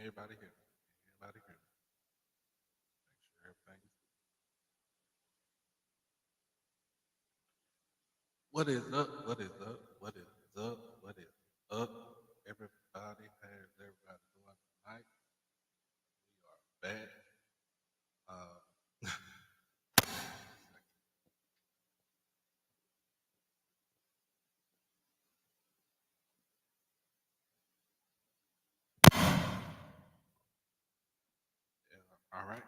Everybody hear me? Everybody hear me? Make sure everything is good. What is up? What is up? What is up? What is up? Everybody, how's everybody doing tonight? We are back. Um, yeah, all right.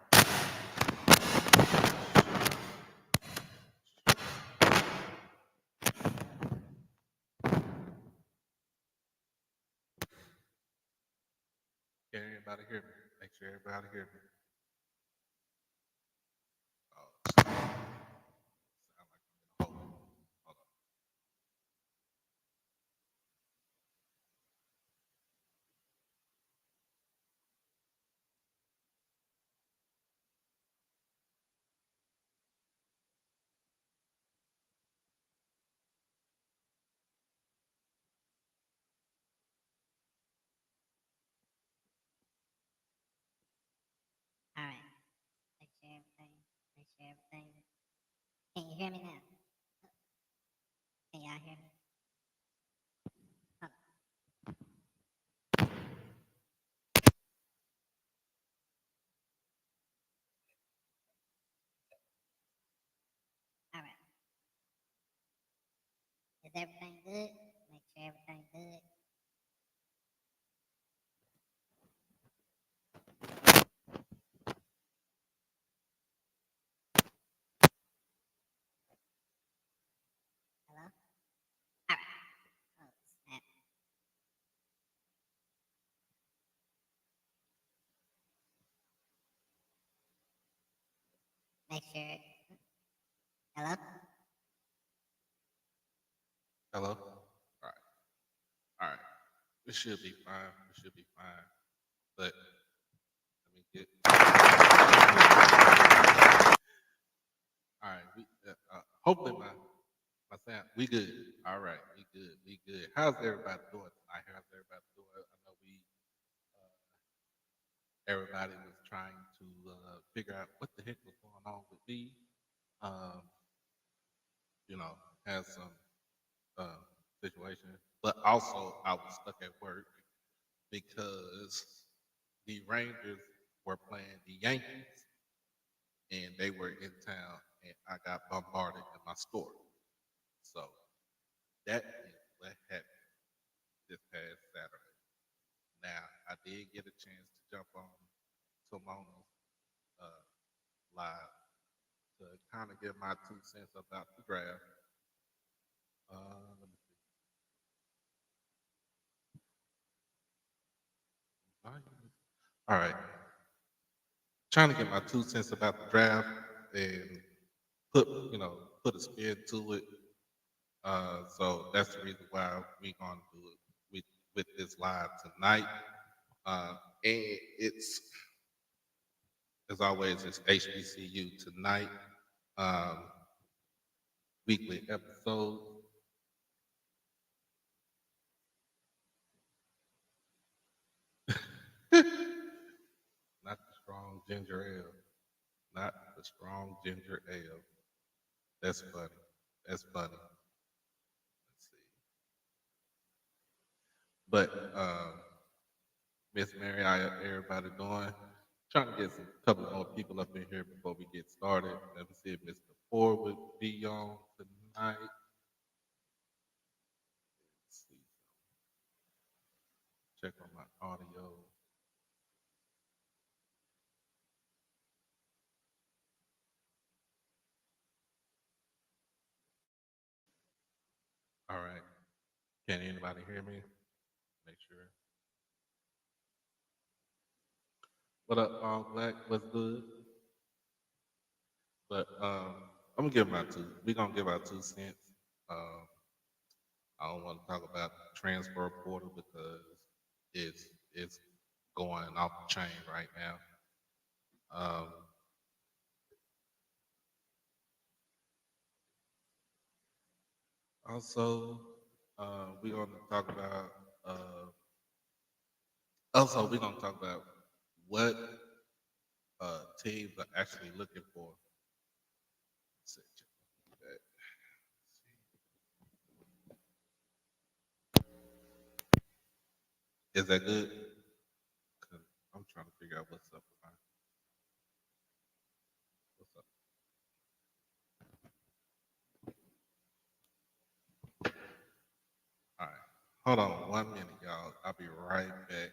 Can everybody hear me? Make sure everybody hear me. Oh, sound like I'm in a hole. Hold on. All right. Make sure everything. Make sure everything. Can you hear me now? Can y'all hear me? Hold on. All right. Is everything good? Make sure everything good. Hello. All right. Oh snap. Make sure. Hello. Hello? All right. All right. We should be fine. We should be fine. But let me get. All right. Hopefully my sound. We good. All right. We good. We good. How's everybody doing tonight? How's everybody doing? I know everybody was trying to figure out what the heck was going on with me. Um, you know, had some uh, situation, but also I was stuck at work because the Rangers were playing the Yankees and they were in town, and I got bombarded in my store. So that is what happened this past Saturday. Now I did get a chance to jump on Simona's uh, live to kind of give my 2 cents about the draft. Let me see. All right, trying to get my 2 cents about the draft and put put a spin to it. So that's the reason why we gonna do it with this live tonight. And it's as always, it's HBCU tonight, um, weekly episode. Not the strong ginger ale. Not the strong ginger ale. That's funny. That's funny. Let's see. But Miss Mary, how everybody doing? Trying to get some couple more people up in here before we get started. Let me see if Mr. Ford would be on tonight. Let's see. Check on my audio. All right. Can anybody hear me? Make sure. What up, all black? What's good? But I'm gonna give my two. We're gonna give our 2 cents. Um, I don't want to talk about transfer portal because it's going off the chain right now. Um, also, we're going to talk about uh, Also, we're gonna talk about what teams are actually looking for. Is that good? 'Cause I'm trying to figure out what's up with my what's up. All right, hold on 1 minute, y'all. I'll be right back.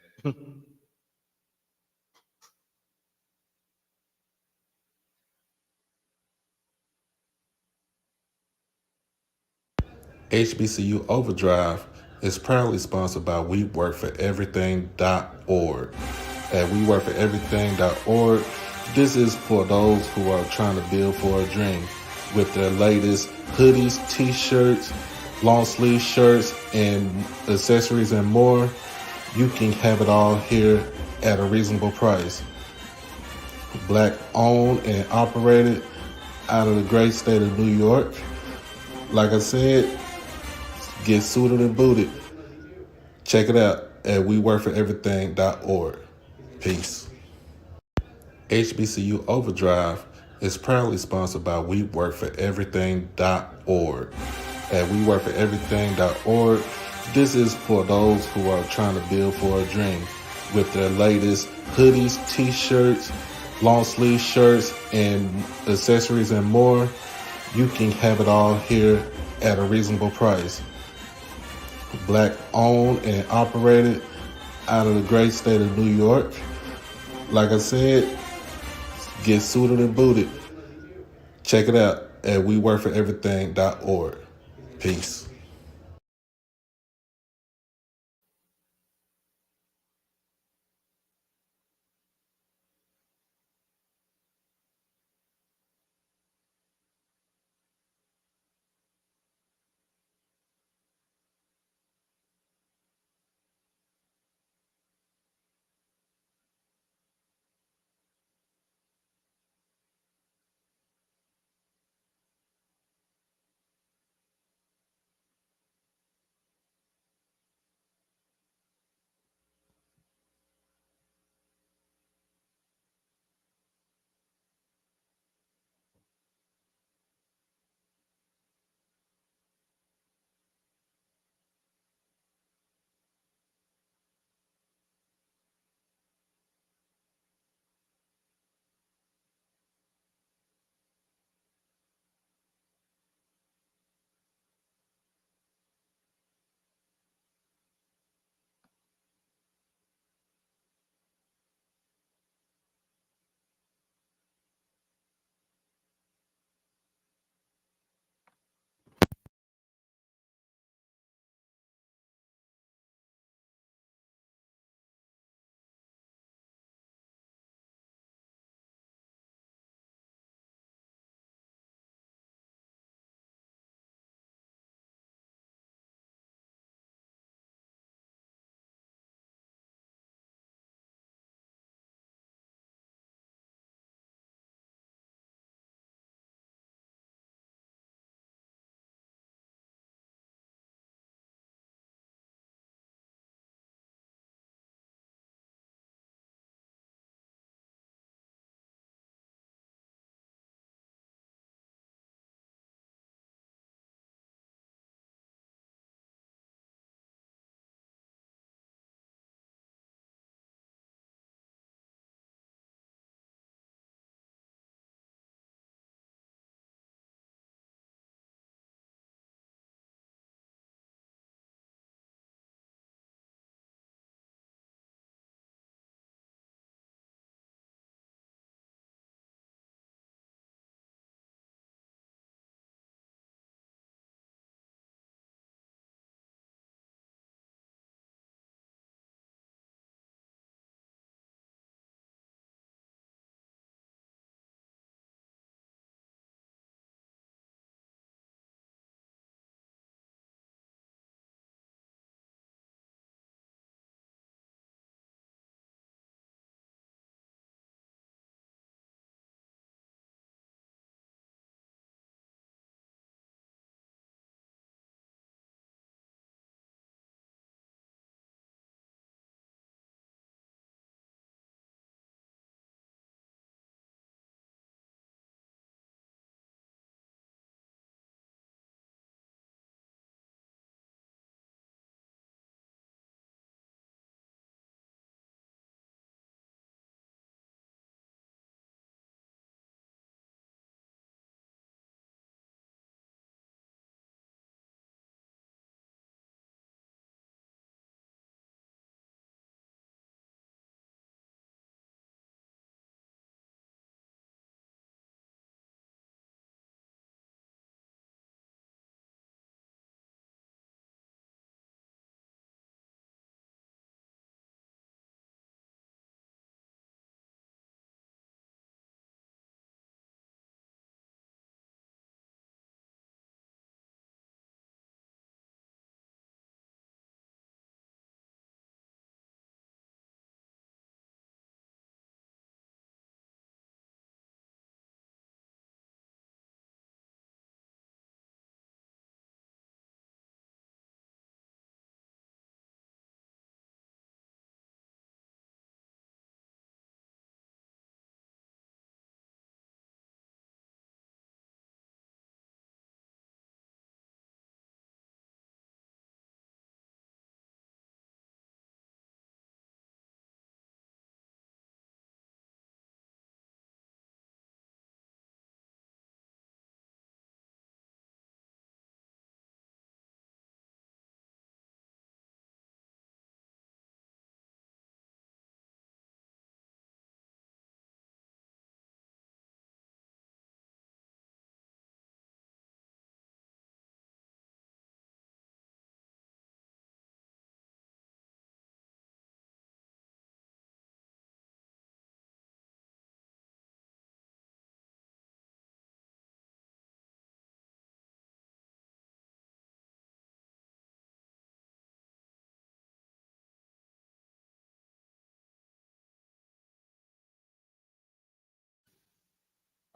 HBCU OverDrive is proudly sponsored by WeWorkForEverything.org. At WeWorkForEverything.org, this is for those who are trying to build for a dream. With their latest hoodies, t-shirts, long sleeve shirts, and accessories and more, you can have it all here at a reasonable price. Black owned and operated out of the great state of New York. Like I said, get suited and booted. Check it out at WeWorkForEverything.org. Peace. HBCU OverDrive is proudly sponsored by WeWorkForEverything.org. At WeWorkForEverything.org, this is for those who are trying to build for a dream. With their latest hoodies, t-shirts, long sleeve shirts, and accessories and more, you can have it all here at a reasonable price. Black owned and operated out of the great state of New York. Like I said, get suited and booted. Check it out at WeWorkForEverything.org. Peace.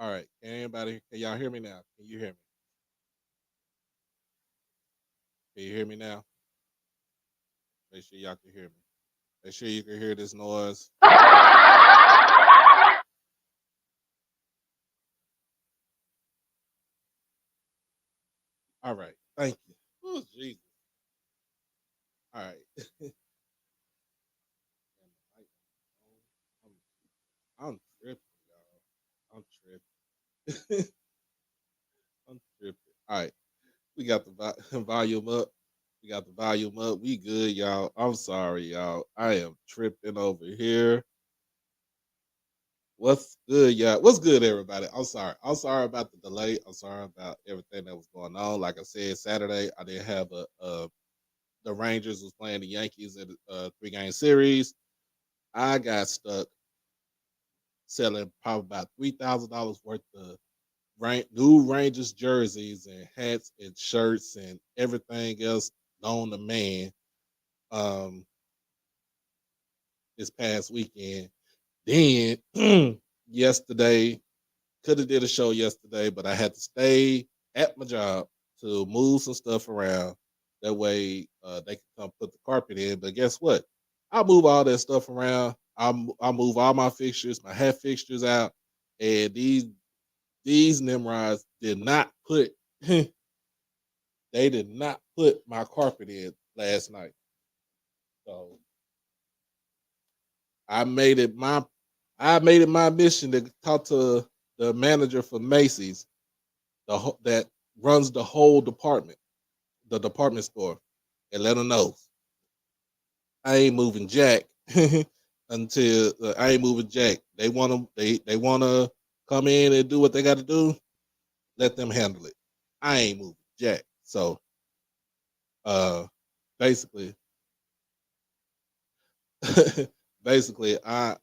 All right. Can y'all hear me now? Can you hear me? Can you hear me now? Make sure y'all can hear me. Make sure you can hear this noise. All right. Thank you. Oh, Jesus. All right. I'm tripping, y'all. I'm tripping. I'm tripping. All right. We got the volume up. We got the volume up. We good, y'all. I'm sorry, y'all. I am tripping over here. What's good, y'all? What's good, everybody? I'm sorry. I'm sorry about the delay. I'm sorry about everything that was going on. Like I said, Saturday I didn't have the Rangers was playing the Yankees in a 3-game series. I got stuck selling probably about $3,000 worth of new Rangers jerseys and hats and shirts and everything else known to man um, this past weekend. Then yesterday, could have did a show yesterday, but I had to stay at my job to move some stuff around. That way they can come put the carpet in. But guess what? I move all that stuff around. I move all my fixtures, my hat fixtures out, and these Nimrods did not put they did not put my carpet in last night. So I made it my mission to talk to the manager for Macy's, that runs the whole department, the department store, and let them know I ain't moving Jack until I ain't moving Jack. They want to they want to come in and do what they got to do. Let them handle it. I ain't moving Jack. So uh basically basically I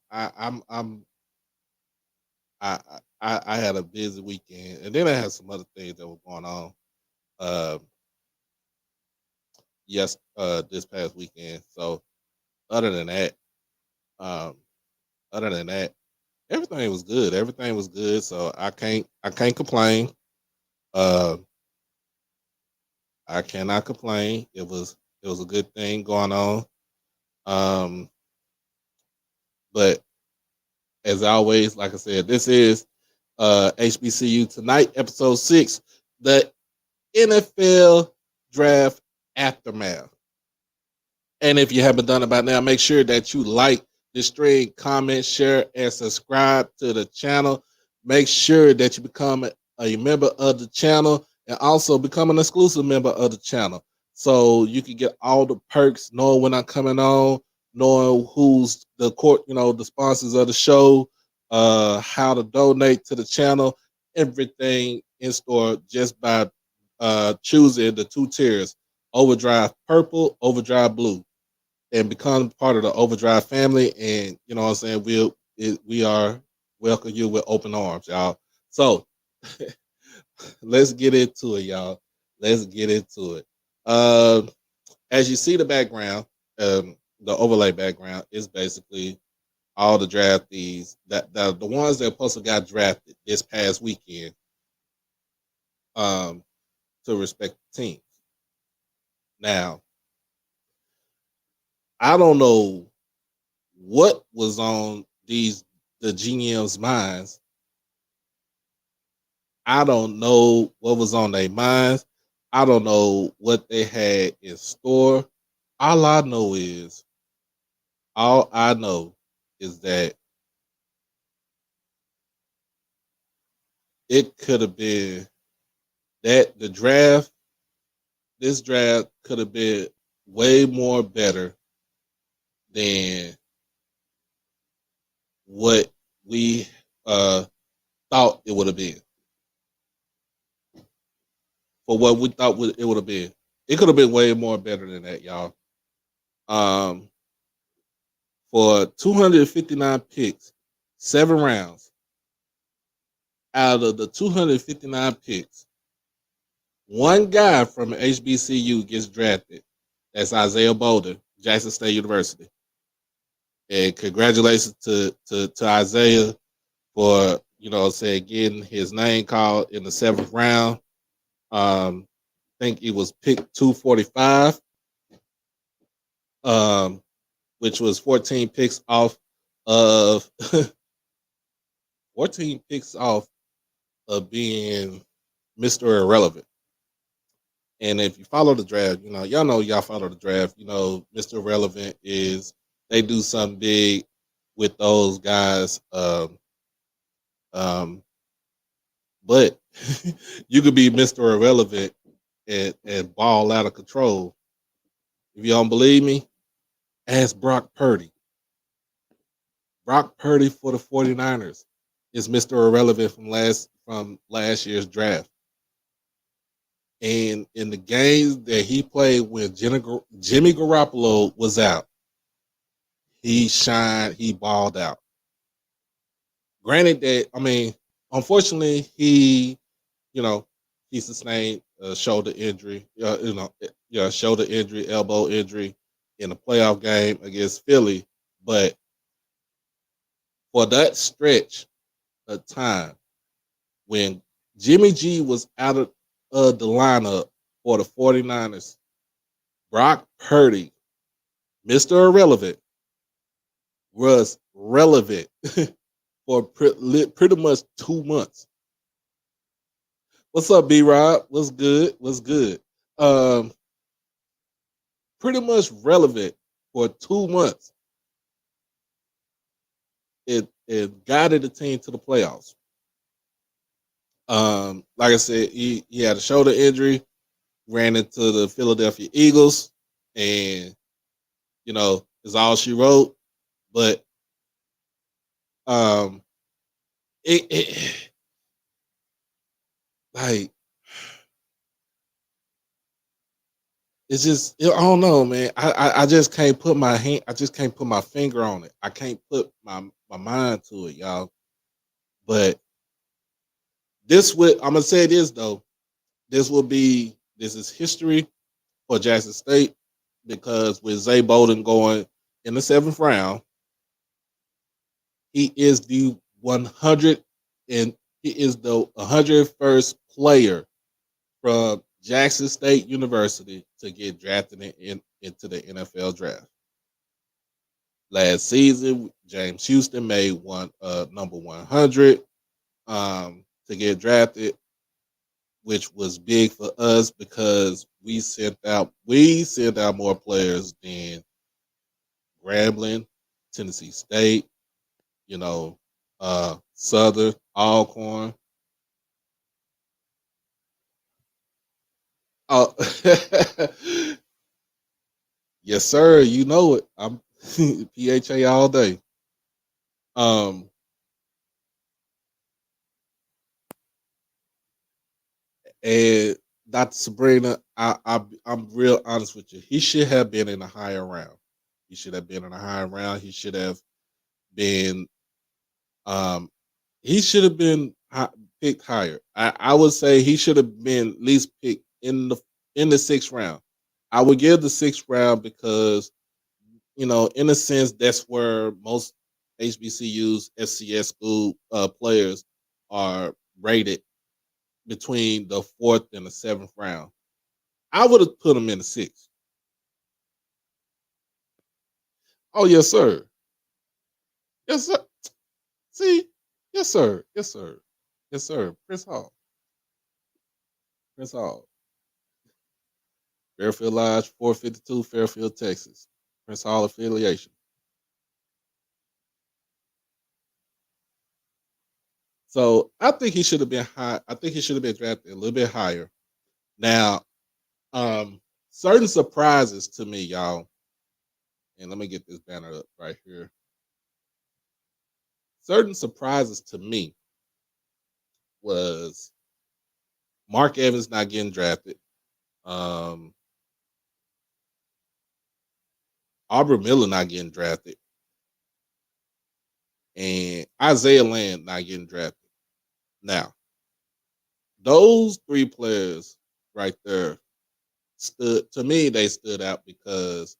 had a busy weekend, and then I had some other things that were going on. Uh, this past weekend. So other than that, um, other than that, everything was good. Everything was good. So I can't complain. Uh, I cannot complain. It was a good thing going on. Um, but as always, like I said, this is HBCU Tonight, episode 6, the NFL draft aftermath. And if you haven't done it by now, make sure that you like the stream, comment, share, and subscribe to the channel. Make sure that you become a member of the channel and also become an exclusive member of the channel. So you can get all the perks, knowing when I'm coming on, knowing who's the the sponsors of the show, how to donate to the channel, everything in store just by choosing the 2 tiers, OverDrive Purple, OverDrive Blue, and become part of the OverDrive family. And you know what I'm saying, we are welcome you with open arms, y'all. So let's get into it, y'all. Let's get into it. As you see the background, the overlay background is basically all the draftees the ones that supposed to got drafted this past weekend, um, to respect the teams. Now, I don't know what was on the GM's minds. I don't know what was on their minds. I don't know what they had in store. All I know is all I know is that it could have been that this draft could have been way more better than what we thought it would have been. For what we thought it would have been, it could have been way more better than that, y'all. Um, for 259 picks, 7 rounds out of the 259 picks, one guy from HBCU gets drafted. That's Isaiah Boulder, Jackson State University. And congratulations to Isaiah for getting his name called in the 7th round. I think he was picked 245, which was 14 picks off of 14 picks off of being Mr. Irrelevant. And if you follow the draft, y'all follow the draft. Mr. Irrelevant is they do something big with those guys. Um, but you could be Mr. Irrelevant and ball out of control. If you don't believe me, ask Brock Purdy. Brock Purdy for the 49ers is Mr. Irrelevant from last year's draft. And in the games that he played when Jimmy Garoppolo was out, he shined, he balled out. Granted that, unfortunately, you know, he sustained a shoulder injury, shoulder injury, elbow injury in a playoff game against Philly. But for that stretch of time when Jimmy G was out of the lineup for the 49ers, Brock Purdy, Mr. Irrelevant, was relevant for pretty much 2 months. What's up, B Rob? What's good? What's good? Um, Pretty much relevant for 2 months. It guided the team to the playoffs. Like I said, he had a shoulder injury, ran into the Philadelphia Eagles, and is all she wrote. But um, it like it's just I don't know, man. I just can't put my hand. I just can't put my finger on it. I can't put my mind to it, y'all. But I'm gonna say this though. This is history for Jackson State because with Zay Bolden going in the 7th round, he is the 100 and he is the 101st player from Jackson State University to get drafted into the NFL draft. Last season, James Houston made number 100 to get drafted, which was big for us because we sent out more players than Grambling, Tennessee State, Southern, Alcorn. Oh, yes, sir. You know it. I'm PHA all day. Um, and Dr. Sabrina, I'm real honest with you. He should have been in a higher round. He should have been in a higher round. He should have been. Um, he should have been picked higher. I would say he should have been at least picked in the 6th round. I would give the 6th round because in a sense, that's where most HBCUs, FCS school players are rated between the 4th and the 7th round. I would have put him in the 6th. Oh yes, sir. Yes, sir. See, yes, sir. Yes, sir. Yes, sir. Prince Hall. Prince Hall. Fairfield Lodge, 452, Fairfield, Texas. Prince Hall affiliation. So I think he should have been high. I think he should have been drafted a little bit higher. Now, certain surprises to me, y'all. And let me get this banner up right here. Certain surprises to me was Mark Evans not getting drafted. Aubrey Miller not getting drafted. And Isaiah Land not getting drafted. Now, those 3 players right there they stood out because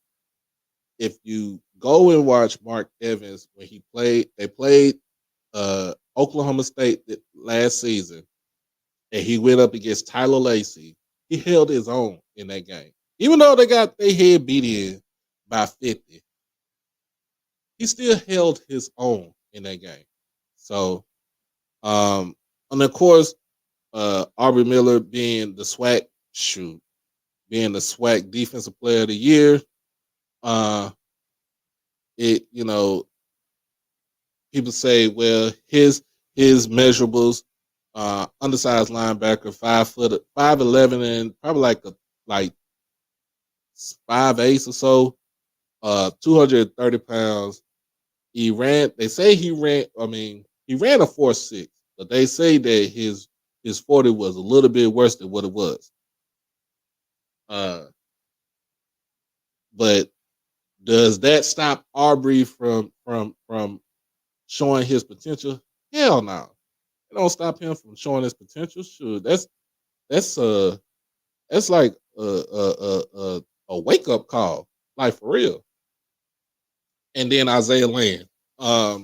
if you go and watch Mark Evans when they played Oklahoma State last season, and he went up against Tyler Lacey. He held his own in that game, even though they got their head beat in by 50. He still held his own in that game. So, and of course, Aubrey Miller being the being the SWAC Defensive Player of the Year. Uh, it people say, well, his measurables, undersized linebacker, 5', 5'11", and probably like 5'8" or so, 230 pounds. They say he ran. I mean, he ran a 4.6, but they say that his 40 was a little bit worse than what it was. Uh, but does that stop Aubrey from showing his potential? Hell no. It don't stop him from showing his potential. Sure, that's that's like a wake up call, like for real. And then Isaiah Land. I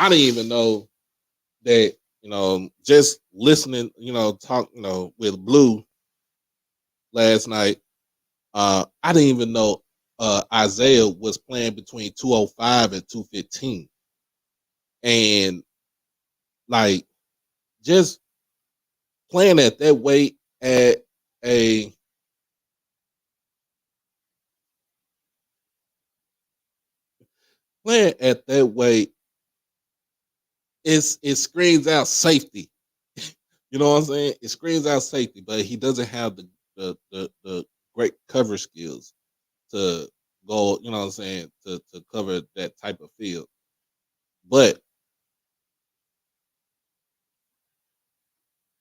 didn't even know that, just listening, talk, with Blue last night. I didn't even know Isaiah was playing between 205 and 215. And like just playing at that weight at a playing at that weight, it screams out safety. You know what I'm saying? It screams out safety, but he doesn't have the great cover skills to go, you know what I'm saying, to cover that type of field. But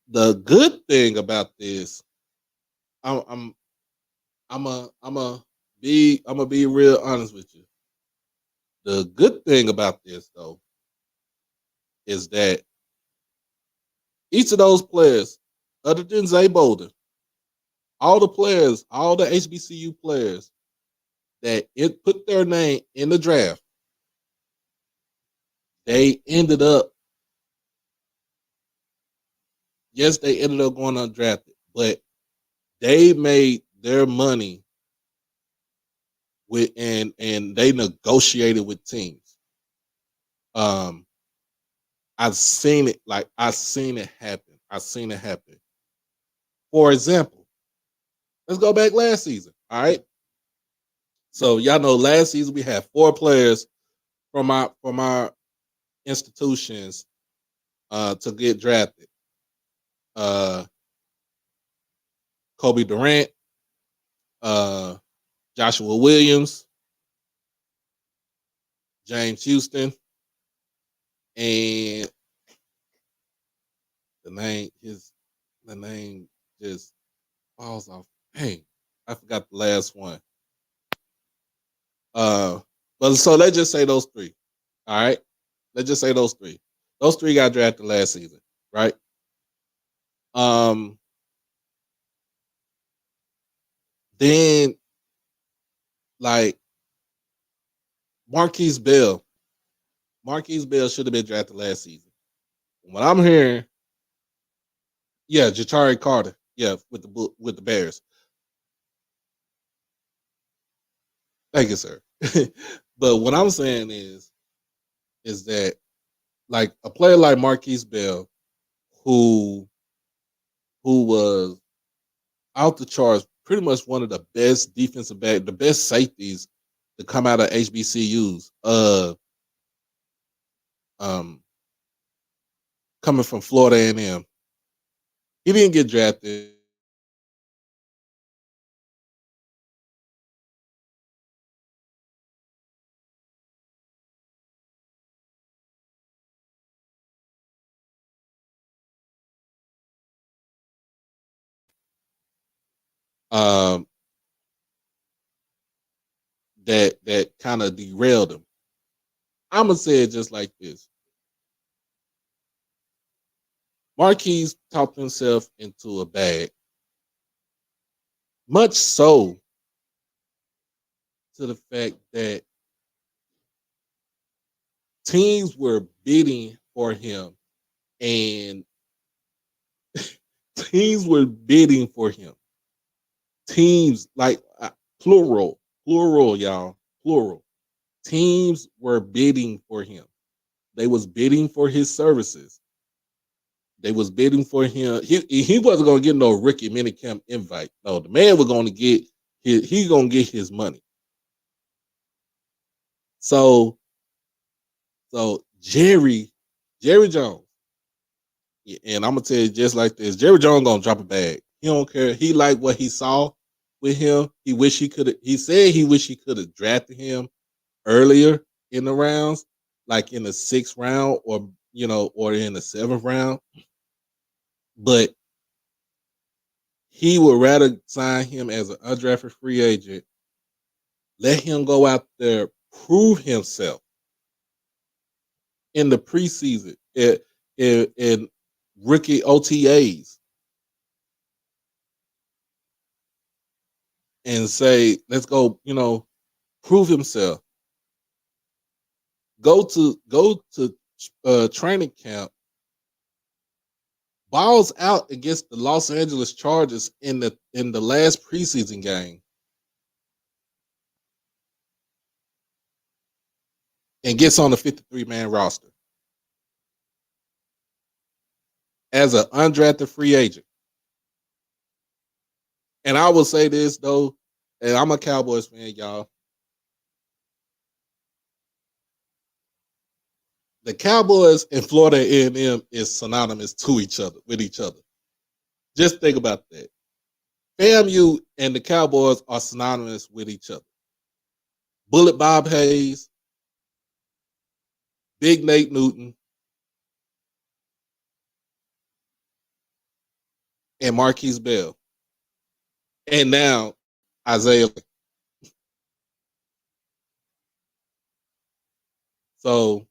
the good thing about this, I'm I'm I'm a be real honest with you. The good thing about this though is that each of those players, other than Zay Bolden, all the players, all the HBCU players that it put their name in the draft, they ended up, yes, they ended up going undrafted, but they made their money with and they negotiated with teams. Um, I've seen it, I've seen it happen. I've seen it happen. For example, let's go back last season. All right. So y'all know last season we had 4 players from our institutions to get drafted. Uh, Kobe Durant, uh, Joshua Williams, James Houston, and the name just falls off. Hey, I forgot the last one. Uh, but so let's just say those 3. All right, let's just say those 3. Those 3 got drafted last season, right? Um, then like Marquise Bell, Marquise Bell should have been drafted last season. What I'm hearing, yeah, Ja'Chari Carter, yeah, with the Bears. Thank you, sir. But what I'm saying is that like a player like Marquise Bell, who was out the charts, pretty much one of the best defensive back, the best safeties to come out of HBCUs. Um, Coming from Florida A&M, he didn't get drafted. Um, that kind of derailed him. I'm gonna say it just like this: Marquise talked himself into a bag, much so to the fact that teams were bidding for him, and teams were bidding for him. Teams like plural, y'all, plural. Teams were bidding for him. They was bidding for his services. They was bidding for him. He wasn't gonna get no rookie minicamp invite. No, the man was gonna get he gonna get his money. So Jerry Jones, and I'm gonna tell you just like this: Jerry Jones gonna drop a bag. He don't care. He liked what he saw with him. He wish he could. He said he wish he could have drafted him earlier in the rounds, like in the 6th round, or or in the 7th round. But he would rather sign him as an undrafted free agent. Let him go out there, prove himself in the preseason, in rookie OTAs, and say, let's go, prove himself. Go to training camp, balls out against the Los Angeles Chargers in the last preseason game, and gets on the 53-man roster as an undrafted free agent. And I will say this though, and I'm a Cowboys fan, y'all. The Cowboys and Florida A&M is synonymous with each other. Just think about that. FAMU and the Cowboys are synonymous with each other. Bullet Bob Hayes, Big Nate Newton, and Marquise Bell. And now Isaiah. So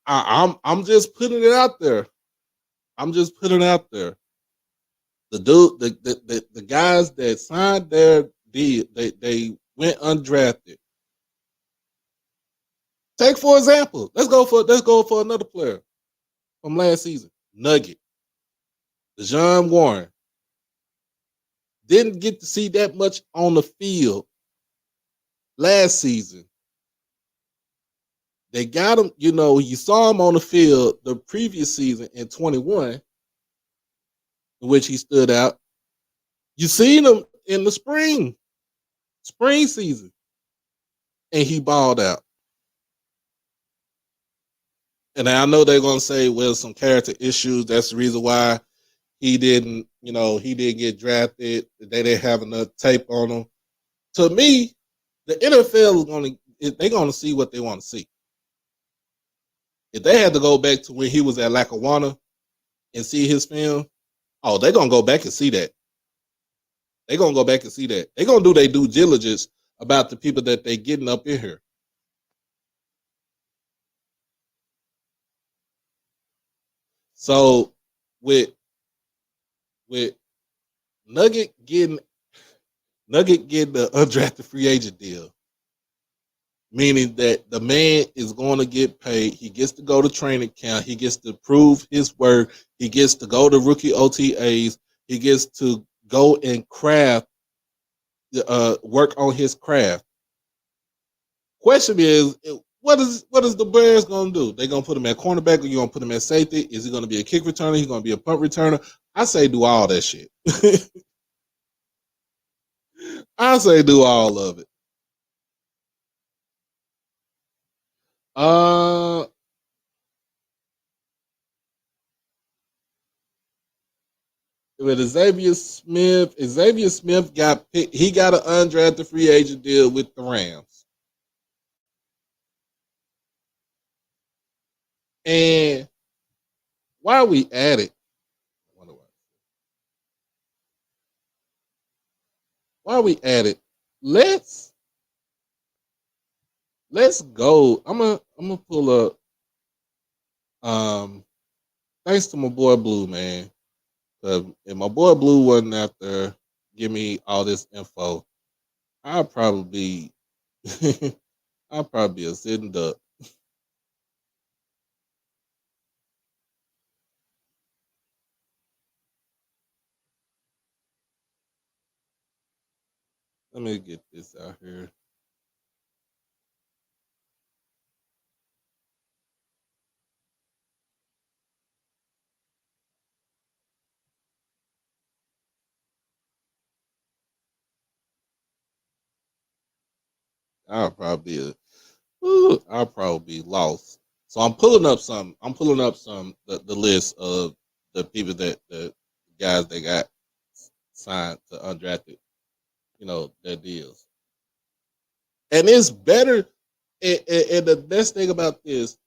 I'm just putting it out there. I'm just putting it out there. The guys that signed their deal, they went undrafted. Take for example, let's go for another player from last season, Nugget, Deshaun Warren. Didn't get to see that much on the field last season. They got him, you saw him on the field the previous season in 21, in which he stood out. You seen him in the spring season, and he balled out. And I know they're gonna say, well, some character issues. That's the reason why he didn't get drafted. They didn't have enough tape on him. To me, the NFL they're gonna see what they want to see. If they had to go back to when he was at Lackawanna and see his film, they're gonna go back and see that. They're gonna go back and see that. They're gonna do their due diligence about the people that they getting up in here. So with Nugget getting the undrafted free agent deal, meaning that the man is going to get paid. He gets to go to training camp. He gets to prove his worth. He gets to go to rookie OTAs. He gets to go and work on his craft. Question is, what is the Bears going to do? They going to put him at cornerback, or you going to put him at safety? Is he going to be a kick returner? He's going to be a punt returner? I say do all that shit. I say do all of it. With Xavier Smith got picked. He got an undrafted free agent deal with the Rams. And while we at it, let's go. I'm gonna pull up. Thanks to my boy Blue, man. If my boy Blue wasn't out there give me all this info, I'd probably be a sitting duck. let me get this out here. I'll probably be I'll probably be lost. So I'm pulling up some. I'm pulling up some the list of the people that the guys that got signed to undrafted. You know their deals, and it's better. And the best thing about this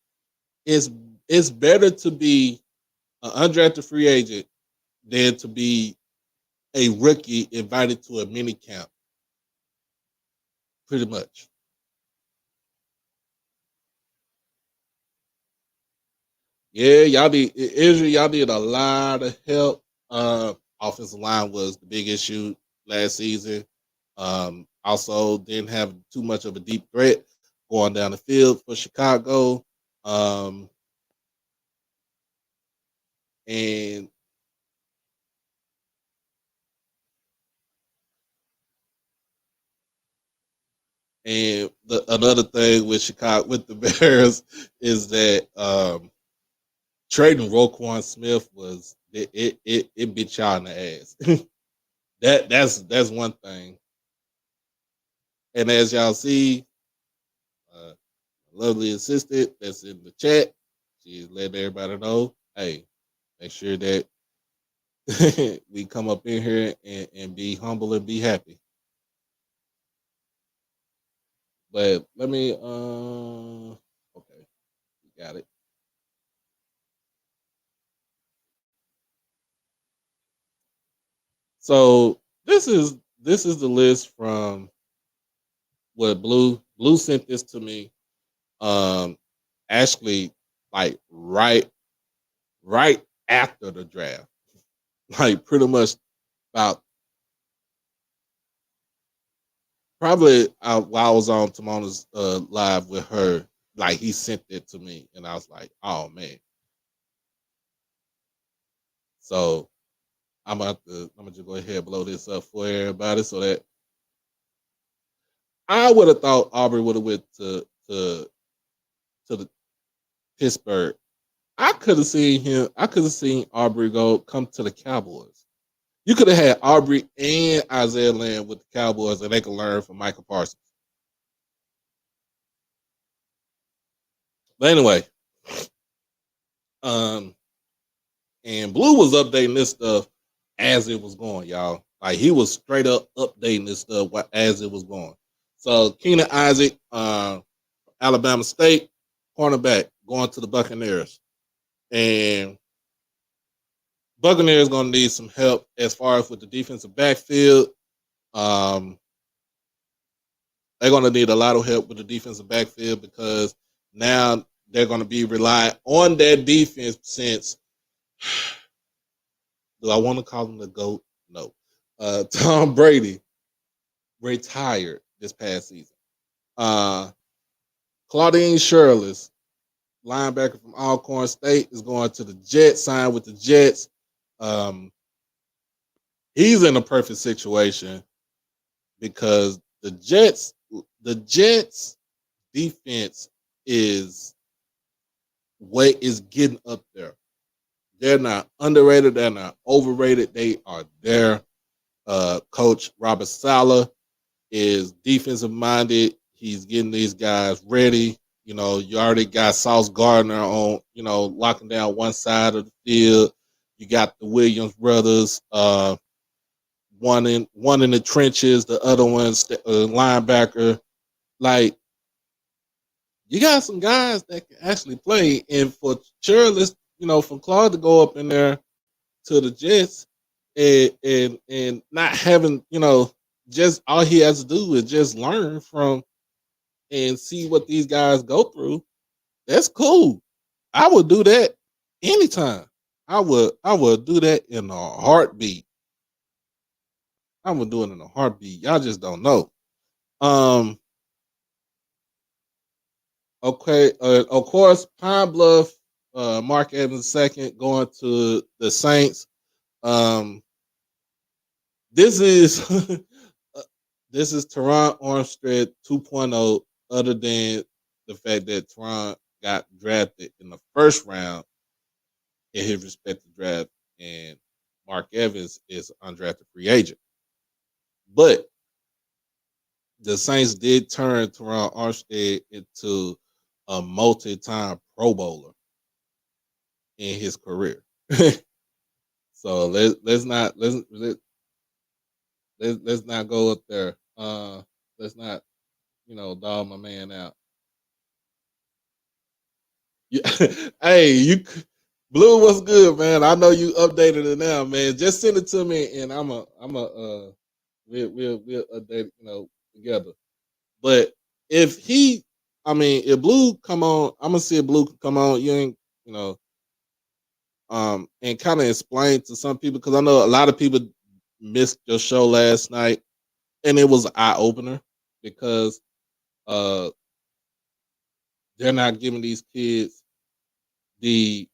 is it's better to be an undrafted free agent than to be a rookie invited to a mini camp. Pretty much. Yeah, y'all need Israel. Y'all need a lot of help. Offensive line was the big issue last season. Also, didn't have too much of a deep threat going down the field for Chicago. And another thing with Chicago with the Bears is that trading Roquan Smith was it bit y'all in the ass. that's one thing. And as y'all see, uh, lovely assistant that's in the chat, she's letting everybody know, hey, make sure that we come up in here and be humble and be happy. But let me okay, we got it. So this is the list from what Blue sent this to me. Um actually like right after the draft. Like pretty much about probably while I was on Timona's live with her, like he sent it to me, and I was like, "Oh man!" So I'm gonna just go ahead and blow this up for everybody, so that I would have thought Aubrey would have went to the Pittsburgh. I could have seen him. I could have seen Aubrey come to the Cowboys. You could have had Aubrey and Isaiah Land with the Cowboys, and they could learn from Michael Parsons. But anyway, um, and Blue was updating this stuff as it was going, y'all. Like he was straight up updating this stuff as it was going. So Keenan Isaac, Alabama State, cornerback, going to the Buccaneers. And Buccaneers going to need some help as far as with the defensive backfield. Um, they're going to need a lot of help with the defensive backfield because now they're going to be relying on that defense since do I want to call him the GOAT? No. Tom Brady retired this past season. Claudine Shirless, linebacker from Alcorn State, is going to the Jets, signed with the Jets. He's in a perfect situation because the Jets defense is getting up there. They're not underrated. They're not overrated. They are there. Coach Robert Saleh is defensive minded. He's getting these guys ready. You know, you already got Sauce Gardner on, locking down one side of the field. You got the Williams brothers, one in the trenches, the other one's linebacker. Like, you got some guys that can actually play. And for Shirless, from Claude to go up in there to the Jets and not having, just all he has to do is just learn from and see what these guys go through. That's cool. I would do that anytime. I would do that in a heartbeat. I would do it in a heartbeat. Y'all just don't know. Okay. Of course, Pine Bluff, Mark Evans second, going to the Saints. This is this is Teron Armstead 2.0, other than the fact that Teron got drafted in the first round in his respective draft, and Mark Evans is an undrafted free agent. But the Saints did turn Teron Armstead into a multi-time Pro Bowler in his career. So let's not go up there. Let's not dog my man out. Yeah. Hey, Blue, what's good, man? I know you updated it now, man. Just send it to me, and we'll update it, together. But if Blue come on, I'm gonna see if Blue can come on. You ain't, you know, and kind of explain to some people, because I know a lot of people missed your show last night, and it was an eye opener because uh they're not giving these kids the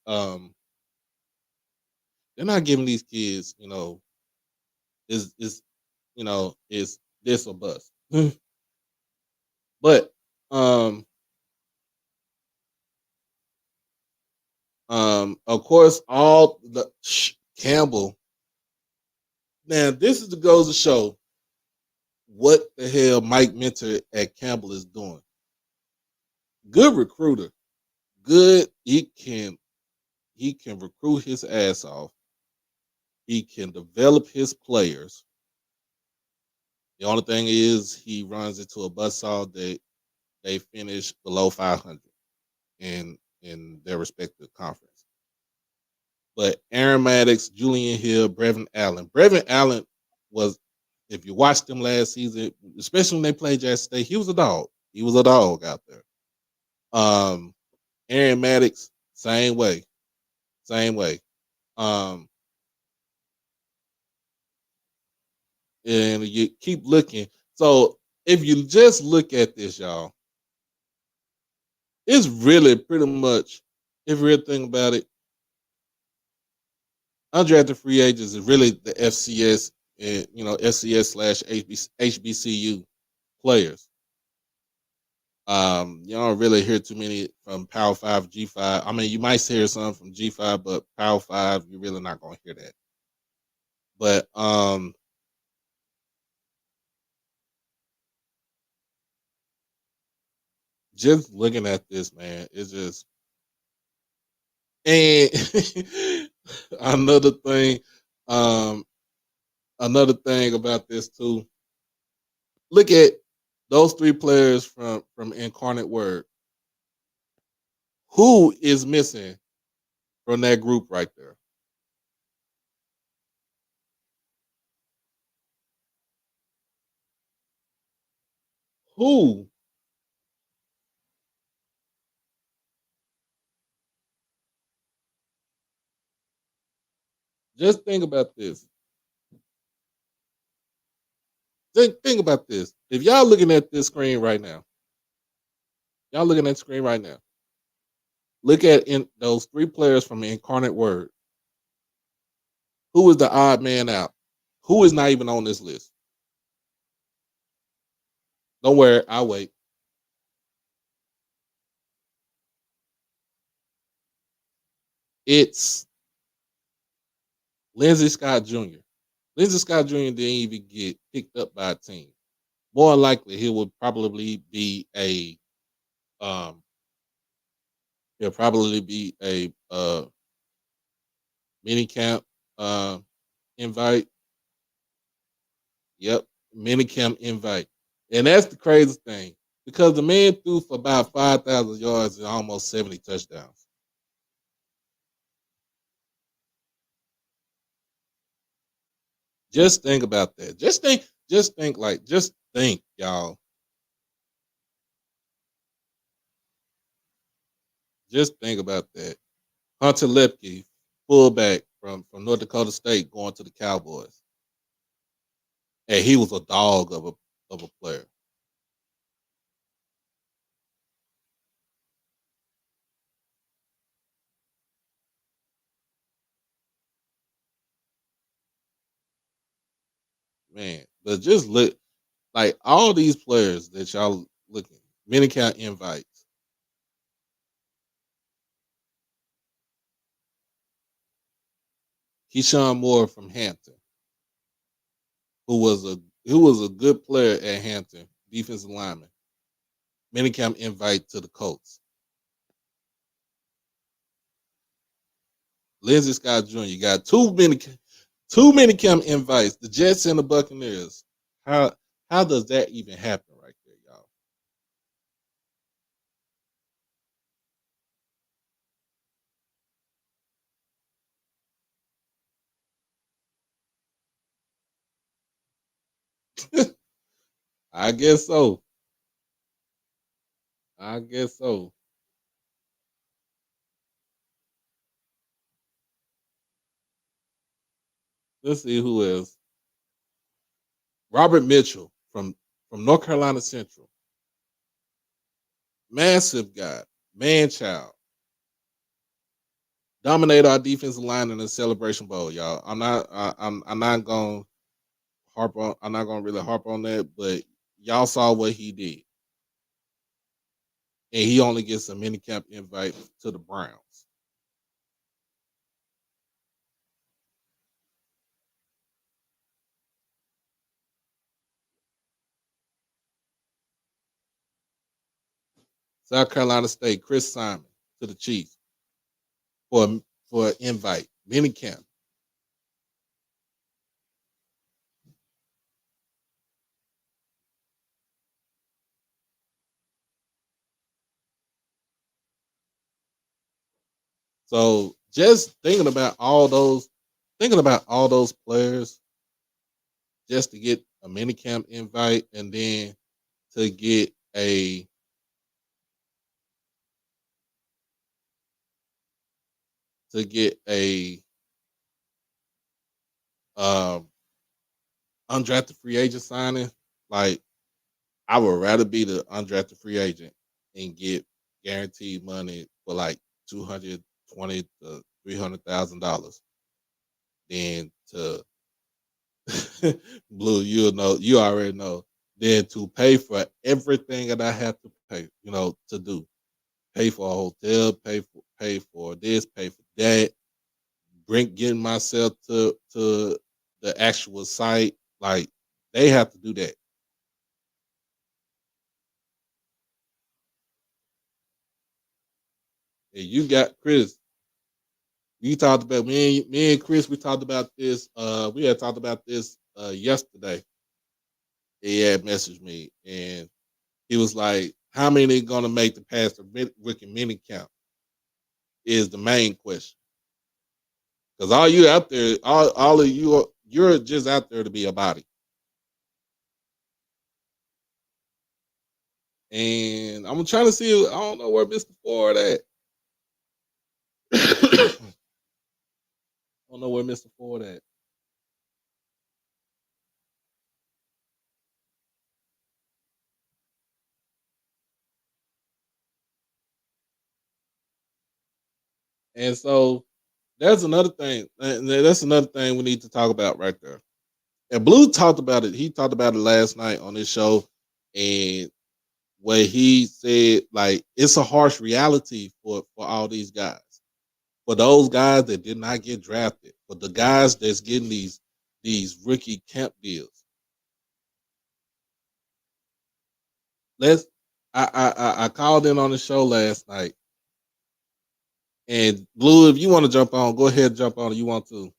they're not giving these kids, is is this or bust. But um of course, all the Campbell. Now, this is the goes to show what the hell Mike Minter at Campbell is doing. Good recruiter, good. He can recruit his ass off. He can develop his players. The only thing is he runs into a buzzsaw that they finish below 500 in their respective conference. But Aaron Maddox, Julian Hill, Brevin Allen. Brevin Allen was, if you watched him last season, especially when they played Jackson State, he was a dog. He was a dog out there. Aaron Maddox, same way. Same way. Um, and you keep looking. So if you just look at this, y'all, it's really pretty much, if you really think about it, undrafted free agents is really the FCS and FCS slash HBCU players. You don't really hear too many from Power 5, G5. I mean, you might hear some from G5, but Power 5, you're really not going to hear that. But just looking at this, man, it's just, and another thing, um, another thing about this too. Look at those three players from Incarnate Word. Who is missing from that group right there? Who? Just think about this. Think about this. If y'all looking at this screen right now, y'all looking at the screen right now. Look at those three players from Incarnate Word. Who is the odd man out? Who is not even on this list? Don't worry, I'll wait. It's Lindsey Scott Jr. Lindsey Scott Jr. didn't even get picked up by a team. More likely, he would probably be a um, he'll probably be a mini camp invite. Yep, mini camp invite, and that's the crazy thing because the man threw for about 5,000 yards and almost 70 touchdowns. Just think about that. Just think, y'all. Just think about that. Hunter Lepke, fullback from North Dakota State, going to the Cowboys, and he was a dog of a player. Man, but just look like all these players that y'all looking, minicamp invites. Keyshawn Moore from Hampton, who was a good player at Hampton, defensive lineman. Minicamp invite to the Colts. Lindsey Scott Jr. got two minicamp invites. The Jets and the Buccaneers. How does that even happen right there, y'all? I guess so. I guess so. Let's see who else. Robert Mitchell from North Carolina Central. Massive guy, man child. Dominate our defensive line in the Celebration Bowl, y'all. I'm not gonna harp on. I'm not gonna really harp on that, but y'all saw what he did, and he only gets a minicamp invite to the Browns. South Carolina State, Chris Simon to the Chiefs for an invite minicamp. So just thinking about all those players, just to get a minicamp invite, and then to get a um, undrafted free agent signing. Like, I would rather be the undrafted free agent and get guaranteed money for like $220,000 to $300,000 than to Blue. You already know. Than to pay for everything that I have to pay. To do. Pay for a hotel. Pay for this. Pay for that. Getting myself to the actual site. Like, they have to do that. And you got Chris. We talked about me and Chris. We talked about this. We had talked about this yesterday. He had messaged me, and he was like, "How many gonna make the pass the rookie mini count?" Is the main question. Because all you out there, all of you're just out there to be a body. And I'm trying to see. I don't know where Mr. Ford at. I don't know where Mr. Ford at. And so that's another thing. That's another thing we need to talk about right there. And Blue talked about it. He talked about it last night on his show, and where he said, like, it's a harsh reality for all these guys. For those guys that did not get drafted, for the guys that's getting these rookie camp deals. Let's I called in on the show last night. And Blue, if you want to jump on, go ahead and jump on if you want to.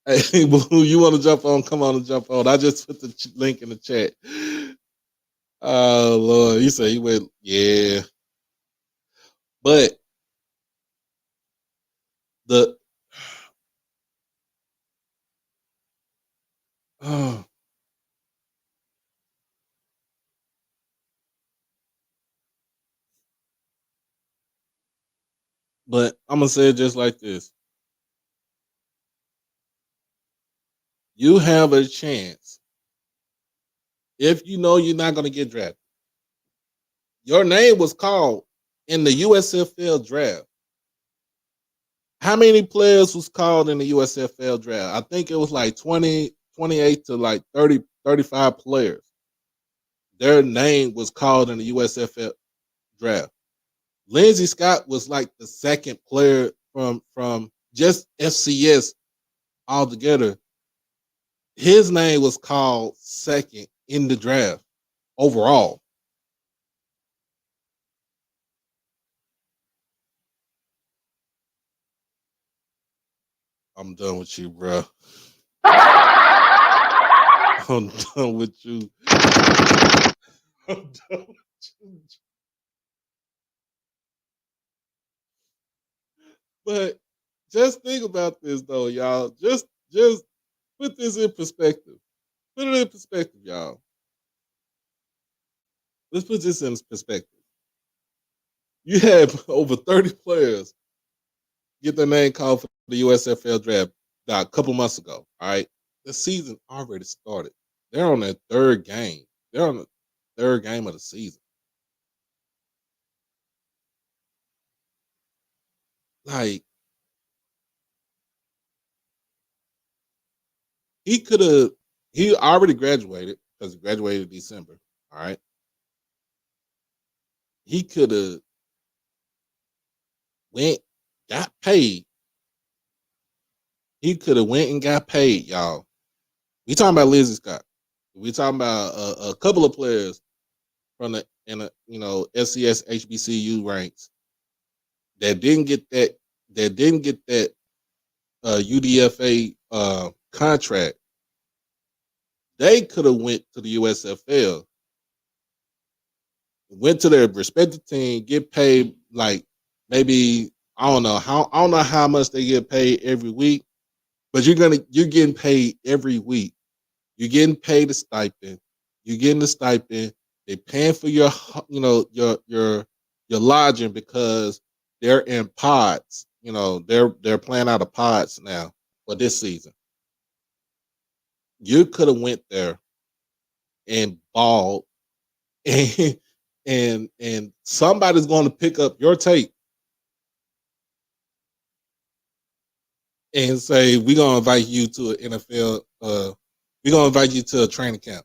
Hey, Blue, you want to jump on? Come on and jump on. I just put the link in the chat. Oh Lord, he said he went, yeah. But the oh, but I'm gonna say it just like this. You have a chance if you know you're not gonna get drafted. Your name was called in the USFL draft. How many players was called in the USFL draft? I think it was like 20, 28 to like 30, 35 players. Their name was called in the USFL draft. Lindsey Scott was like the second player from just FCS altogether. His name was called second in the draft overall. I'm done with you, bro. I'm done with you. I'm done with you. But just think about this though, y'all. Just put this in perspective. Put it in perspective, y'all. Let's put this in perspective. You had over 30 players get their name called for the USFL draft a couple months ago. All right. The season already started. They're on their third game. They're on the third game of the season. Like, he already graduated because he graduated in December. All right. He could have went, got paid. He could have went and got paid, y'all. We talking about Lindsey Scott. We talking about a couple of players from the FCS HBCU ranks that didn't get that UDFA contract. They could have went to the USFL, went to their respective team, get paid like maybe I don't know how much they get paid every week, but you're getting paid every week. You're getting paid a stipend. You're getting the stipend. They're paying for your your lodging because they're in pods. They're playing out of pods now for this season. You could have went there and balled, and and somebody's going to pick up your tape and say, "We're going to invite you to an NFL. We're going to invite you to a training camp."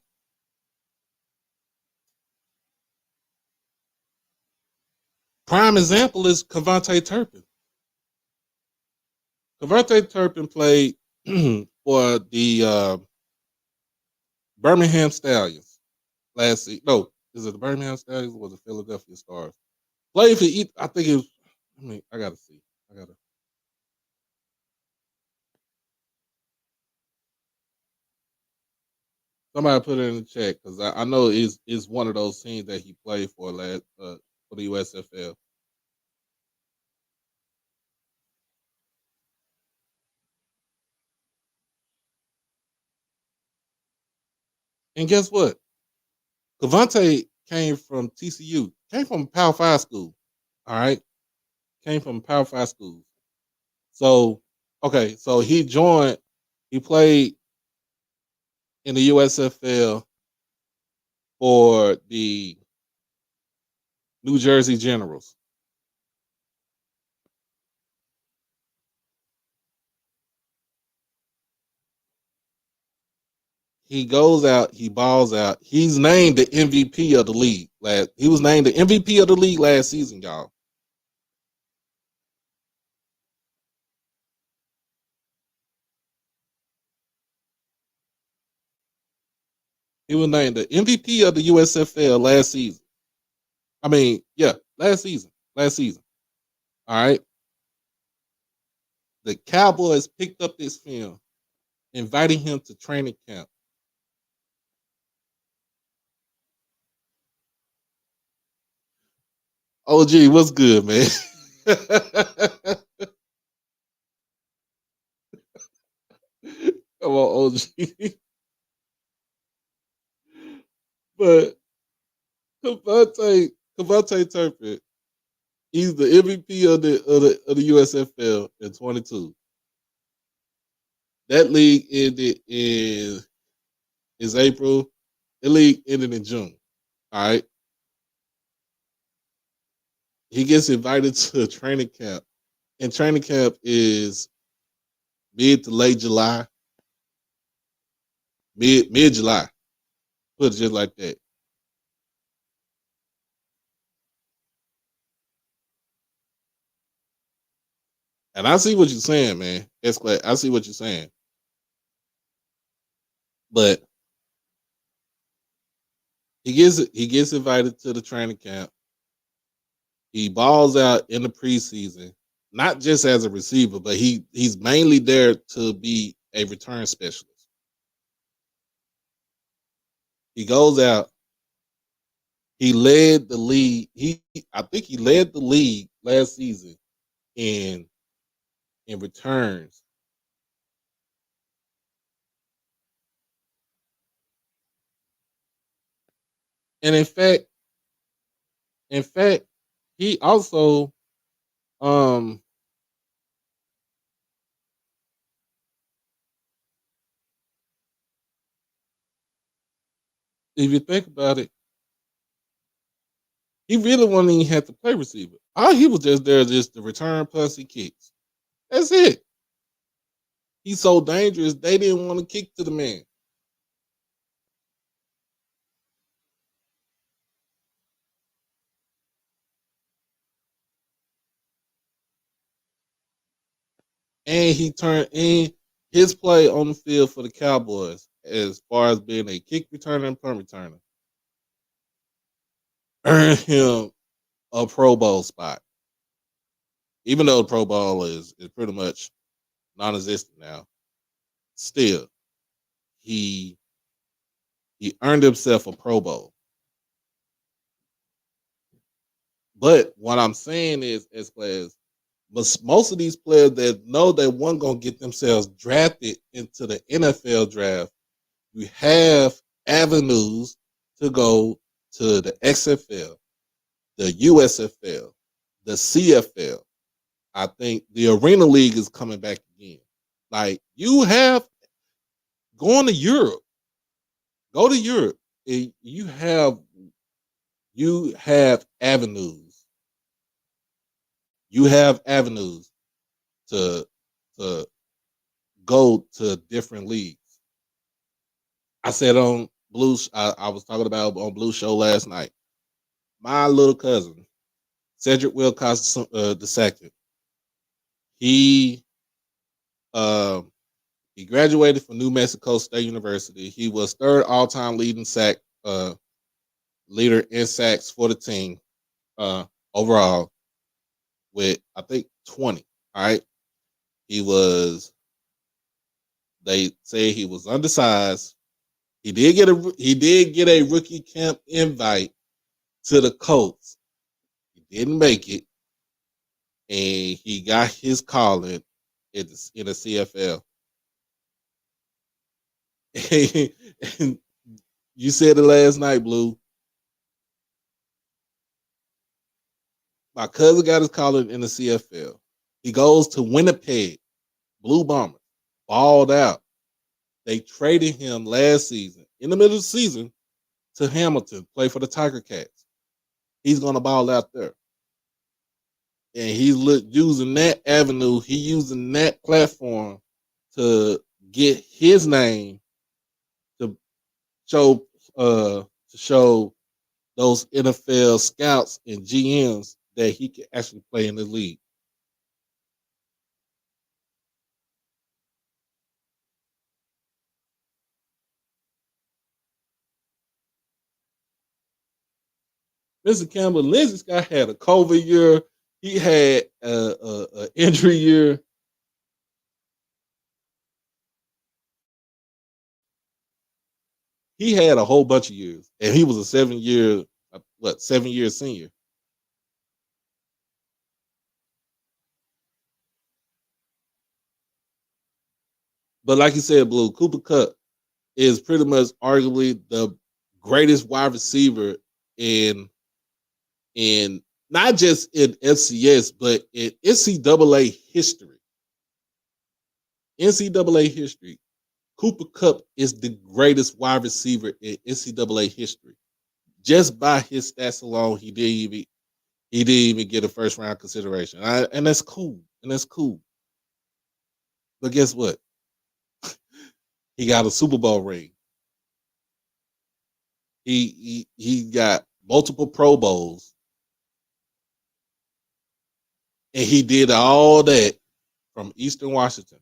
Prime example is Cavante Turpin. Cavante Turpin played for the Birmingham Stallions last season. No, is it the Birmingham Stallions or was it Philadelphia Stars? Played for I think it was. I gotta see. Somebody put it in the chat because I know it's one of those teams that he played for for the USFL. And guess what? Cavante came from TCU, came from Power 5 school. All right. Came from Power 5 schools. So, okay, so he played in the USFL for the New Jersey Generals. He goes out, he balls out. He's named the MVP of the league. He was named the MVP of the league last season, y'all. He was named the MVP of the USFL last season. I mean, yeah, last season. Last season. All right. The Cowboys picked up this film, inviting him to training camp. OG, what's good, man? Come on, OG. But Cavante Turpin, he's the MVP of the USFL in 22. That league ended is April. The league ended in June. All right. He gets invited to a training camp. And training camp is mid to late July. Mid July. Put it just like that. And I see what you're saying, man. I see what you're saying. But he gets invited to the training camp. He balls out in the preseason, not just as a receiver, but he's mainly there to be a return specialist. He goes out. He led the league. I think he led the league last season in returns. And in fact, he also if you think about it, he really wouldn't even have to play receiver. All he was just there just to return plus he kicks. That's it. He's so dangerous, they didn't want to kick to the man. And he turned in his play on the field for the Cowboys as far as being a kick returner and punt returner earned him a Pro Bowl spot. Even though the Pro Bowl is pretty much non-existent now, still he earned himself a Pro Bowl. But what I'm saying is, as players, most of these players that know they weren't going to get themselves drafted into the NFL draft, you have avenues to go to the XFL, the USFL, the CFL. I think the Arena League is coming back again. Like you have going to Europe, go to Europe. You have avenues. You have avenues to to go to different leagues. I said on Blue, I was talking about on Blue Show last night. My little cousin, Cedric Wilcox the second, he uh, he graduated from New Mexico State University. He was third all time leader in sacks for the team overall with I think 20. All right, he was. They say he was undersized. He did get a rookie camp invite to the Colts. He didn't make it, and he got his calling in the CFL. And you said it last night, Blue. My cousin got his calling in the CFL. He goes to Winnipeg, Blue Bombers, balled out. They traded him last season, in the middle of the season, to Hamilton, play for the Tiger Cats. He's going to ball out there. And he's using that avenue, he using that platform to get his name to show those NFL scouts and GMs that he can actually play in the league. Mr. Campbell, Lindsey Scott had a COVID year. He had a injury year. He had a whole bunch of years, and he was a 7 year senior. But like you said, Blue, Cooper Kupp is pretty much arguably the greatest wide receiver in not just in FCS, but in NCAA history. NCAA history. Cooper Kupp is the greatest wide receiver in NCAA history. Just by his stats alone, he didn't even get a first round consideration. And that's cool. And that's cool. But guess what? He got a Super Bowl ring. He got multiple Pro Bowls, and he did all that from Eastern Washington.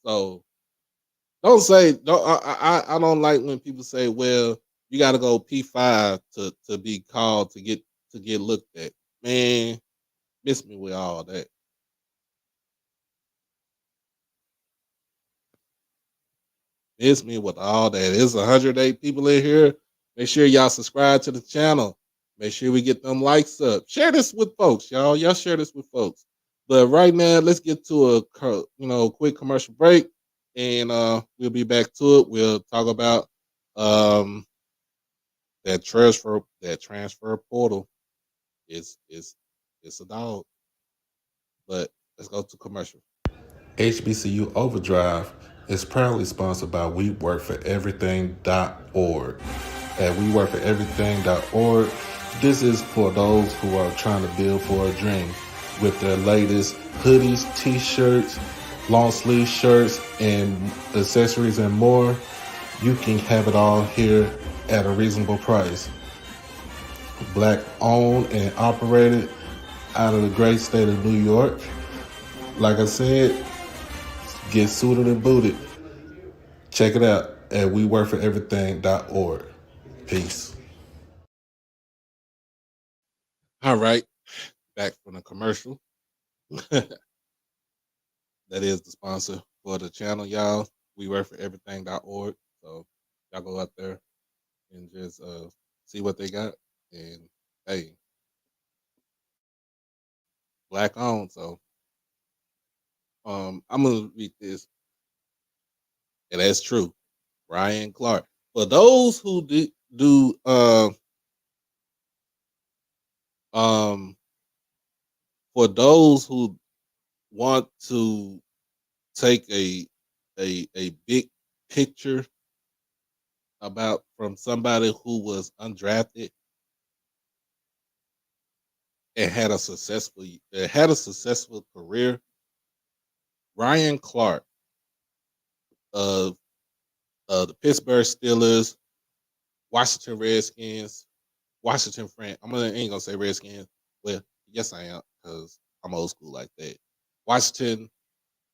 So don't I don't like when people say, well, you got to go P5 to be called to get looked at. Man, miss me with all that. Miss me with all that. There's 108 people in here. Make sure y'all subscribe to the channel. Make sure we get them likes up. Share this with folks, y'all. Y'all share this with folks. But right now, let's get to a quick commercial break, and we'll be back to it. We'll talk about um that transfer portal is it's a dog. But let's go to commercial. HBCU OverDrive is proudly sponsored by WeWorkForEverything.org. At WeWorkForEverything.org, this is for those who are trying to build for a dream with their latest hoodies, t-shirts, long sleeve shirts, and accessories and more. You can have it all here at a reasonable price. Black owned and operated out of the great state of New York. Like I said, get suited and booted. Check it out at WeWorkForEverything.org. Peace. All right, back from the commercial. That is the sponsor for the channel, y'all. We work for everything.org. So y'all go out there and just see what they got. And hey, black owned. So I'm gonna read this, and that's true. Ryan Clark. For those who do um for those who want to take a big picture about from somebody who was undrafted and had a successful career. Ryan Clark of the Pittsburgh Steelers, Washington Redskins, Washington Fran. Ain't gonna say Redskins. Well, yes I am because I'm old school like that. Washington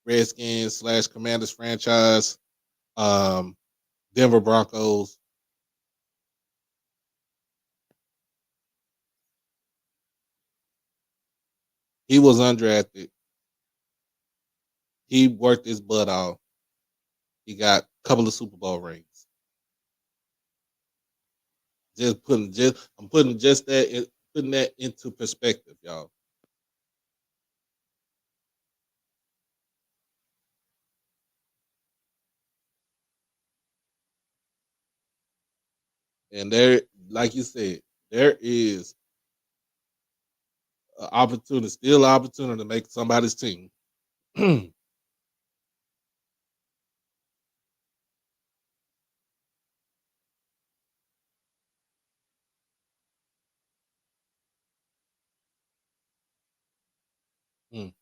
Redskins / Commanders franchise, um, Denver Broncos. He was undrafted. He worked his butt off. He got a couple of Super Bowl rings. I'm putting just putting that into perspective, y'all. And there, like you said, there is an opportunity, still an opportunity to make somebody's team. Mm.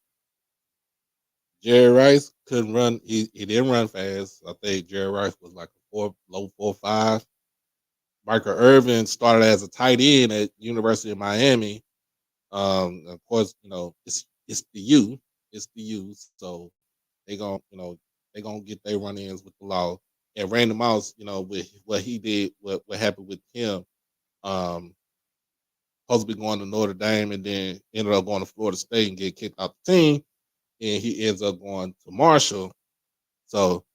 Jerry Rice couldn't run. He didn't run fast. I think Jerry Rice was like a low 4.5. Michael Irvin started as a tight end at University of Miami. Of course, it's the U. It's the U. So they gonna get their run ins with the law. And Randy Moss, with what he did, what happened with him, supposed to be going to Notre Dame and then ended up going to Florida State and get kicked out the team, and he ends up going to Marshall. So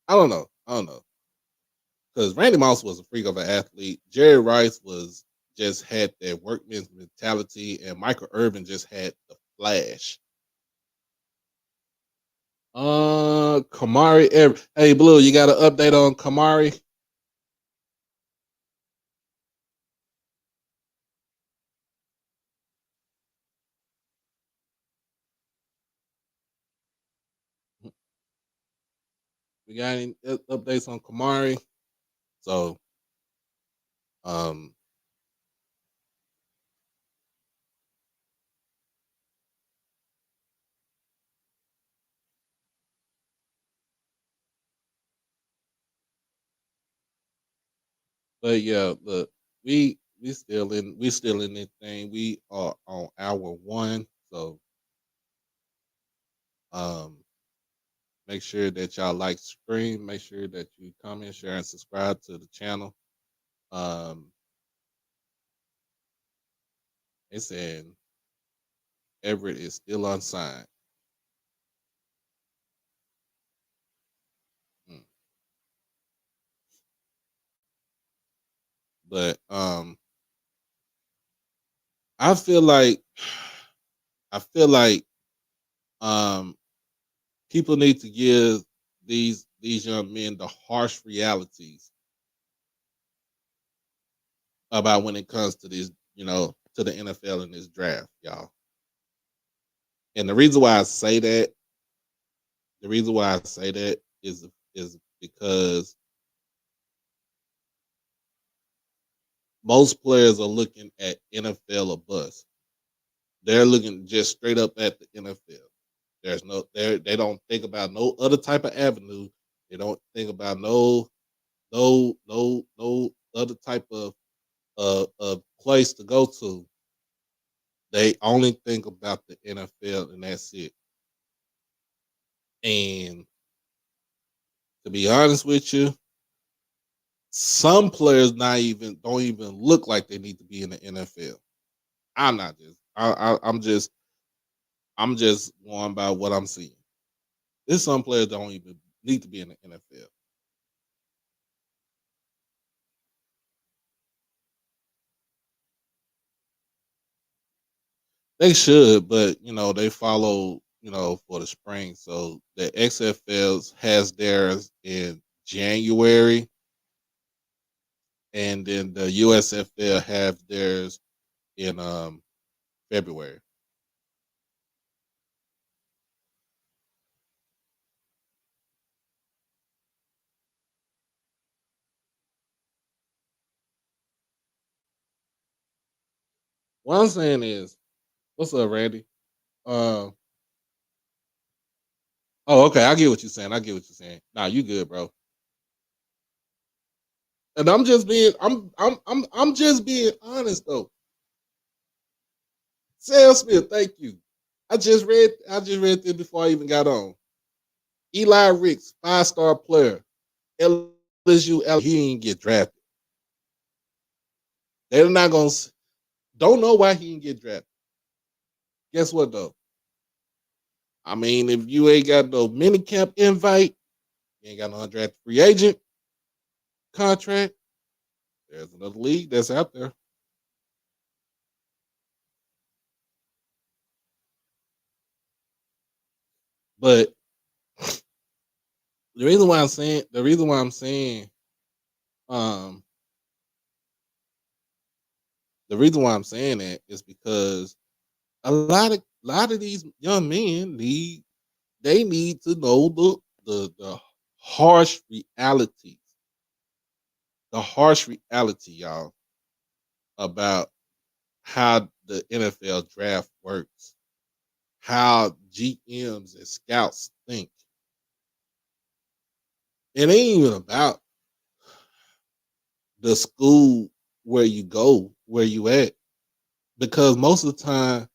I don't know. Because Randy Moss was a freak of an athlete. Jerry Rice was just had that workman's mentality, and Michael Irvin just had the flash. Kamari. Hey, Blue, you got an update on Kamari? We got any updates on Kamari? So, um, But yeah, look, we still in this thing. We are on hour one, so um make sure that y'all like the stream. Make sure that you comment, share, and subscribe to the channel. Um, it's saying Everett is still unsigned. Mm. But I feel like I feel like um people need to give these young men the harsh realities about when it comes to this, to the NFL in this draft, y'all. And the reason why I say that is because most players are looking at NFL or bust. They're looking just straight up at the NFL. They don't think about no other type of avenue. They don't think about no other type of place to go to. They only think about the NFL and that's it. And to be honest with you, some players don't even look like they need to be in the NFL. I'm not just I'm just going by what I'm seeing. There's some players that don't even need to be in the NFL. They should, but they follow, for the spring. So the XFLs has theirs in January, and then the USFL have theirs in February. What I'm saying is, what's up, Randy? Uh, oh, okay. I get what you're saying. Nah, you good, bro. And I'm just being honest though. Sam Smith, thank you. I just read this before I even got on. Eli Ricks, 5-star player. LSU, he didn't get drafted. They're not gonna don't know why he didn't get drafted. Guess what though? I mean, if you ain't got no minicamp invite, you ain't got no undrafted free agent contract, there's another league that's out there. But the reason why I'm saying, um, the reason why I'm saying that is because a lot of these young men need to know the harsh reality, y'all, about how the NFL draft works, how GMs and scouts think. It ain't even about the school where you go, where you at, because most of the time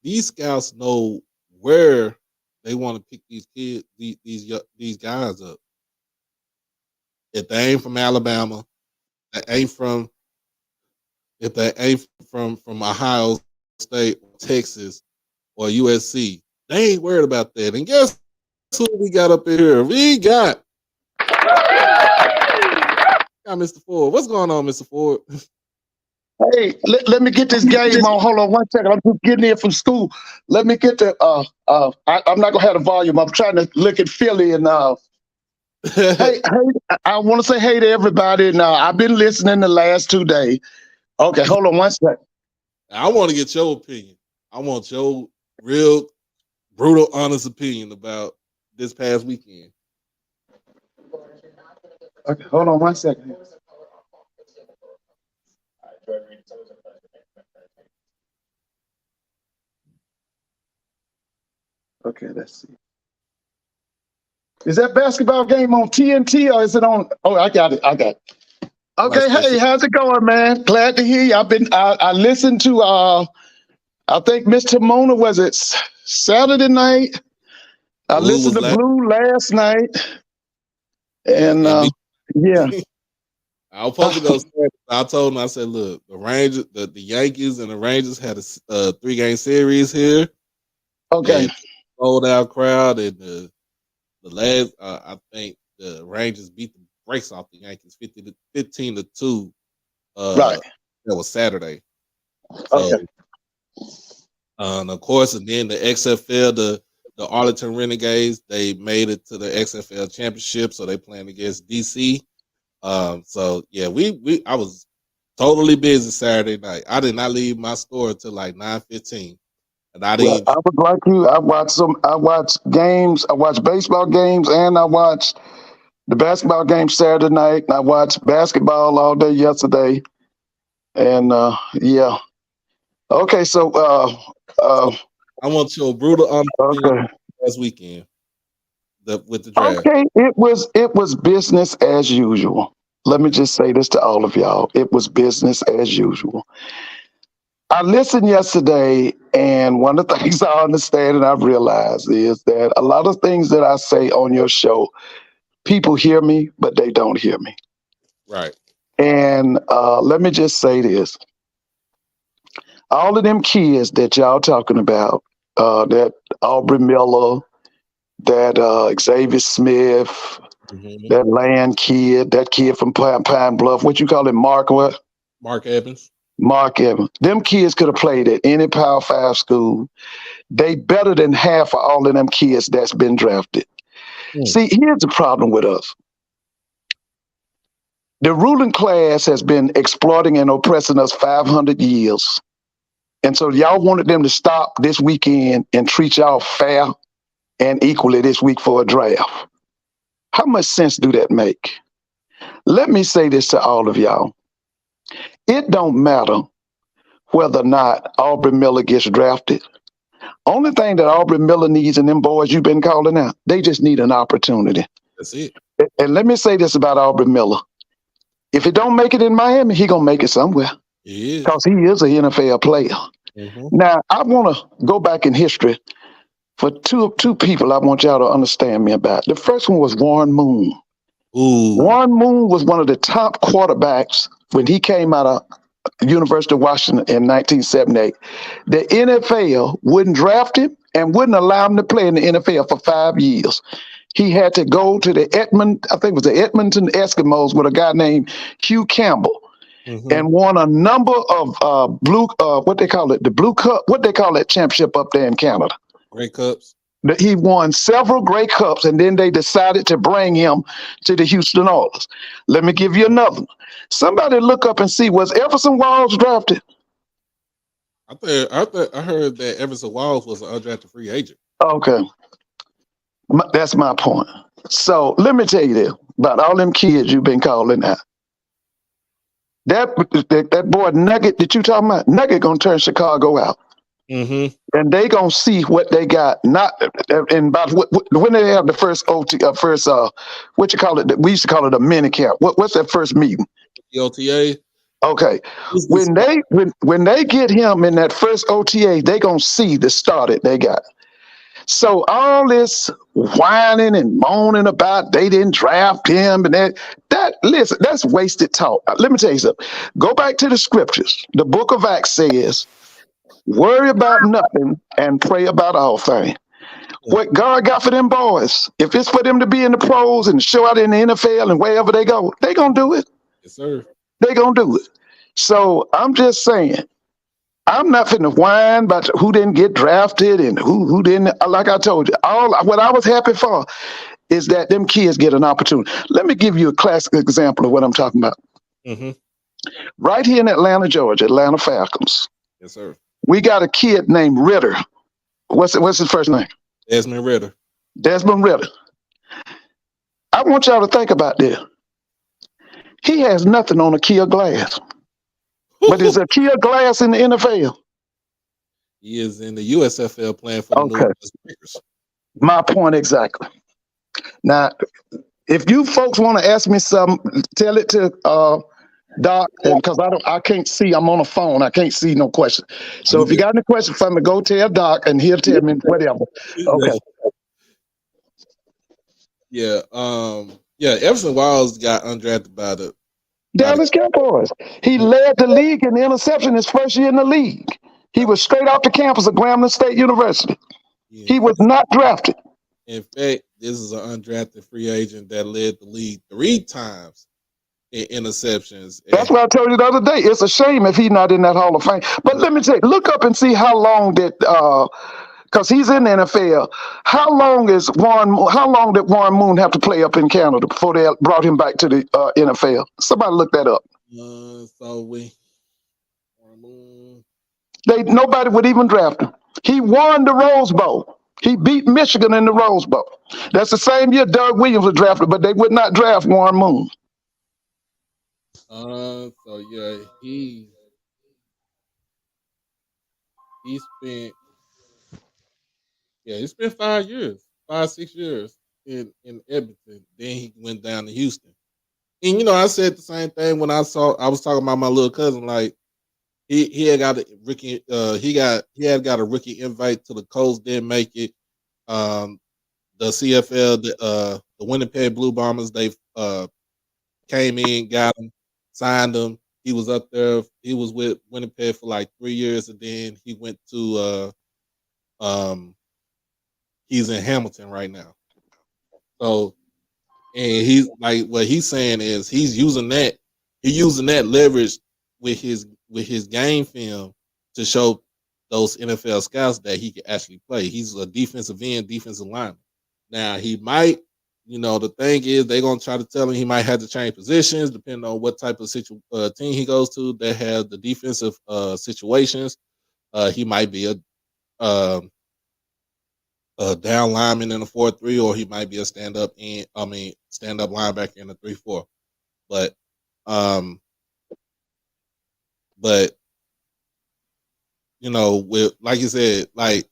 these scouts know where they want to pick these kids, these guys up. If they ain't from Alabama, they ain't from if they ain't from Ohio State, Texas, or USC, they ain't worried about that. And guess who we got up in here? We got Mr. Ford. What's going on, Mr. Ford? Hey, let me get this game on. Hold on 1 second. I'm just getting in from school. Let me get the I'm not gonna have the volume. I'm trying to look at Philly and hey, I want to say hey to everybody. And I've been listening the last 2 days. Okay, hold on 1 second. I want to get your opinion. I want your real brutal, honest opinion about this past weekend. Okay, hold on 1 second. Okay, let's see. Is that basketball game on TNT or is it on? Oh, I got it. Okay, hey, how's it going, man? Glad to hear you. I listened to I think Mr. Mona was it Saturday night. I Blue listened was to last. Blue last night, Yeah, and and me. yeah, I was supposed to go Saturday. I told him, I said, look, the Rangers, the Yankees and the Rangers had a 3-game series here, okay, and sold out crowd, and the last, I think the Rangers beat the brakes off the Yankees 15-2. right, That was Saturday. So, okay, and of course, and then the XFL, the Arlington Renegades, they made it to the XFL championship, so they playing against DC. So yeah, I was totally busy Saturday night. I did not leave my store until like 9:15, and I Well, didn't. I was like you. I watched some. I watched games. I watched baseball games, and I watched the basketball game Saturday night. And I watched basketball all day yesterday. And yeah. Okay, so I want your brutal honest opinion okay. last weekend with the draft. Okay, it was business as usual. Let me just say this to all of y'all. It was business as usual. I listened yesterday, and one of the things I understand and I've realized is that a lot of things that I say on your show, people hear me, but they don't hear me. Right. And let me just say this. All of them kids that y'all talking about, that Aubrey Miller, that Xavier Smith, Mm-hmm. that Land kid, that kid from Pine Bluff, what you call it, Mark what? Mark Evans. Mark Evans. Them kids could have played at any Power 5 school. They better than half of all of them kids that's been drafted. See, here's the problem with us. The ruling class has been exploiting and oppressing us 500 years. And so y'all wanted them to stop this weekend and treat y'all fair and equally this week for a draft. How much sense do that make? Let me say this to all of y'all. It don't matter whether or not Aubrey Miller gets drafted. Only thing that Aubrey Miller needs and them boys you've been calling out, they just need an opportunity. That's it. And let me say this about Aubrey Miller. If he don't make it in Miami, he gonna make it somewhere. He is. Because he is an NFL player. Mm-hmm. Now, I want to go back in history for two people I want y'all to understand me about. The first one was Warren Moon. Ooh. Warren Moon was one of the top quarterbacks when he came out of University of Washington in 1978. The NFL wouldn't draft him and wouldn't allow him to play in the NFL for 5 years. He had to go to the Edmonton Eskimos with a guy named Hugh Campbell. Mm-hmm. And won a number of the Blue Cup, what they call that championship up there in Canada. Grey Cups. He won several Grey Cups, and then they decided to bring him to the Houston Oilers. Let me give you another one. Somebody look up and see, was Everson Walls drafted? I heard that Everson Walls was an undrafted free agent. Okay. That's my point. So let me tell you this about all them kids you've been calling out. That boy Nugget that you talking about, Nugget gonna turn Chicago out. Mm-hmm. And they gonna see what they got. Not and about when they have the first what you call it? We used to call it a mini camp. What's that first meeting? The OTA. Okay, when they get him in that first OTA, they gonna see the start that they got. So all this whining and moaning about they didn't draft him and listen, that's wasted talk. Let me tell you something. Go back to the scriptures. The book of Acts says, worry about nothing and pray about all things. What God got for them boys, if it's for them to be in the pros and show out in the NFL and wherever they go, they gonna do it. Yes, sir. They gonna do it. So I'm just saying, I'm not finna whine about who didn't get drafted and who didn't. Like I told you, what I was happy for is that them kids get an opportunity. Let me give you a classic example of what I'm talking about. Mm-hmm. Right here in Atlanta, Georgia, Atlanta Falcons. Yes, sir. We got a kid named Ritter. What's his first name? Desmond Ritter. Desmond Ritter. I want y'all to think about this. He has nothing on Akia Glass. But is Akia Glass in the NFL? He is in the USFL playing for the New Orleans Lakers. My point exactly. Now, if you folks want to ask me something, tell it to Doc, and because I can't see, I'm on a phone. I can't see no question. So You if you got any question for me, go tell Doc, and he'll tell me whatever. Okay. good. Yeah. Yeah. Everson Wiles got undrafted by the Dallas Cowboys. He led the league in interception his first year in the league. He was straight off the campus of Grambling State University. yeah. He was not drafted. In fact, this is an undrafted free agent that led the league 3 times in interceptions. That's And what I told you the other day. It's a shame if he's not in that Hall of Fame. But let me tell you, look up and see how long did because he's in the NFL. How long did Warren Moon have to play up in Canada before they brought him back to the NFL? Somebody look that up. so we Nobody would even draft him. He won the Rose Bowl. He beat Michigan in the Rose Bowl. That's the same year Doug Williams was drafted, but they would not draft Warren Moon. so yeah, he spent 5 years, 6 years in Edmonton. Then he went down to Houston. And I said the same thing when I was talking about my little cousin. Like he had got a rookie. He had got a rookie invite to the Colts. Didn't make it. The CFL, the Winnipeg Blue Bombers, they came in, got him, signed him. He was up there. He was with Winnipeg for like 3 years, and then he went to he's in Hamilton right now. So, and he's like, what he's saying is he's using that leverage with his game film to show those NFL scouts that he can actually play. He's a defensive end, defensive lineman. Now he might, the thing is they're gonna try to tell him he might have to change positions depending on what type of team he goes to that have the defensive situations. He might be a down lineman in a 4-3, or he might be a stand-up linebacker in a 3-4. But but with, like you said, like,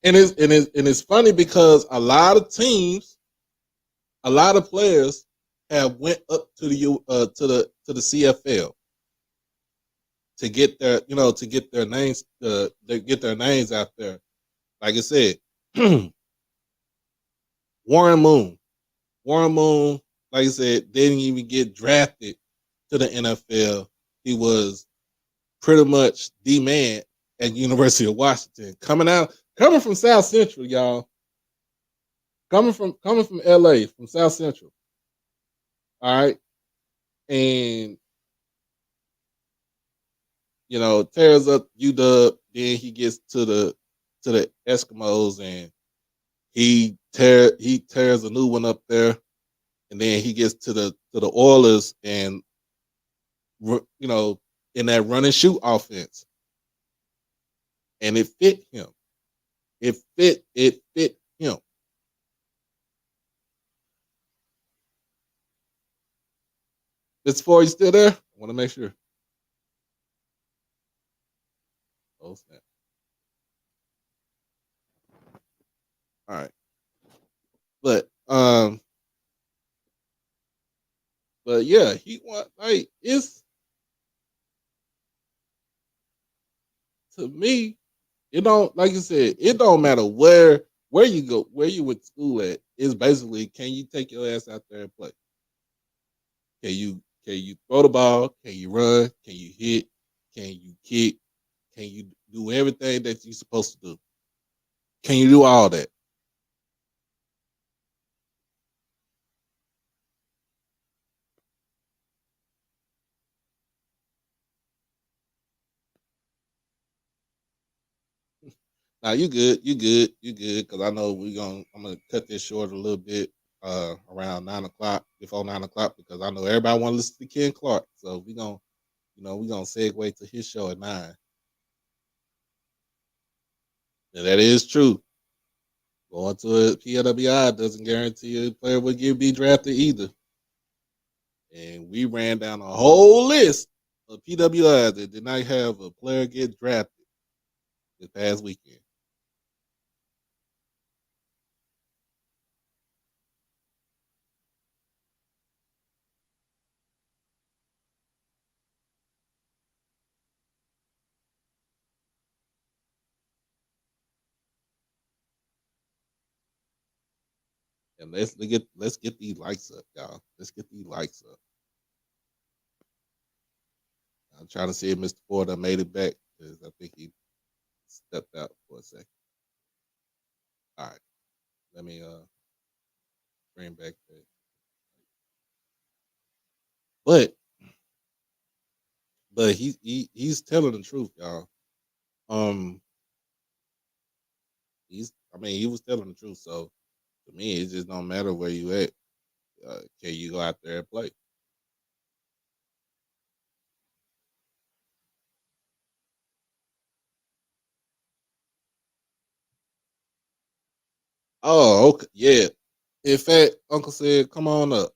and it's funny because a lot of teams, a lot of players have went up to the CFL to get their names out there. Like I said, Warren Moon, like I said, didn't even get drafted to the NFL. He was pretty much the man at University of Washington, coming from South Central, y'all. Coming from LA, from South Central. All right. And tears up UW, then he gets to the Eskimos, and he tears a new one up there, and then he gets to the Oilers, and in that run and shoot offense, and it fit him. It fit him. This for you still there? I want to make sure. Oh snap! All right, but yeah, he want, like, it's, to me, it don't, like you said, it don't matter where you go, where you went to school at. It's basically, can you take your ass out there and play? Can you throw the ball? Can you run? Can you hit? Can you kick? Can you do everything that you're supposed to do? Can you do all that? Now you good, because I know I'm gonna cut this short a little bit, around 9 o'clock, before 9 o'clock, because I know everybody want to listen to Ken Clark. So we gonna segue to his show at 9. And that is true. Going to a PLWI doesn't guarantee a player will be drafted either. And we ran down a whole list of PWIs that did not have a player get drafted this past weekend. And let's get these likes up, y'all. Let's get these likes up. I'm trying to see if Mr. Ford made it back because I think he stepped out for a second. All right, let me bring back that. But he's telling the truth, y'all. He was telling the truth. So to me, it just don't matter where you at. Can you go out there and play? Oh, okay, yeah. In fact, Uncle said, "Come on up,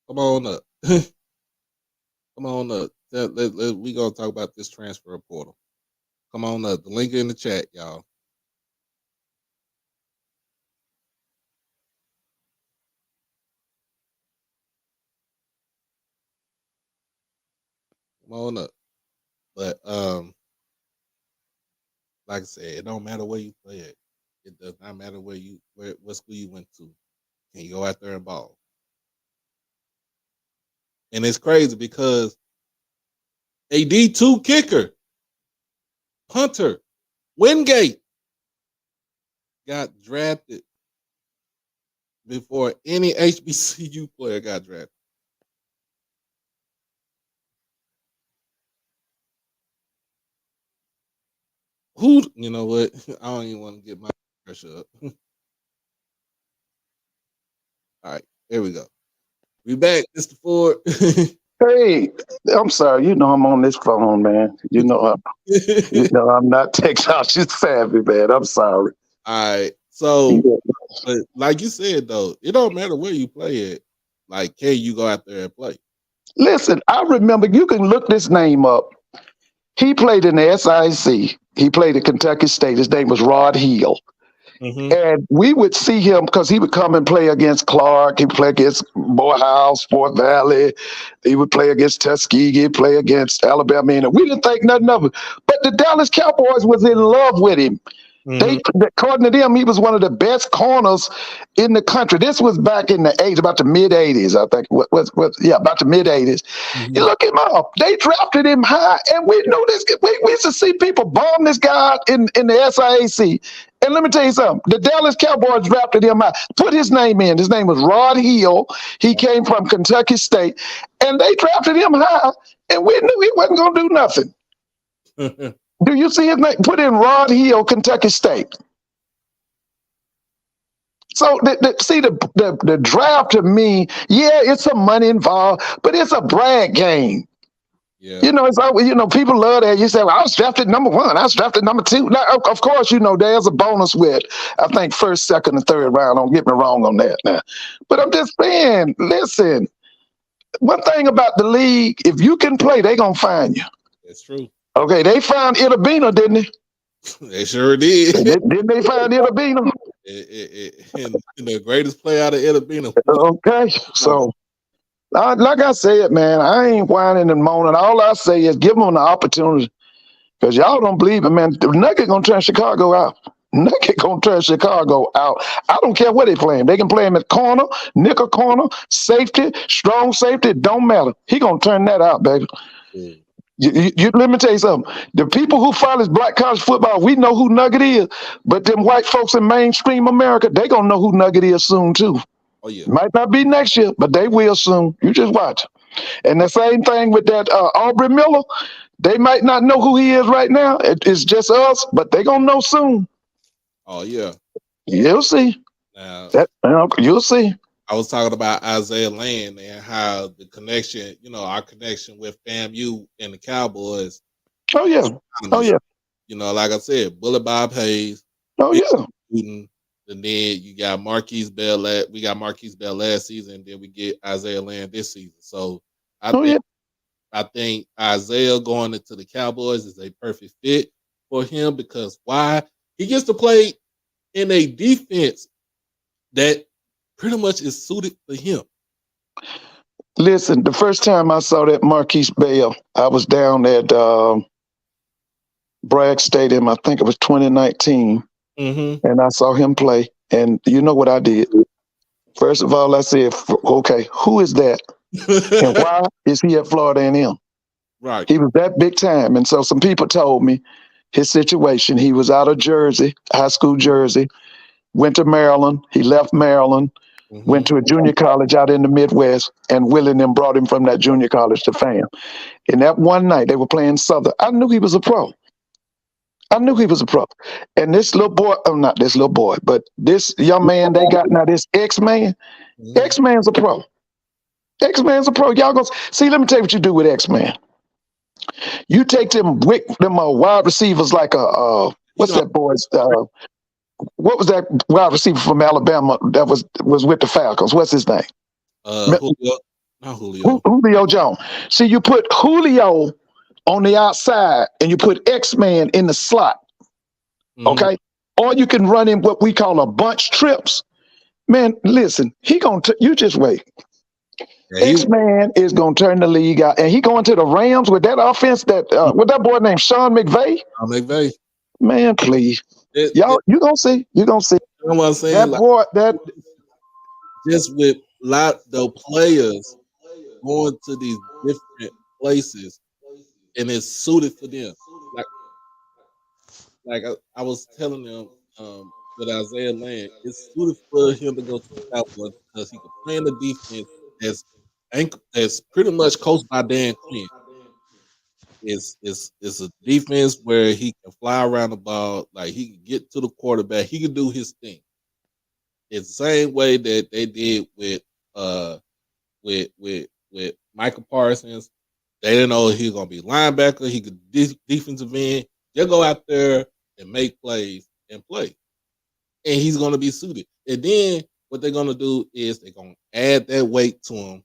come on up, come on up." We gonna talk about this transfer portal. Come on up. The link in the chat, y'all. Come on up. But like I said, it don't matter where you play at. It does not matter what school you went to. Can you go out there and ball? And it's crazy because a D2 kicker, punter, Wingate, got drafted before any HBCU player got drafted. You know what? I don't even want to get my pressure up. All right, here we go. We back, Mr. Ford. Hey, I'm sorry. You know I'm on this phone, man. You know I'm not technology savvy, man. I'm sorry. All right, so, but like you said though, it don't matter where you play at. Like, can you go out there and play? Listen, I remember, you can look this name up. He played in the SIC. He played at Kentucky State. His name was Rod Hill. Mm-hmm. And we would see him because he would come and play against Clark. He would play against Morehouse, Fort Valley. He would play against Tuskegee. He'd play against Alabama. And we didn't think nothing of it. But the Dallas Cowboys was in love with him. Mm-hmm. According to them, he was one of the best corners in the country. This was back in the 80s, about the mid 80s, I think. About the mid 80s. Mm-hmm. You look him up. They drafted him high, and we knew this. We used to see people bomb this guy in the SIAC. And let me tell you something. The Dallas Cowboys drafted him high. Put his name in. His name was Rod Hill. He came from Kentucky State, and they drafted him high, and we knew he wasn't going to do nothing. Do you see his name? Put in Rod Hill, Kentucky State. So the draft to me, yeah, it's some money involved, but it's a brag game. Yeah. You know, it's always, people love that. You say, well, I was drafted number 1. I was drafted number 2. Now, of course, there's a bonus with, I think, first, second, and third round. Don't get me wrong on that now. But I'm just saying, listen, one thing about the league, if you can play, they're going to find you. That's true. Okay, they found Itabina, didn't they? They sure did. Didn't they find Itabina? And the greatest player out of Itabina. Okay, so like I said, man, I ain't whining and moaning. All I say is give them the opportunity, because y'all don't believe it, man. The Nugget gonna turn Chicago out. Nugget gonna turn Chicago out. I don't care what they play him. They can play him at corner, nickel corner, safety, strong safety. It don't matter. He gonna turn that out, baby. Mm. Let me tell you something. The people who follow black college football, we know who Nugget is. But them white folks in mainstream America, they gonna know who Nugget is soon too. Oh yeah. Might not be next year, but they will soon. You just watch. And the same thing with that Aubrey Miller. They might not know who he is right now. It's just us, but they gonna know soon. Oh yeah. You'll see. Now, you'll see. I was talking about Isaiah Land and how the connection, our connection with FAMU and the Cowboys. Oh yeah. Oh yeah. Like I said, Bullet Bob Hayes. Oh yeah. Newton, and then you got Marquise Bell. We got Marquise Bell last season, and then we get Isaiah Land this season. So I think Isaiah going into the Cowboys is a perfect fit for him, because why? He gets to play in a defense that pretty much is suited for him. Listen, the first time I saw that Marquise Bell, I was down at Bragg Stadium. I think it was 2019. Mm-hmm. And I saw him play. And you know what I did? First of all, I said, okay, who is that? And why is he at Florida A&M? Right. He was that big time. And so some people told me his situation. He was out of Jersey, high school Jersey, went to Maryland. He left Maryland, went to a junior college out in the Midwest, and Willie and them brought him from that junior college to FAM. And that one night they were playing Southern. I knew he was a pro. I knew he was a pro. And this little boy, oh, not this little boy, but this young man they got now, this X-Man, X-Man's a pro. X-Man's a pro. Y'all go see, let me tell you what you do with X-Man. You take them wide receivers like what's that boy's what was that wide receiver from Alabama that was with the Falcons? What's his name? Julio. Not Julio. Julio Jones. See, you put Julio on the outside and you put X-Man in the slot. Okay? Or you can run in what we call a bunch trips. Man, listen, you just wait. X-Man is gonna turn the league out, and he going to the Rams with that offense with that boy named Sean McVay. McVay. Man, please. Y'all, you gonna see. You gonna see. You know what I'm saying? That boy, just with the players going to these different places, and it's suited for them. Like I was telling them with Isaiah Land, it's suited for him to go to the Cowboys because he can play in the defense as pretty much coached by Dan Quinn. It's a defense where he can fly around the ball, like he can get to the quarterback, he can do his thing. It's the same way that they did with Michael Parsons. They didn't know he was gonna be linebacker, he could defensive end. They'll go out there and make plays and play. And he's gonna be suited. And then what they're gonna do is they're gonna add that weight to him.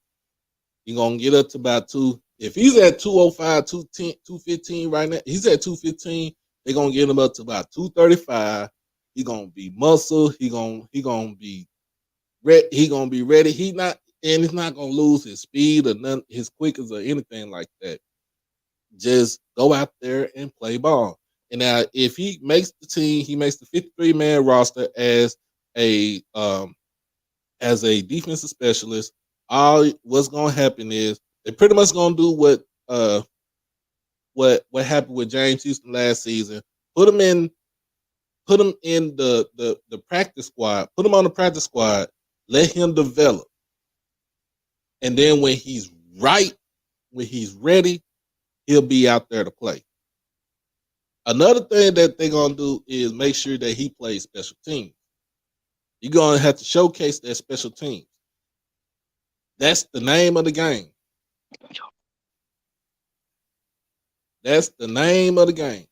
You're gonna get up to about 2. If he's at 205, 210, 215 right now, he's at 215. They're gonna get him up to about 235. He's gonna be muscle. He gonna be ready. He gonna be ready. He's not gonna lose his speed or none, his quickness or anything like that. Just go out there and play ball. And now, if he makes the team, he makes the 53-man roster as a defensive specialist. What's gonna happen is they're pretty much gonna do what happened with James Houston last season. Put him in the practice squad. Put him on the practice squad. Let him develop, and then when he's ready, he'll be out there to play. Another thing that they're gonna do is make sure that he plays special teams. You're gonna have to showcase that special teams. That's the name of the game. That's the name of the game.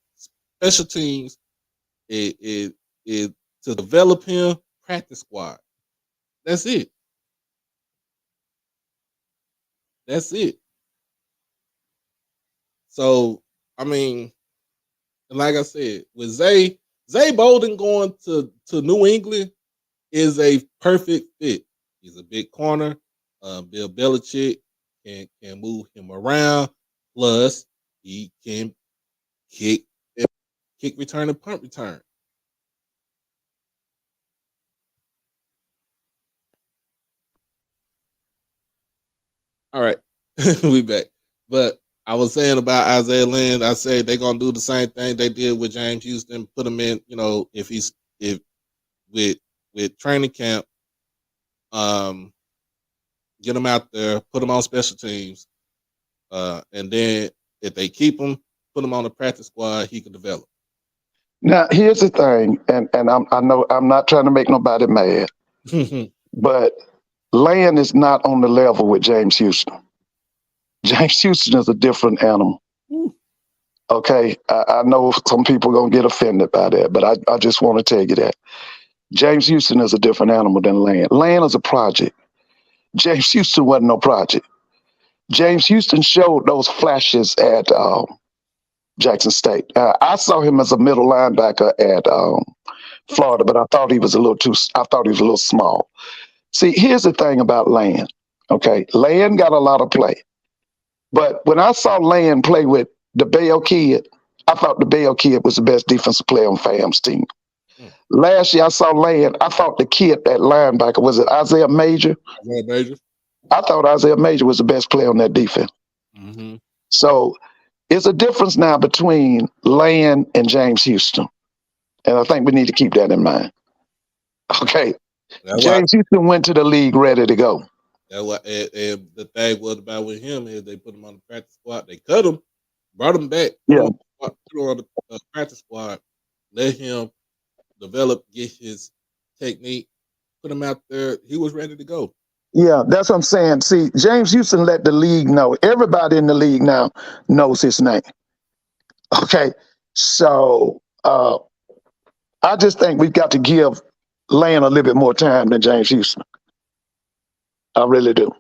Special teams is to develop him. Practice squad. That's it. That's it. So, I mean, like I said, with Zay Bolden going to New England is a perfect fit. He's a big corner. Bill Belichick can move him around. Plus, he can kick return and punt return. All right, we back. But I was saying about Isaiah Lynn, I said they're gonna do the same thing they did with James Houston. Put him in, if with training camp, get him out there, put him on special teams, and then if they keep him, put him on the practice squad, he can develop. Now, here's the thing, and I know I'm not trying to make nobody mad, but Land is not on the level with James Houston. James Houston is a different animal. Okay, I know some people are going to get offended by that, but I just want to tell you that. James Houston is a different animal than Land. Land is a project. James Houston wasn't no project. James Houston showed those flashes at Jackson State. I saw him as a middle linebacker at Florida, but I thought he was a little small. See, here's the thing about Land. Okay, Land got a lot of play. But when I saw Land play with the Bell kid, I thought the Bell kid was the best defensive player on FAM's team. Last year I saw Land. I thought the kid at linebacker, was it Isaiah Major? Isaiah Major. I thought Isaiah Major was the best player on that defense. Mm-hmm. So it's a difference now between Land and James Houston. And I think we need to keep that in mind. Okay. That's why. James Houston went to the league ready to go. That's why. And the thing was about with him is they put him on the practice squad. They cut him, brought him back, Yeah. put him on the practice squad, let him develop, get his technique, put him out there. He was ready to go. Yeah, that's what I'm saying. See, James Houston let the league know. Everybody in the league now knows his name. Okay. So I just think we've got to give Land a little bit more time than James Houston. I really do.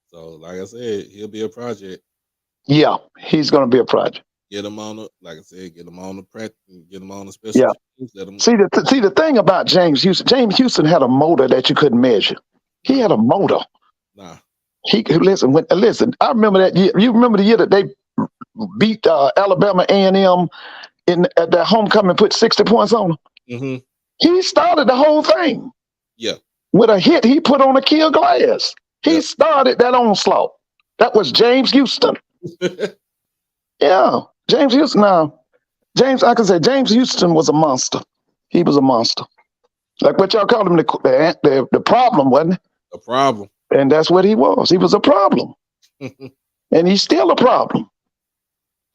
So, like I said, he'll be a project. Yeah, he's going to be a project. Get him on the, like I said, get him on the practice, get him on the special Yeah. teams. Let him. See the thing about James Houston had a motor that you couldn't measure. He had a motor. Nah. Listen. I remember that year. You remember the year that they beat Alabama A&M at their homecoming, put 60 points on them. Mm-hmm. He started the whole thing. Yeah. With a hit he put on a kill glass. He started that onslaught. That was James Houston. Yeah, James Houston. Now, I can say James Houston was a monster. He was a monster. Like what y'all called him, the problem, wasn't it? A problem. And that's what he was. He was a problem. And he's still a problem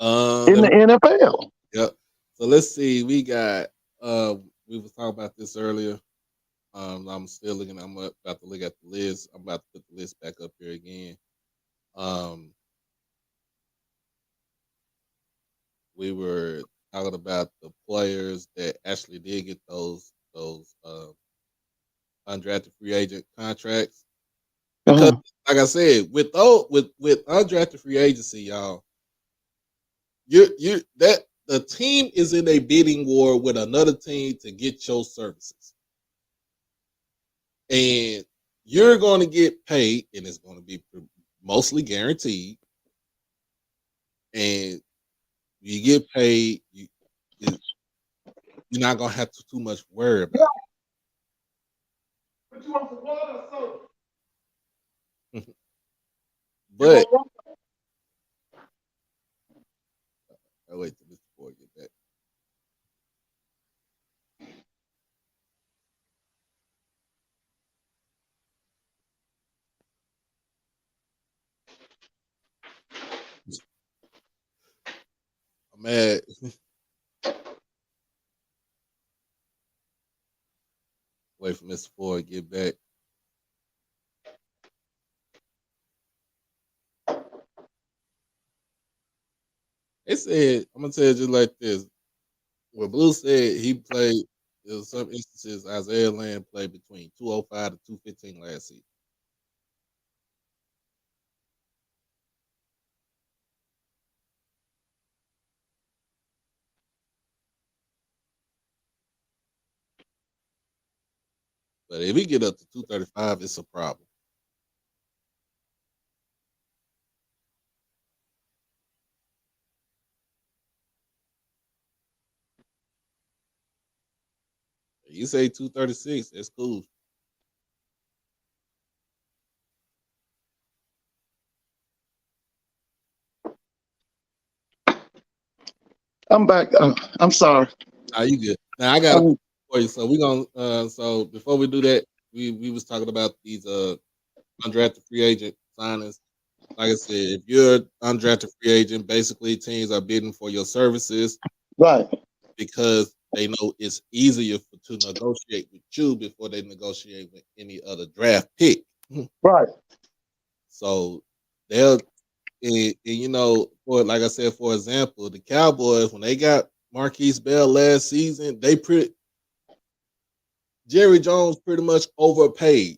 in the NFL. Yep. So let's see. We got. We was talking about this earlier. I'm still looking. I'm about to look at the list. I'm about to put the list back up here again. We were talking about the players that actually did get those undrafted free agent contracts. Because, like I said, with undrafted free agency, y'all, that the team is in a bidding war with another team to get your services, and you're going to get paid, and it's going to be mostly guaranteed, and you get paid. You're not going to have to too much worry about it. But I wait till Mr. Boy get back. I'm mad. Wait for Mr. Ford to get back. It said, I'm gonna tell you just like this. What Blue said, he played. There was some instances Isaiah Land played between 205 to 215 last season. But if he get up to 235, it's a problem. You say 236, it's cool. I'm back. I'm sorry. Nah, you good. Now I got a question for you. So we gonna so before we do that, we was talking about these undrafted free agent signings. Like I said, if you're an undrafted free agent, basically teams are bidding for your services, right? Because they know it's easier to negotiate with you before they negotiate with any other draft pick. Right. So they'll, and you know, for like I said, for example, the Cowboys when they got Marquise Bell last season, Jerry Jones pretty much overpaid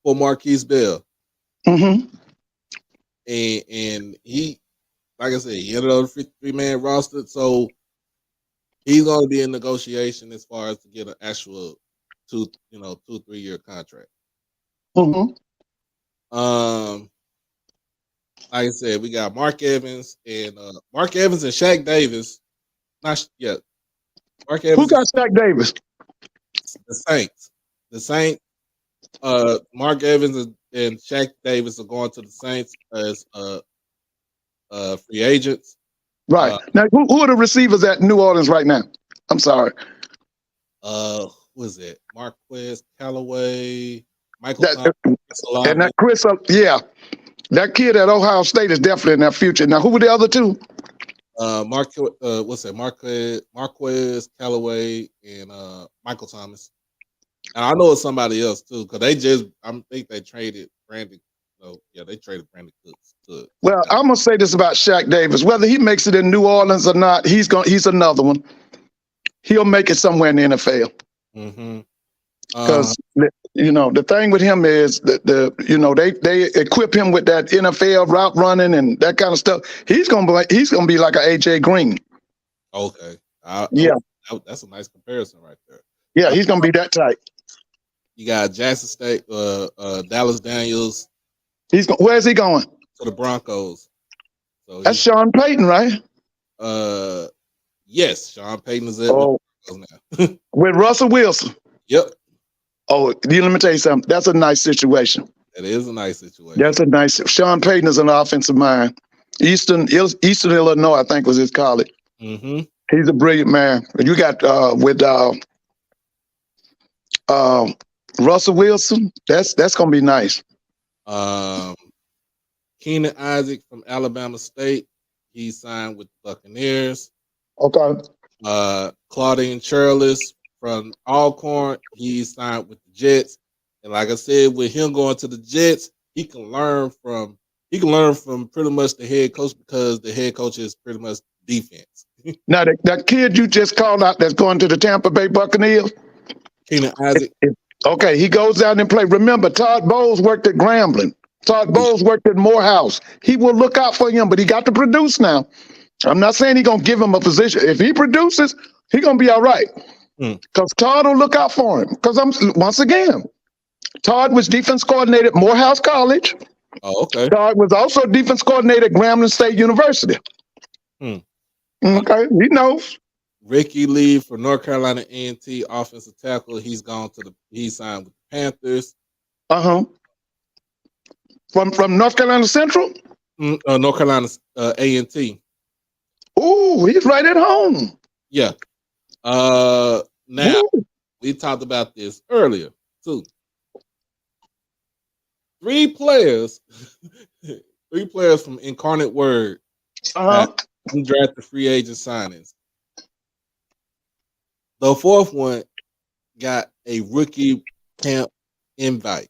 for Marquise Bell. Mm-hmm. And he, like I said, he ended up a 53-man roster, so he's going to be in negotiation as far as to get an actual 2-3 year contract. Mm-hmm. Like I said, we got Mark Evans and Shaq Davis. not yeah. Mark Who Evans got is Shaq Davis? the Saints. The Saints. Mark Evans and Shaq Davis are going to the Saints as free agents. Right. Now, who are the receivers at New Orleans right now? I'm sorry. Who is it? Marquez Callaway, Michael That Thomas, and that Olave. Chris, yeah, that kid at Ohio State is definitely in that future. Now, who were the other two? What's that? Marquez Callaway and Michael Thomas. And I know it's somebody else too, because I think they traded Brandon. No, yeah, they traded Brandon Cooks to. Well, I'm gonna say this about Shaq Davis: whether he makes it in New Orleans or not, he's another one. He'll make it somewhere in the NFL. Mm-hmm. Because the thing with him is that they equip him with that NFL route running and that kind of stuff. He's gonna be like an AJ Green. Okay. Yeah. That's a nice comparison right there. Yeah, he's gonna be that type. You got Jackson State, Dallas Daniels Where's he going? to the Broncos. So That's Sean Payton, right? Yes, Sean Payton is at Oh, the Broncos now. with Russell Wilson. Yep, Oh, let me tell you something. That's a nice situation. that is a nice situation. That's a nice. Sean Payton is an offensive mind. Eastern Illinois, I think, was his college. Mm-hmm. He's a brilliant man. And you got with Russell Wilson. That's gonna be nice. Keenan Isaac from Alabama State. He signed with the Buccaneers. Okay. Claudine Charles from Alcorn. He signed with the Jets. And like I said, with him going to the Jets, he can learn from pretty much the head coach, because the head coach is pretty much defense. Now that kid you just called out that's going to the Tampa Bay Buccaneers. Keenan Isaac. Okay, he goes down and play. Remember, Todd Bowles worked at Grambling. Todd Bowles worked at Morehouse. He will look out for him, but he got to produce now. I'm not saying he's gonna give him a position. If he produces, he's gonna be all right. Because Todd will look out for him. Because once again, Todd was defense coordinator at Morehouse College. Oh, okay. Todd was also defense coordinator at Grambling State University. Okay, he knows. Ricky Lee for North Carolina A&T offensive tackle. He signed with the Panthers. From North Carolina Central? North Carolina A&T. Ooh, he's right at home. Yeah. Now, we talked about this earlier, too. 3 players from Incarnate Word undrafted free agent signings. The 4th one got a rookie camp invite,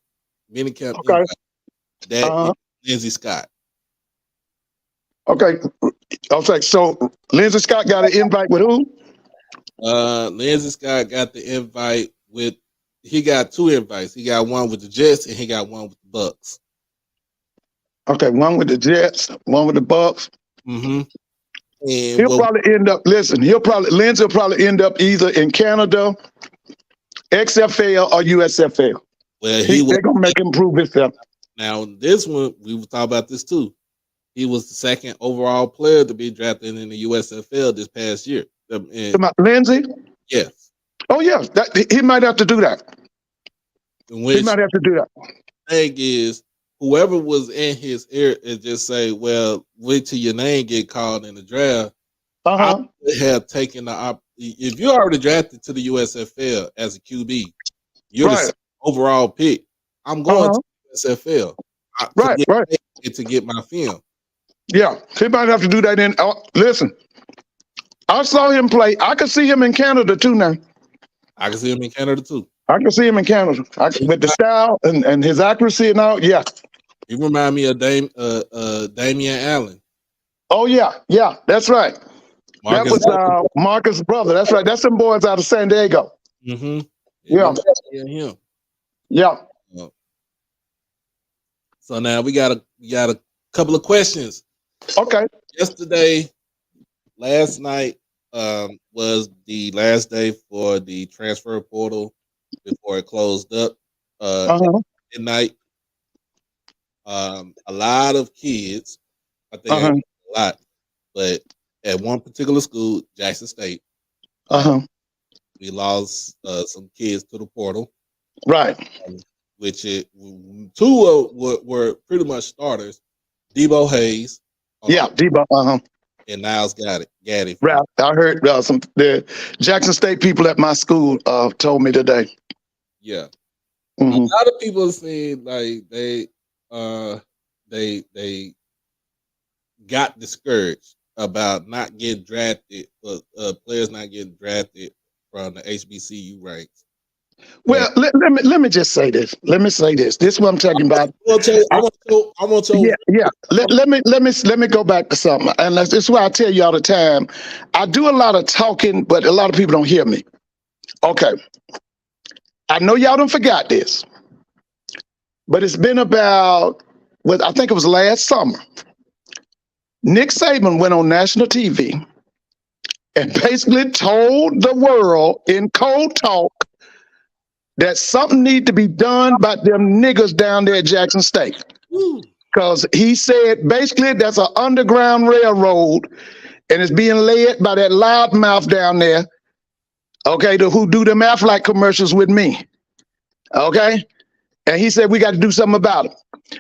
mini camp invite. That is Lindsey Scott. Okay. So Lindsey Scott got an invite with who? Lindsey Scott got the invite with. He got 2 invites. He got one with the Jets and he got one with the Bucks. Okay, one with the Jets, one with the Bucks. Mm-hmm. And He'll probably end up. Listen, Lindsey will probably end up either in Canada, XFL, or USFL. Well, they're gonna make him prove himself. Now, this one we will talk about this too. He was the 2nd overall player to be drafted in the USFL this past year. Lindsey? Yes. Oh yeah, he might have to do that. He might have to do that. Thing is, whoever was in his ear and just say, "Well, wait till your name get called in the draft." I would have taken the if you already drafted to the USFL as a QB, you're the overall pick. I'm going to the USFL, to get my film. Yeah, he might have to do that. Listen, I saw him play. I could see him in Canada too now. I can see him in Canada too. I can see him in Canada with the style and his accuracy and all. Yeah, he remind me of Damian Allen. Oh yeah, that's right. That was Marcus' brother. That's right. That's some boys out of San Diego. Mm-hmm. Yeah. Him. Yeah. So now we got a couple of questions. Okay. Last night was the last day for the transfer portal before it closed up at midnight. A lot of kids, I think a lot, but at one particular school, Jackson State. Uh-huh. We lost some kids to the portal, Right. which two were pretty much starters. Debo Hayes, Yeah, Debo. Uh-huh. and Niles Gaddy. Right. I heard the Jackson State people at my school told me today. Yeah. Mhm. A lot of people said like they got discouraged about not getting drafted, players not getting drafted from the HBCU ranks. Well, let me just say this. Let me say this. This is what I'm talking about. I want to. Yeah. Let me go back to something. And this is why I tell you all the time. I do a lot of talking, but a lot of people don't hear me. Okay. I know y'all don't forgot this, but it's been about I think it was last summer. Nick Saban went on national TV and basically told the world in cold talk that something need to be done about them niggas down there at Jackson State. Because he said basically that's an underground railroad and it's being led by that loudmouth down there, okay, who do them Aflac commercials with me, okay? And he said we got to do something about it.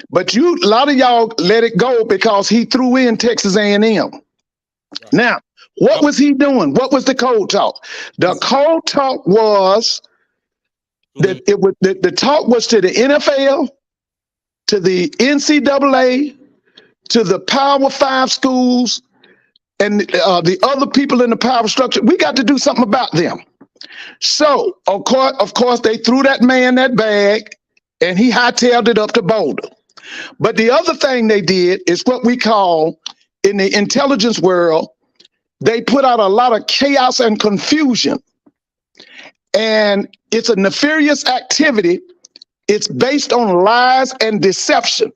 But a lot of y'all let it go because he threw in Texas A&M. Right. Now, what was he doing? What was the cold talk? The cold talk was that the talk was to the NFL, to the NCAA, to the Power 5 schools, and the other people in the power structure. We got to do something about them. So, of course, they threw that man that bag, and he hightailed it up to Boulder. But the other thing they did is what we call, in the intelligence world, they put out a lot of chaos and confusion. And it's a nefarious activity. It's based on lies and deception.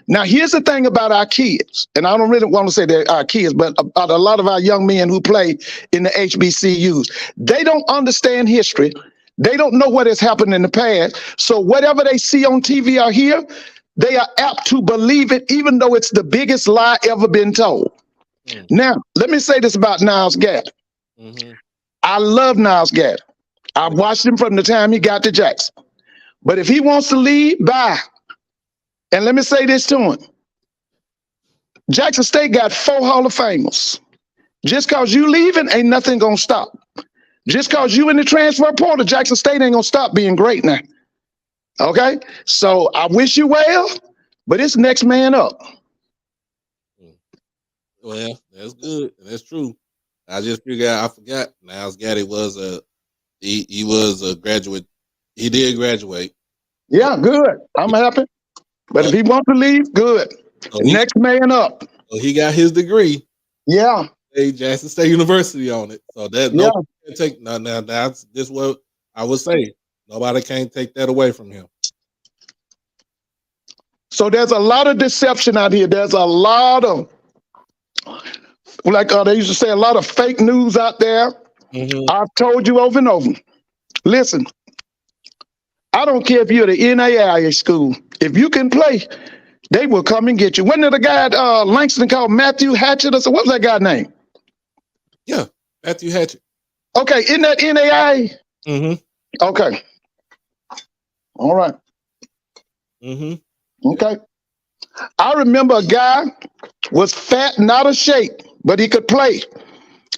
Now, here's the thing about our kids, and I don't really want to say they're our kids, but about a lot of our young men who play in the HBCUs. They don't understand history. They don't know what has happened in the past. So whatever they see on TV or hear, they are apt to believe it, even though it's the biggest lie ever been told. Now, let me say this about Niles Gaddy. I love Niles Gaddy. I've watched him from the time he got to Jackson. But if he wants to leave, bye. And let me say this to him. Jackson State got 4 Hall of Famers. Just because you leaving, ain't nothing going to stop. Just because you in the transfer portal, Jackson State ain't going to stop being great now. Okay? So I wish you well, but it's next man up. Well, that's good. That's true. I just figured I forgot. Niles Gaddy was he was a graduate. He did graduate. Yeah, good. I'm happy. But if he wants to leave, good. Next man up. So he got his degree. Yeah. Jackson State University on it. So that nobody can take now that's this what I would say. Nobody can take that away from him. So there's a lot of deception out here. There's a lot of, like they used to say, a lot of fake news out there. I've told you over and over. Listen, I don't care if you're at the NAIA school. If you can play, they will come and get you. Wasn't it a guy at Langston called Matthew Hatchett? Or so? What was that guy's name? Yeah, Matthew Hatchett. Okay, in that NAIA? Okay. All right. Okay. I remember a guy was fat and out of shape, but he could play.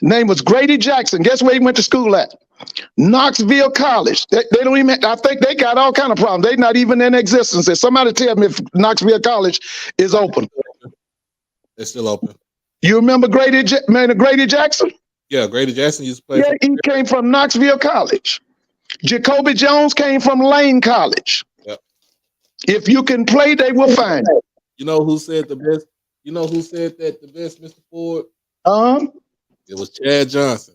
Name was Grady Jackson. Guess where he went to school at? Knoxville College. They don't even, I think they got all kind of problems. They're not even in existence. If somebody tell me if Knoxville College is open. It's still open. You remember Grady Jackson? Yeah, Grady Jackson used to play. Yeah, he came from Knoxville College. Jacoby Jones came from Lane College. Yep. If you can play, they will find you. You know who said the best? You know who said that the best, Mr. Ford? It was Chad Johnson.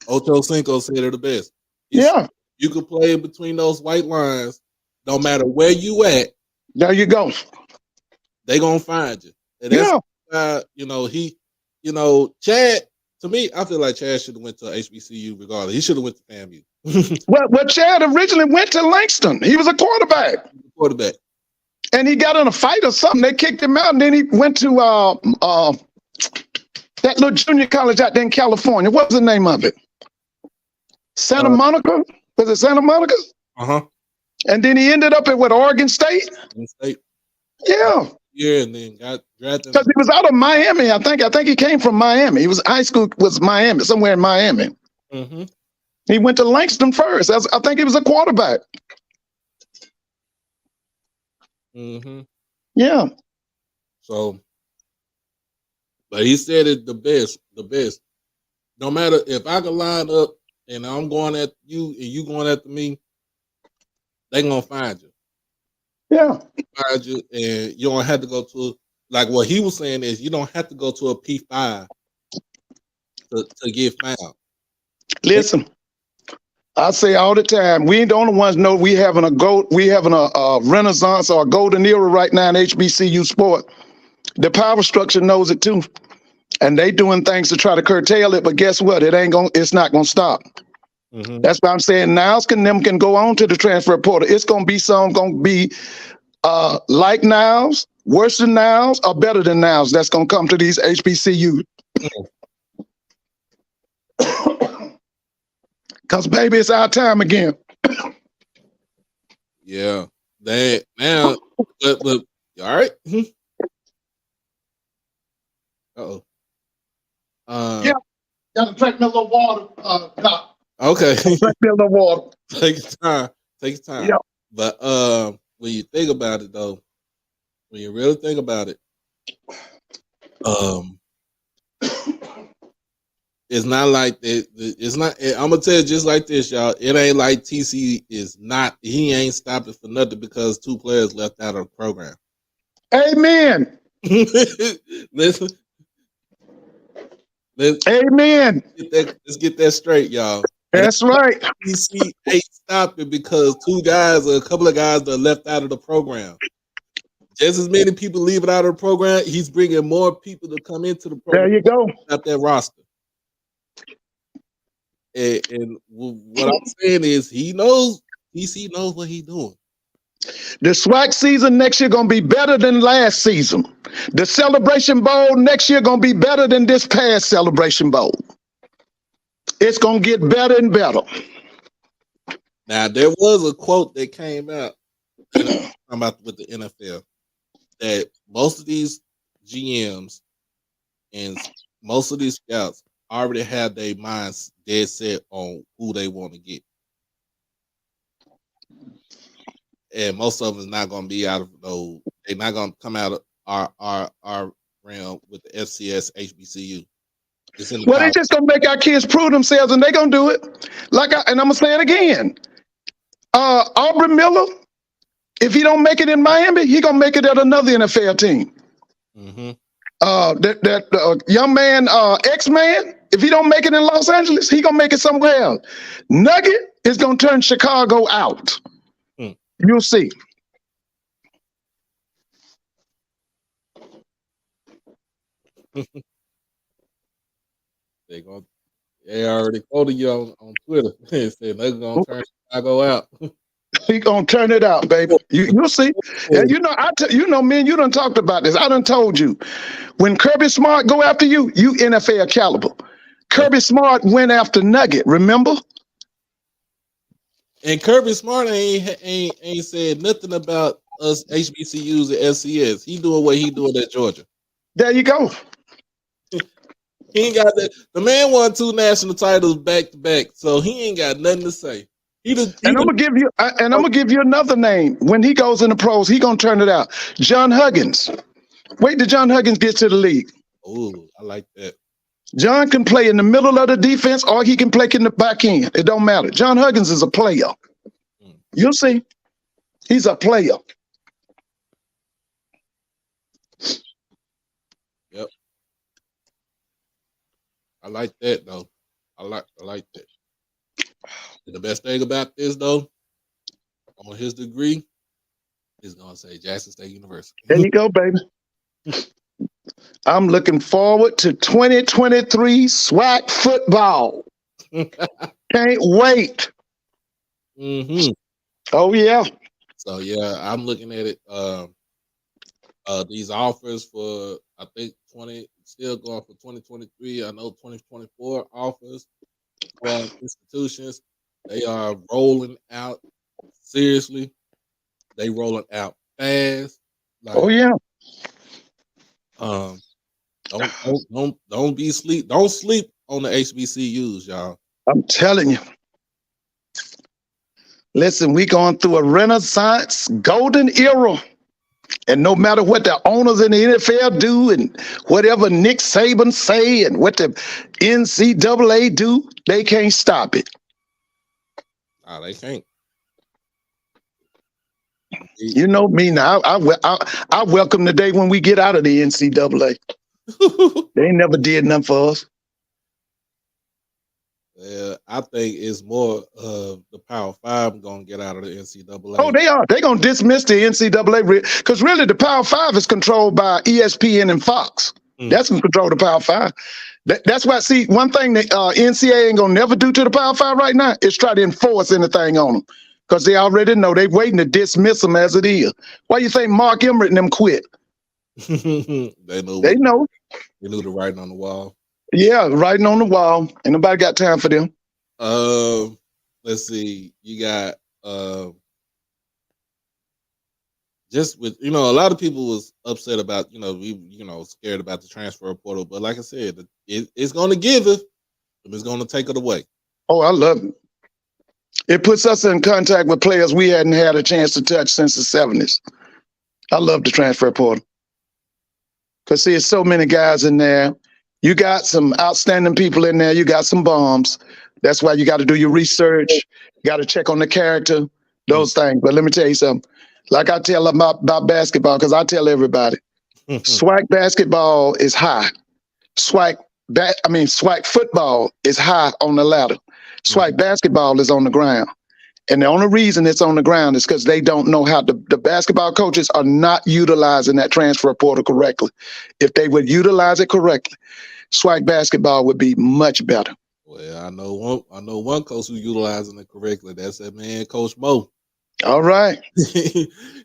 Ocho Cinco said it the best. Said, you could play between those white lines, no matter where you at. There you go. They gonna find you. And that's Chad. To me, I feel like Chad should have went to HBCU regardless. He should have went to FAMU. Well, Chad originally went to Langston. He was a quarterback. And he got in a fight or something. They kicked him out, and then he went to That little junior college out there in California. What's the name of it? Santa Monica? Was it Santa Monica? And then he ended up at what, Oregon State? State. Yeah. Yeah, and then got drafted. Because he was out of Miami, I think. I think he came from Miami. He was high school was Miami, somewhere in Miami. Mm-hmm. He went to Langston first. I think he was a quarterback. Mm-hmm. Yeah. So, but he said it the best. No matter if I can line up and I'm going at you and you going after me, they gonna find you. Yeah. Find you, and you don't have to go to, like what he was saying is you don't have to go to a P5 to get found. Listen, I say all the time, we ain't the only ones know we having a renaissance or a golden era right now in HBCU sport. The power structure knows it too. And they doing things to try to curtail it, but guess what? It's not gonna stop. Mm-hmm. That's why I'm saying Niles can go on to the transfer portal. It's gonna be like Niles, worse than Niles, or better than Niles that's gonna come to these HBCU. Cause baby, it's our time again. Yeah. That now but all right. Uh-oh. Yeah. Gotta drink me a little water, Doc. Okay. Drink me a little water. Take your time. Yeah. But when you think about it though, when you really think about it, it's not like it's not. I'm gonna tell you just like this, y'all. It ain't like TC is not. He ain't stopping for nothing because 2 players left out of the program. Amen. Listen. Amen. Let's get that straight, y'all. That's right. TC ain't stopping because a couple of guys that left out of the program. Just as many people leaving out of the program, he's bringing more people to come into the program. There you go. Out that roster. And what I'm saying is TC knows what he's doing. The SWAC season next year gonna be better than last season. The Celebration Bowl next year gonna be better than this past Celebration Bowl. It's gonna get better and better. Now there was a quote that came out about with the NFL that most of these GMs and most of these scouts already have their minds dead set on who they want to get. And most of them is not going to be out of those. They're not going to come out of our realm with the FCS HBCU. Well, they just gonna make our kids prove themselves, and they gonna do it. And I'm gonna say it again. Aubrey Miller, if he don't make it in Miami, he gonna make it at another NFL team. Mm-hmm. That young man, X-Man, if he don't make it in Los Angeles, he gonna make it somewhere else. Nugget is gonna turn Chicago out. You'll see. They already quoted you on Twitter. They said they're gonna turn Chicago out. He gonna turn it out, baby. You'll see. And man, you done talked about this. I done told you. When Kirby Smart go after you, you NFL caliber. Kirby Smart went after Nugget, remember? And Kirby Smart ain't said nothing about us HBCUs and FCS. He doing what he doing at Georgia. There you go. He ain't got that. The man won 2 national titles back to back, so he ain't got nothing to say. I'm gonna give you another name. When he goes in the pros, he gonna turn it out. John Huggins. Wait till John Huggins gets to the league. Oh, I like that. John can play in the middle of the defense, or he can play in the back end. It don't matter. John Huggins is a player. You'll see. He's a player. Yep. I like that though. I like that. And the best thing about this though, on his degree, is gonna say Jackson State University. There you go, baby. I'm looking forward to 2023 SWAC football. Can't wait. Mm-hmm. Oh yeah. So yeah, I'm looking at it. These offers for I think still going for 2023. I know 2024 offers for institutions. They are rolling out seriously. They rolling out fast. Like, Oh yeah. don't be sleep. Don't sleep on the HBCUs, y'all. I'm telling you. Listen, we going through a renaissance golden era. And no matter what the owners in the NFL do and whatever Nick Saban say and what the NCAA do, they can't stop it. Nah, they can't. You know me now. I welcome the day when we get out of the NCAA. They ain't never did nothing for us. Yeah, I think it's more of the Power Five gonna get out of the NCAA. Oh, they are. They're going to dismiss the NCAA because really the Power Five is controlled by ESPN and Fox. That's in control of the Power Five. That's why, see, one thing that NCAA ain't going to never do to the Power Five right now is try to enforce anything on them because they already know they're waiting to dismiss them as it is. Why you think Mark Emmert and them quit? They know. They know. They knew the writing on the wall. Yeah, writing on the wall. Ain't nobody got time for them. Let's see. You got just with a lot of people was upset about scared about the transfer portal, but like I said, it's going to give it, and it's going to take it away. Oh, I love it. It puts us in contact with players we hadn't had a chance to touch since the 70s. I love the transfer portal because see, there's so many guys in there. You got some outstanding people in there. You got some bombs. That's why you got to do your research. You got to check on the character, those things. But let me tell you something. Like I tell about basketball, because I tell everybody, swag basketball is high. Swag football is high on the ladder. Swag basketball is on the ground. And the only reason it's on the ground is because they don't know how the basketball coaches are not utilizing that transfer portal correctly. If they would utilize it correctly, swag basketball would be much better. Well, I know one coach who utilizing it correctly. That's that man, Coach Mo. All right.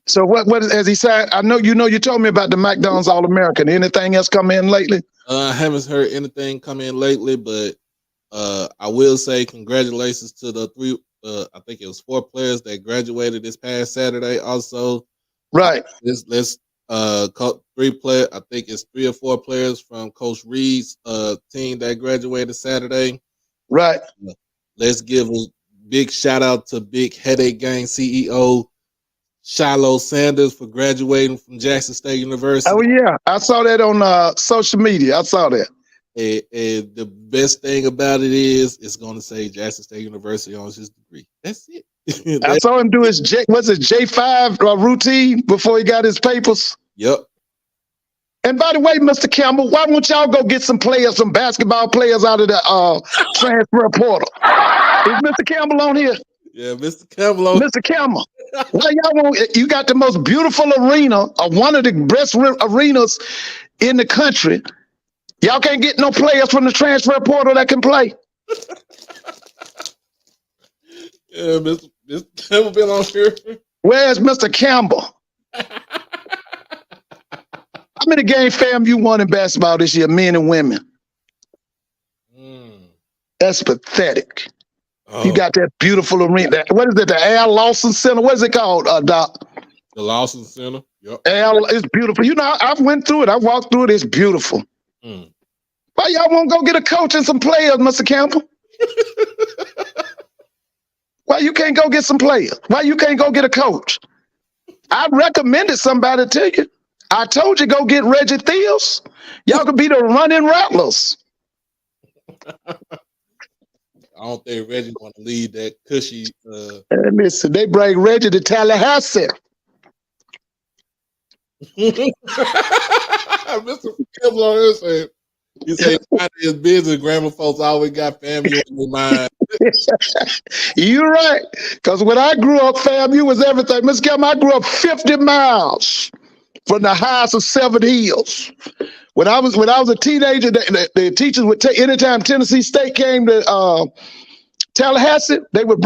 So what as he said? I know you told me about the McDonald's All-American. Anything else come in lately? I haven't heard anything come in lately, but I will say congratulations to the three. I think it was 4 players that graduated this past Saturday. Also, right. Let's 3 players. I think it's 3 or 4 players from Coach Reed's team that graduated Saturday. Right. Let's give a big shout out to Big Headache Gang CEO Shiloh Sanders for graduating from Jackson State University. Oh yeah, I saw that on social media. I saw that. And the best thing about it is it's going to say Jackson State University owns his degree. That's it. I saw him do his J5 routine before he got his papers. Yep. And by the way, Mr. Campbell, why don't y'all go get some basketball players out of the transfer portal? Is Mr. Campbell on here? Yeah, Mr. Campbell on. Mr. Campbell, why y'all won't? You got the most beautiful arena, one of the best arenas in the country. Y'all can't get no players from the transfer portal that can play. Yeah, Mr. Campbell been on here. Where's Mr. Campbell? How many games FAMU won in basketball this year, men and women? That's pathetic. Oh. You got that beautiful arena. What is it, the Al Lawson Center? What is it called, Doc? The Lawson Center. Yep. It's beautiful. I went through it. I walked through it. It's beautiful. Why y'all won't go get a coach and some players, Mr. Campbell? Why you can't go get some players? Why you can't go get a coach? I recommended somebody to you. I told you go get Reggie Theos. Y'all could be the running rattlers. I don't think Reggie want to lead that cushy. Listen, they bring Reggie to Tallahassee. Mr. Campbell on here saying, you say his business, grandma folks always got FAMU in their mind. You're right. Because when I grew up, FAMU was everything. Mr. Campbell, I grew up 50 miles from the highest of 7 hills. When I was a teenager, the teachers would take anytime Tennessee State came to Tallahassee, they would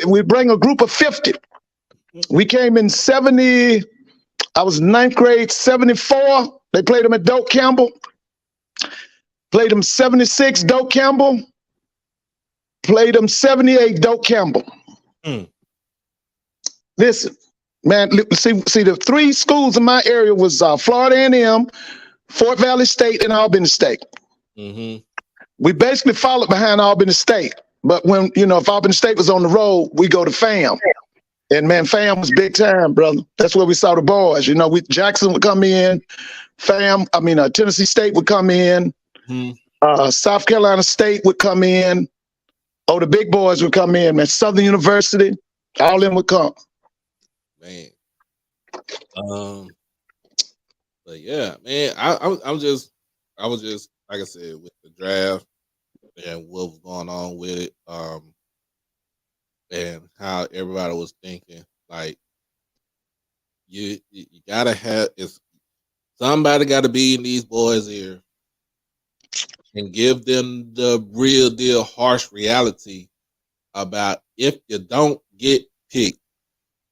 we'd bring a group of 50. We came in 70. I was 9th grade, 74. They played them at Doak Campbell. Played him 76, Doak Campbell. Played him 78, Doak Campbell. Hmm. Listen, man, see the three schools in my area was Florida A&M, Fort Valley State, and Albany State. Mm-hmm. We basically followed behind Albany State. But when, if Albany State was on the road, we go to FAM. And man, FAM was big time, brother. That's where we saw the boys. Jackson would come in, Tennessee State would come in, South Carolina State would come in. Oh, the big boys would come in, man. Southern University, all them would come. Man. But yeah, man, I was just like I said with the draft and what was going on with it, and how everybody was thinking. Like you gotta have somebody got to be in these boys' ear and give them the real deal, harsh reality about if you don't get picked,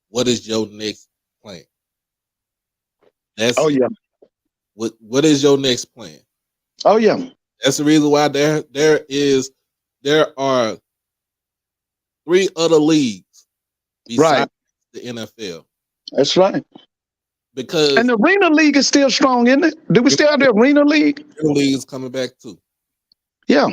what is your next plan? Oh yeah. What is your next plan? Oh yeah. That's the reason why there are 3 other leagues besides the NFL. That's right. Because and the Arena League is still strong, isn't it? Do we still have the Arena League? The league is coming back too. Yeah.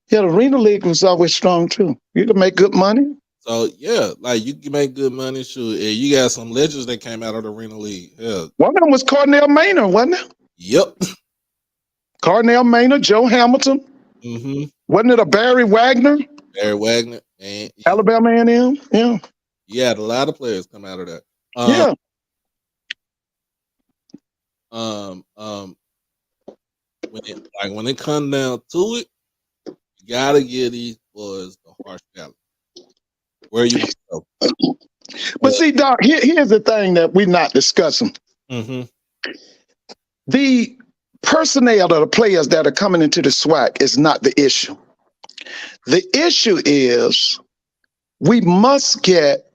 Yeah, the Arena League was always strong too. You can make good money. So yeah, like you can make good money, sure. And you got some legends that came out of the Arena League. Yeah. One of them was Cardinal Maynard, wasn't it? Yep. Cardinal Maynard, Joe Hamilton. Mm-hmm. Wasn't it a Barry Wagner? Barry Wagner and Alabama A&M. Yeah. You had a lot of players come out of that. Yeah. When it comes down to it, you gotta give these boys the harsh reality. Where you want to go. But see, Doc, here's the thing that we're not discussing. Mm-hmm. The personnel of the players that are coming into the SWAC is not the issue. The issue is we must get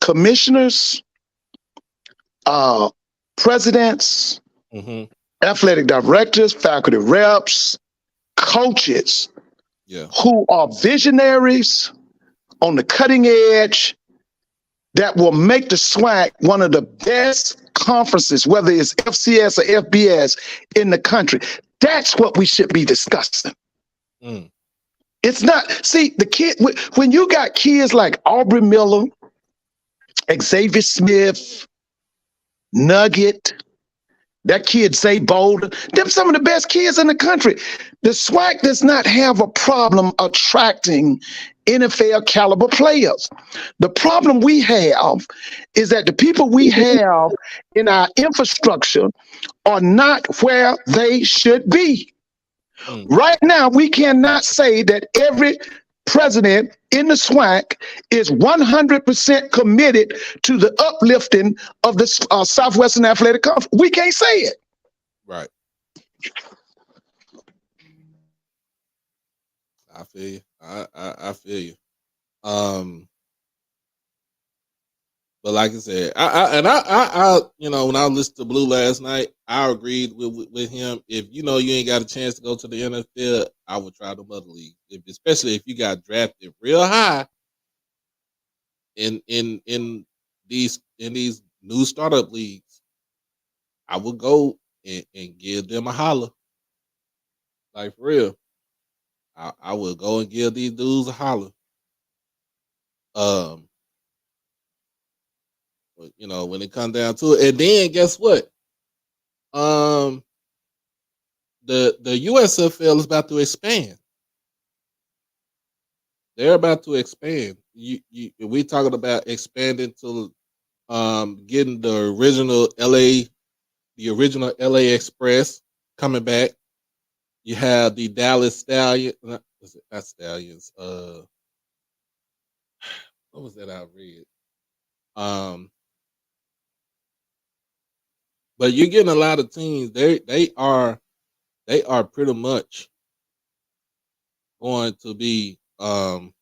commissioners, presidents, athletic directors, faculty reps, coaches who are visionaries on the cutting edge that will make the SWAC one of the best conferences, whether it's FCS or FBS in the country. That's what we should be discussing. It's not, see, the kid, when you got kids like Aubrey Miller, Xavier Smith, Nugget, that kid Zay Boulder, them some of the best kids in the country. The SWAC does not have a problem attracting NFL caliber players. The problem we have is that the people we have in our infrastructure are not where they should be. Right now, we cannot say that every president in the SWAC is 100% committed to the uplifting of the Southwestern Athletic Conference. We can't say it. Right. I feel you. I feel you. But like I said, I when I listened to Blue last night, I agreed with him. If you ain't got a chance to go to the NFL, I would try the mother league. Especially if you got drafted real high in these new startup leagues, I would go and give them a holler. Like for real. I would go and give these dudes a holler. When it comes down to it. And then guess what? The USFL is about to expand. They're about to expand. We talking about expanding to getting the original LA Express coming back. You have the Dallas Stallions. Not Stallions. What was that I read? But you're getting a lot of teams. They are pretty much going to be on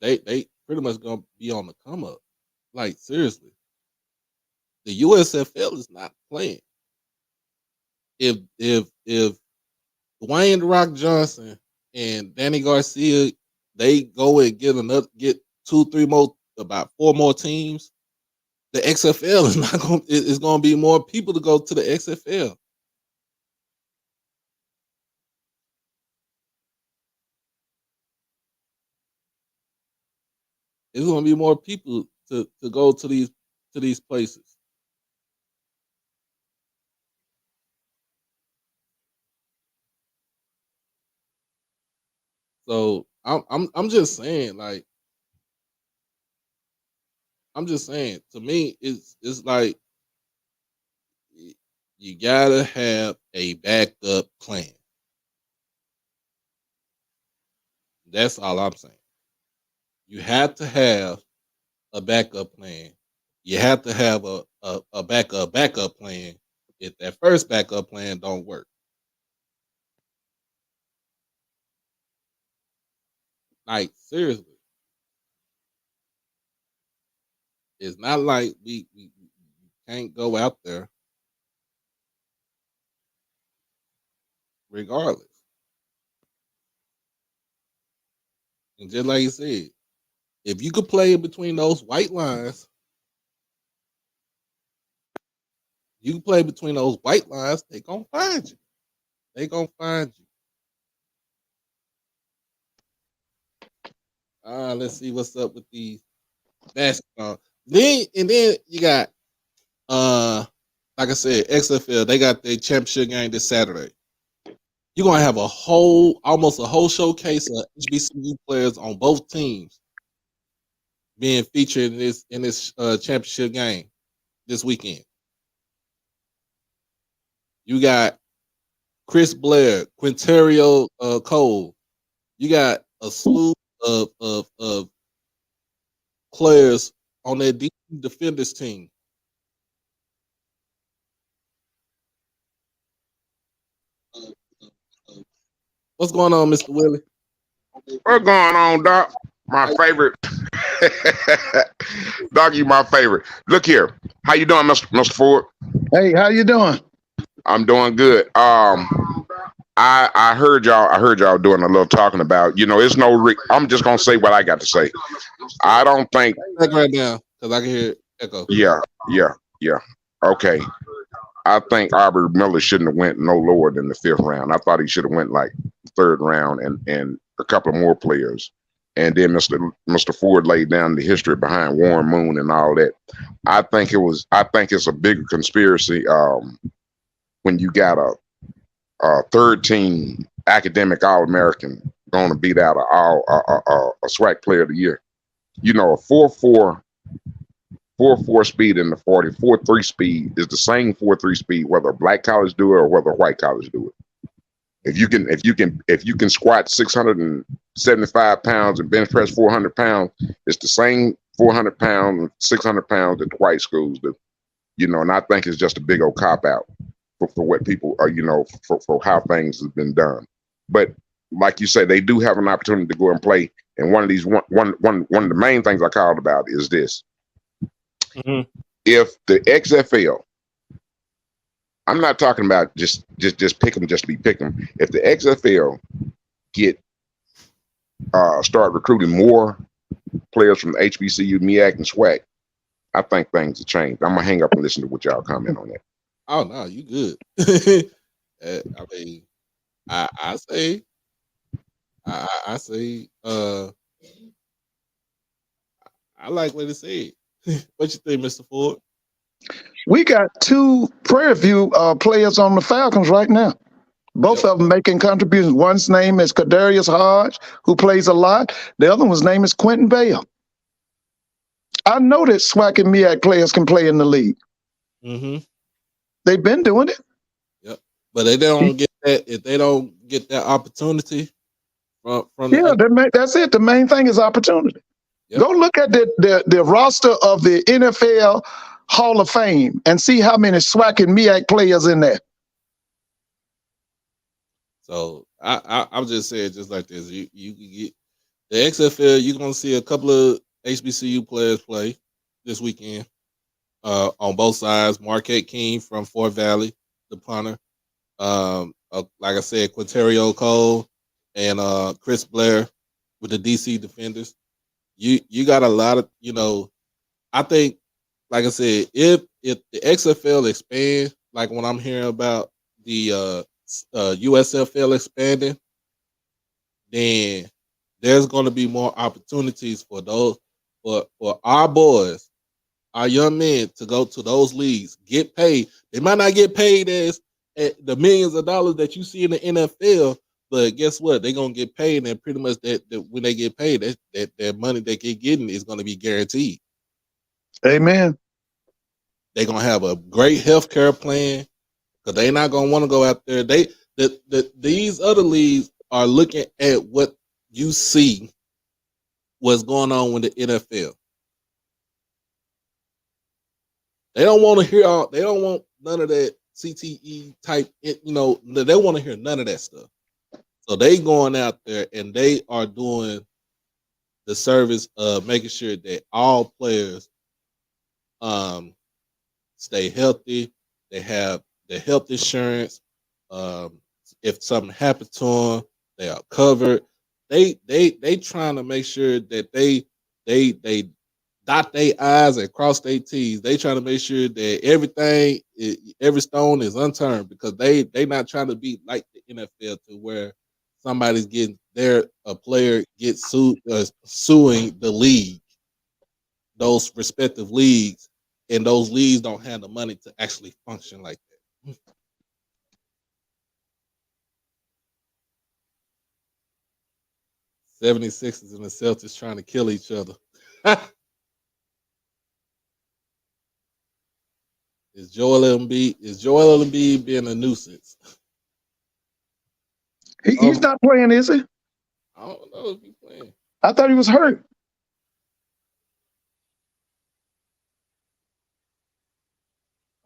they pretty much gonna be on the come up. Like seriously, the USFL is not playing. if Dwayne The Rock Johnson and Danny Garcia, they go and get 2-3 more, about 4 more teams, the XFL is not going. It's going to be more people to go to the XFL. It's going to be more people to go to these places. So I'm just saying, like, I'm just saying, to me, it's like you gotta have a backup plan. That's all I'm saying. You have to have a backup plan. You have to have a backup plan if that first backup plan don't work. Like, seriously. It's not like we can't go out there regardless. And just like you said, if you could play in between those white lines, you can play between those white lines, they gonna find you. They gonna find you. Let's see what's up with these basketball. Then you got like I said, XFL, they got their championship game this Saturday. You're gonna have almost a whole showcase of HBCU players on both teams being featured in this championship game this weekend. You got Chris Blair, Quinterio Cole. You got a slew of players on that defenders team. What's going on, Mr. Willie? What's going on, Doc? My favorite. Doc, you my favorite. Look here. How you doing, Mr. Ford? Hey, how you doing? I'm doing good. I heard y'all doing a little talking about, it's I'm just gonna say what I got to say. I don't think Back right now, because I can hear echo. yeah. Okay. I think Aubrey Miller shouldn't have went no lower than the 5th round. I thought he should have went like 3rd round and a couple more players. And then Mr. Ford laid down the history behind Warren Moon and all that. I think it's a bigger conspiracy when you got a 3rd team academic All-American going to beat out a SWAC player of the year. A 4.4 speed in the 40, 4.3 speed is the same 4.3 speed whether a black college do it or whether a white college do it. If you can squat 675 pounds and bench press 400 pounds, it's the same 400 pounds and 600 pounds that the white schools do. And I think it's just a big old cop out for what people are, for how things have been done. But like you say, they do have an opportunity to go and play. And one of the main things I called about is this. Mm-hmm. If the XFL, I'm not talking about just pick them just to be pick them. If the XFL start recruiting more players from the HBCU, MEAC, and SWAC, I think things have changed. I'm gonna hang up and listen to what y'all comment on that. Oh no, you good. I mean, I say, I like what it said. What you think, Mr. Ford? We got 2 Prairie View players on the Falcons right now. Both of them making contributions. One's name is Kadarius Hodge, who plays a lot. The other one's name is Quentin Bale. I know that SWAC and MEAC players can play in the league. Mm-hmm. They've been doing it. Yep. But they don't get that if they don't get that opportunity from that's it. The main thing is opportunity. Yep. Go look at the roster of the NFL Hall of Fame and see how many SWAC and MEAC players in there. So I'm just saying, just like this, you can get the XFL. You're gonna see a couple of HBCU players play this weekend on both sides. Marquette King from Fort Valley, the punter. Like I said, Quinterio Cole and Chris Blair with the DC Defenders. You got a lot of, I think, like I said, if the XFL expand, like when I'm hearing about the USFL expanding, then there's going to be more opportunities for those for our boys, our young men to go to those leagues, get paid. They might not get paid as the millions of dollars that you see in the NFL, but guess what? They're gonna get paid, and pretty much that when they get paid, that money they get getting is gonna be guaranteed. Amen. They're gonna have a great health care plan because they're not gonna want to go out there. These other leagues are looking at what you see what's going on with the NFL. They don't want to hear all. They don't want none of that CTE type. They don't want to hear none of that stuff. So they going out there and they are doing the service of making sure that all players stay healthy. They have the health insurance. If something happened to them, they are covered. They trying to make sure that they dot their I's and cross their T's. They trying to make sure that every stone is unturned because they not trying to be like the NFL to where somebody's getting a player gets suing the league, those respective leagues, and those leagues don't have the money to actually function like that. 76ers and the Celtics trying to kill each other. Is Joel Embiid being a nuisance? He's not playing, is he? I don't know if he's playing. I thought he was hurt.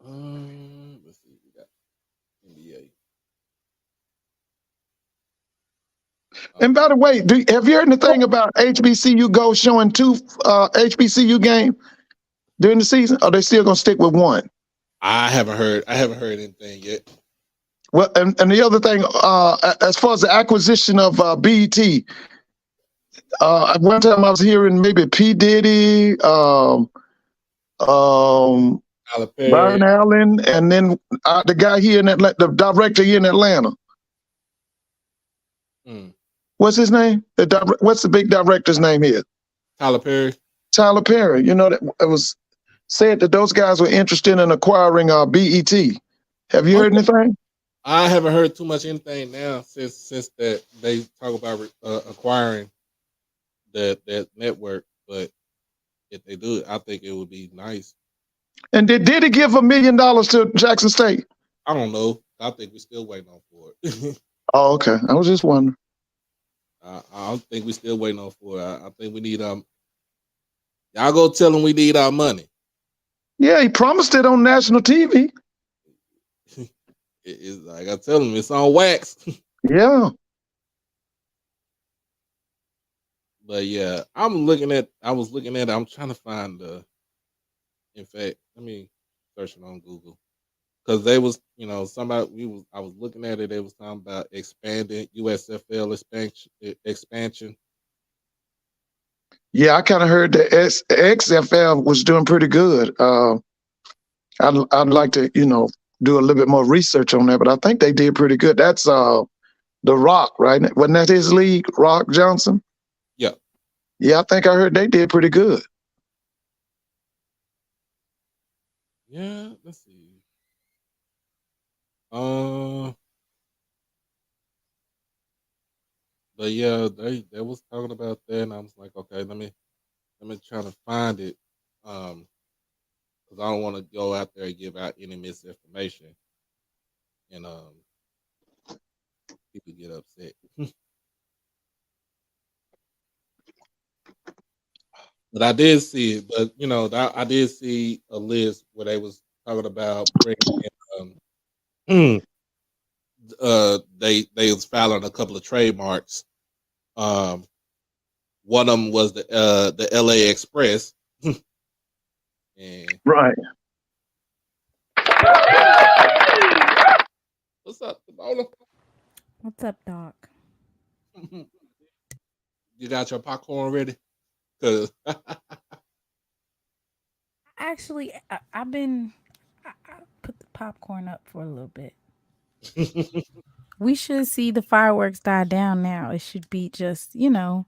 Let's see. We got NBA. And by the way, have you heard anything about HBCU Go showing 2 HBCU game during the season? Or are they still gonna stick with 1? I haven't heard anything yet. Well, and the other thing, as far as the acquisition of BET, one time I was hearing maybe P. Diddy, Tyler Perry. Byron Allen, and then the guy here in Atlanta, the director here in Atlanta. What's his name? What's the big director's name here? Tyler Perry. Tyler Perry. You know, that it was said that those guys were interested in acquiring BET. Have you heard anything? I haven't heard too much anything now since that they talk about acquiring that network. But if they do it, I think it would be nice. And did he give $1 million to Jackson State? I don't know. I think we're still waiting on for it. Oh, okay. I was just wondering. I don't think we're still waiting on for it. I think we need y'all go tell them we need our money. Yeah, he promised it on national TV. It's like I tell them, it's on wax. Yeah. But yeah, I was looking at it. I'm trying to find in fact, let me search it on Google. Because they was, I was looking at it, they was talking about expanding USFL expansion. Yeah, I kind of heard that XFL was doing pretty good. I'd like to, do a little bit more research on that, but I think they did pretty good. That's The Rock, right? Wasn't that his league, Rock Johnson? Yeah. Yeah, I think I heard they did pretty good. Yeah, let's see. But yeah, they was talking about that, and I was like, okay, let me try to find it, because I don't want to go out there and give out any misinformation, and people get upset. But I did see it. But I did see a list where they was talking about bringing in, they was filing a couple of trademarks. One of them was the LA Express. And right. What's up, Damona? What's up, Doc? You got your popcorn ready? Cause Actually, I've been. I put the popcorn up for a little bit. We should see the fireworks die down now. It should be just, the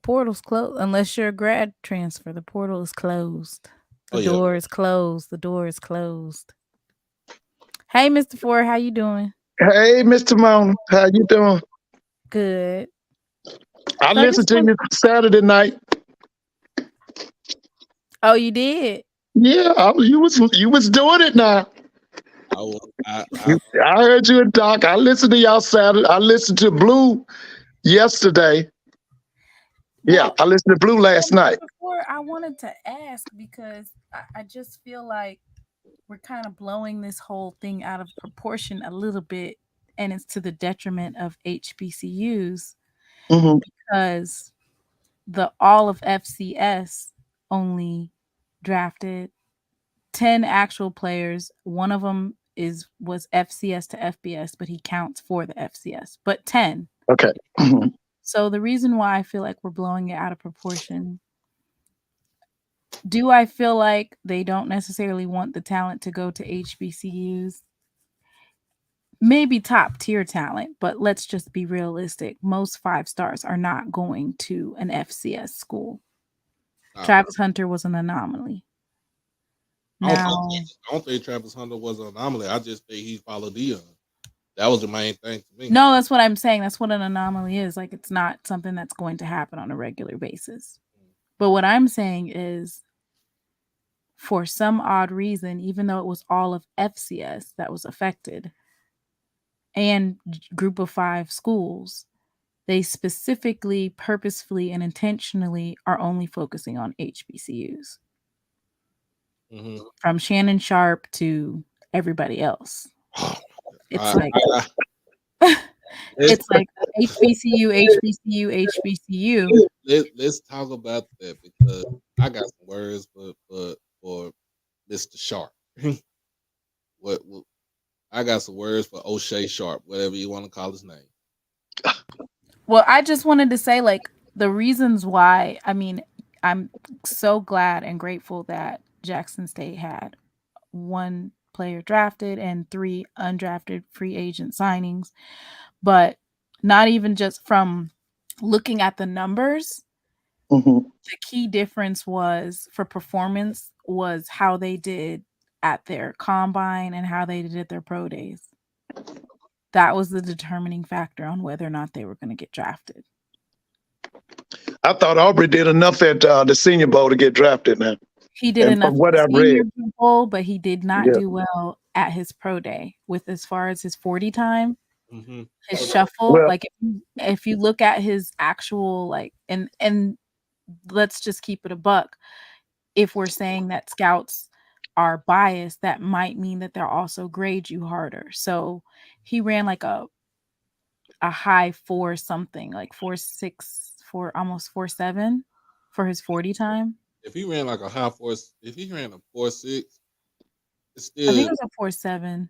portal's closed. Unless you're a grad transfer, the portal is closed. The Oh yeah. door is closed. The door is closed. Hey, Mr. Ford, how you doing? Hey, Mr. Mona, how you doing? Good. I So I listened just to want. you Saturday night. Oh, you did? Yeah, you was doing it now. I, wa- I I heard you and Doc. I listened to y'all Saturday. I listened to Blue yesterday. Yeah, Well, I listened to Blue so last night. Mr. Ford, I wanted to ask because I just feel like we're kind of blowing this whole thing out of proportion a little bit, and it's to the detriment of HBCUs Hmm. because the all of FCS only drafted 10 actual players. One of them was FCS to FBS, but he counts for the FCS, but 10. Okay. Mhm. So the reason why I feel like we're blowing it out of proportion, do I feel like they don't necessarily want the talent to go to HBCUs? Maybe top tier talent, but let's just be realistic. Most 5 stars are not going to an FCS school. I Travis Hunter was an anomaly. Now, don't think Travis Hunter was an anomaly. I just think he followed Dion. That was the main thing to me. no, that's what I'm saying. That's what an anomaly is. Like, it's not something that's going to happen on a regular basis. But what I'm saying is, for some odd reason, even though it was all of FCS that was affected and group of 5 schools, they specifically, purposefully, and intentionally are only focusing on HBCUs. Mm-hmm. From Shannon Sharp to everybody else. It's like it's like HBCU, HBCU, HBCU. let's talk about that because I got some words for Mr. Sharp. what I got some words for O'Shea Sharp, whatever you want to call his name. Well, I just wanted to say, like, the reasons why. I mean, I'm so glad and grateful that Jackson State had 1 player drafted and 3 undrafted free agent signings, but not even just from looking at the numbers. Hmm. The key difference was for performance was how they did at their combine and how they did at their pro days. That was the determining factor on whether or not they were going to get drafted. I thought Aubrey did enough at the Senior Bowl to get drafted now. He did And enough from at what the I senior read, bowl, but he did not yeah. do well at his pro day with as far as his 40 time, Mm-hmm. his shuffle. Well, Like, if you look at his actual, like, and let's just keep it a buck. If we're saying that scouts are biased, that might mean that they'll also grade you harder. So he ran like a high 4 something, like 4.6, 4 almost 4.7 for his 40 time. If he ran like a high force, if he ran a 4.6, it's I think still it was a 4.7.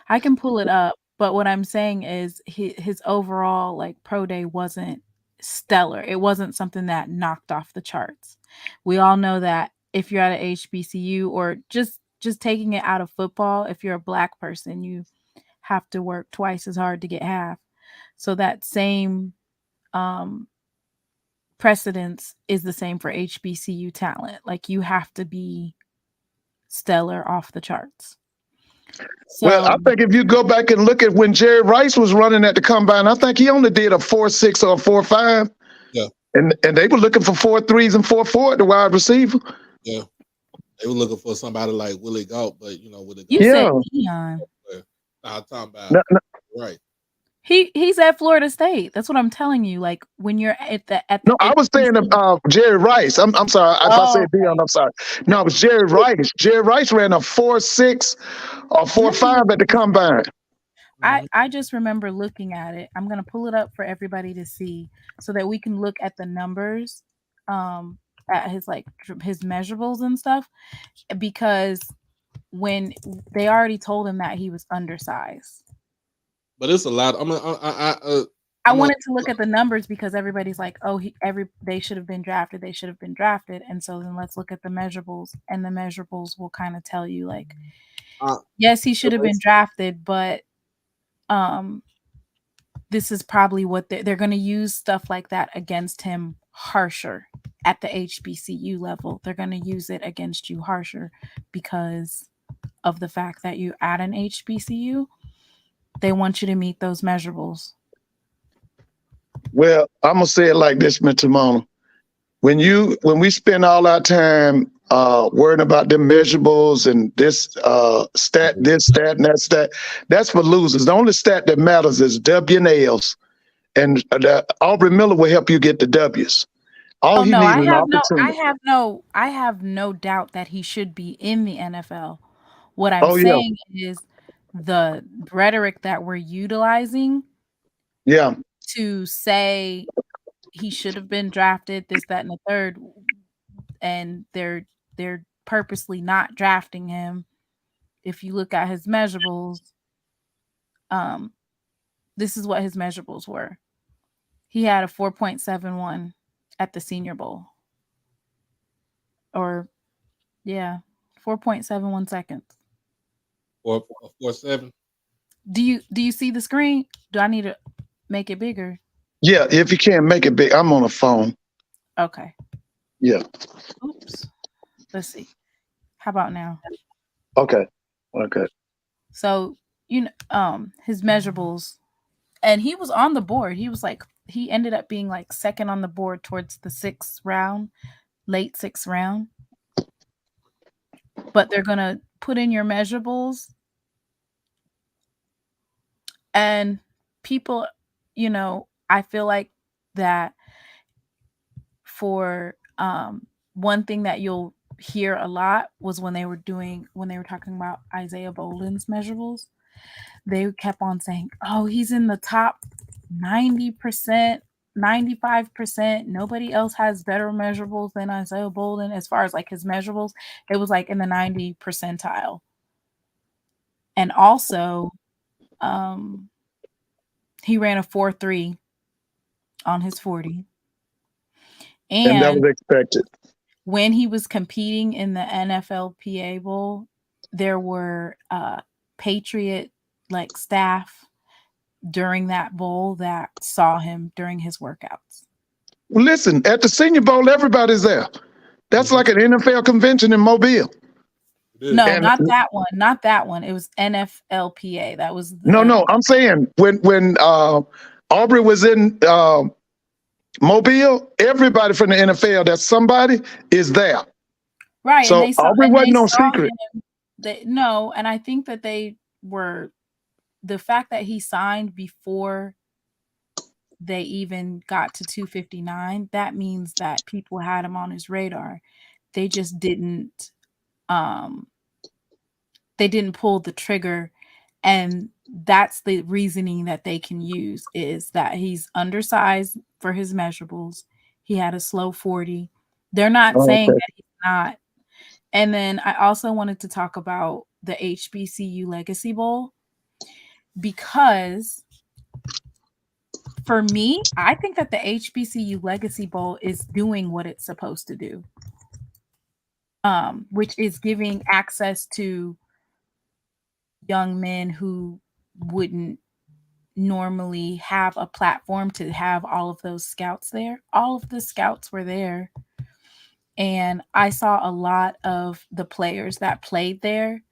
I can pull it up, but what I'm saying is his overall, like, pro day wasn't stellar. It wasn't something that knocked off the charts. We all know that if you're at a HBCU, or just taking it out of football, if you're a Black person, you have to work twice as hard to get half. So that same um, precedence is the same for HBCU talent. Like, you have to be stellar off the charts. well, I So think if you go back and look at when Jerry Rice was running at the combine, I think he only did a 4.6 or a 4.5. yeah, And they were looking for 4.3s and 4.4 at the wide receiver. yeah. They were looking for somebody like Willie Gault, but Willie you Gault. said Yeah. Keon. I'm talking about No, no, right. He's at Florida State. That's what I'm telling you. Like, when you're at the no, I was saying HBCU. Jerry Rice. I'm sorry if I Oh, said Dion. I'm sorry. No, it was Jerry Rice. Jerry Rice ran a 4.6 or let me 4.5 look at the at his stats. combine. Mm-hmm. I just remember looking at it. I'm gonna pull it up for everybody to see so that we can look at the numbers, at his, like, his measurables and stuff, because when they already told him that he was undersized. But it's a lot. I wanted to look at the numbers because everybody's like, oh, they should have been drafted. They should have been drafted. And so then let's look at the measurables, and the measurables will kind of tell you like, yes, he should have been drafted, but this is probably what they're going to use stuff like that against him harsher at the HBCU level. They're going to use it against you harsher because of the fact that you at an HBCU. They want you to meet those measurables. Well, I'm gonna say it like this, Mr. Mona. When we spend all our time worrying about them measurables and this stat, and that stat, that's for losers. The only stat that matters is W and L's, and Aubrey Miller will help you get the W's. All he needs is an opportunity. I have no doubt that he should be in the NFL. What I'm saying is the rhetoric that we're utilizing to say he should have been drafted, this, that, and the third, and they're purposely not drafting him. If you look at his measurables, this is what his measurables were. He had a 4.71 at the Senior Bowl. 4.71 seconds. 4.7. Do you see the screen? Do I need to make it bigger? Yeah, if you can't make it big, I'm on a phone. Okay. Yeah. Oops. Let's see. How about now? Okay. So his measurables, and he was on the board. He ended up being like second on the board towards the late sixth round. But they're gonna put in your measurables, and people, I feel like that for one thing that you'll hear a lot was when they were talking about Isaiah Boldin's measurables, they kept on saying, oh, he's in the top 90%, 95%. Nobody else has better measurables than Isaiah Boldin. As far as like his measurables, it was like in the 90 percentile. And also, he ran a 4.3 on his 40. And that was expected. When he was competing in the NFLPA Bowl, there were Patriot staff during that bowl that saw him during his workouts. Well, listen, at the Senior Bowl, everybody's there. That's like an NFL convention in Mobile. No, not that one. Not that one. It was NFLPA. That was No. I'm saying when Aubrey was in Mobile, everybody from the NFL, that's somebody, is there. Right. So Aubrey wasn't no secret. No, and I think that they were, the fact that he signed before they even got to 259, that means that people had him on his radar. They just didn't pull the trigger, and that's the reasoning that they can use, is that he's undersized for his measurables. He had a slow 40. They're not saying that he's not. And then I also wanted to talk about the HBCU Legacy Bowl, because for me, I think that the HBCU Legacy Bowl is doing what it's supposed to do, which is giving access to young men who wouldn't normally have a platform to have all of those scouts there. All of the scouts were there. And I saw a lot of the players that played there.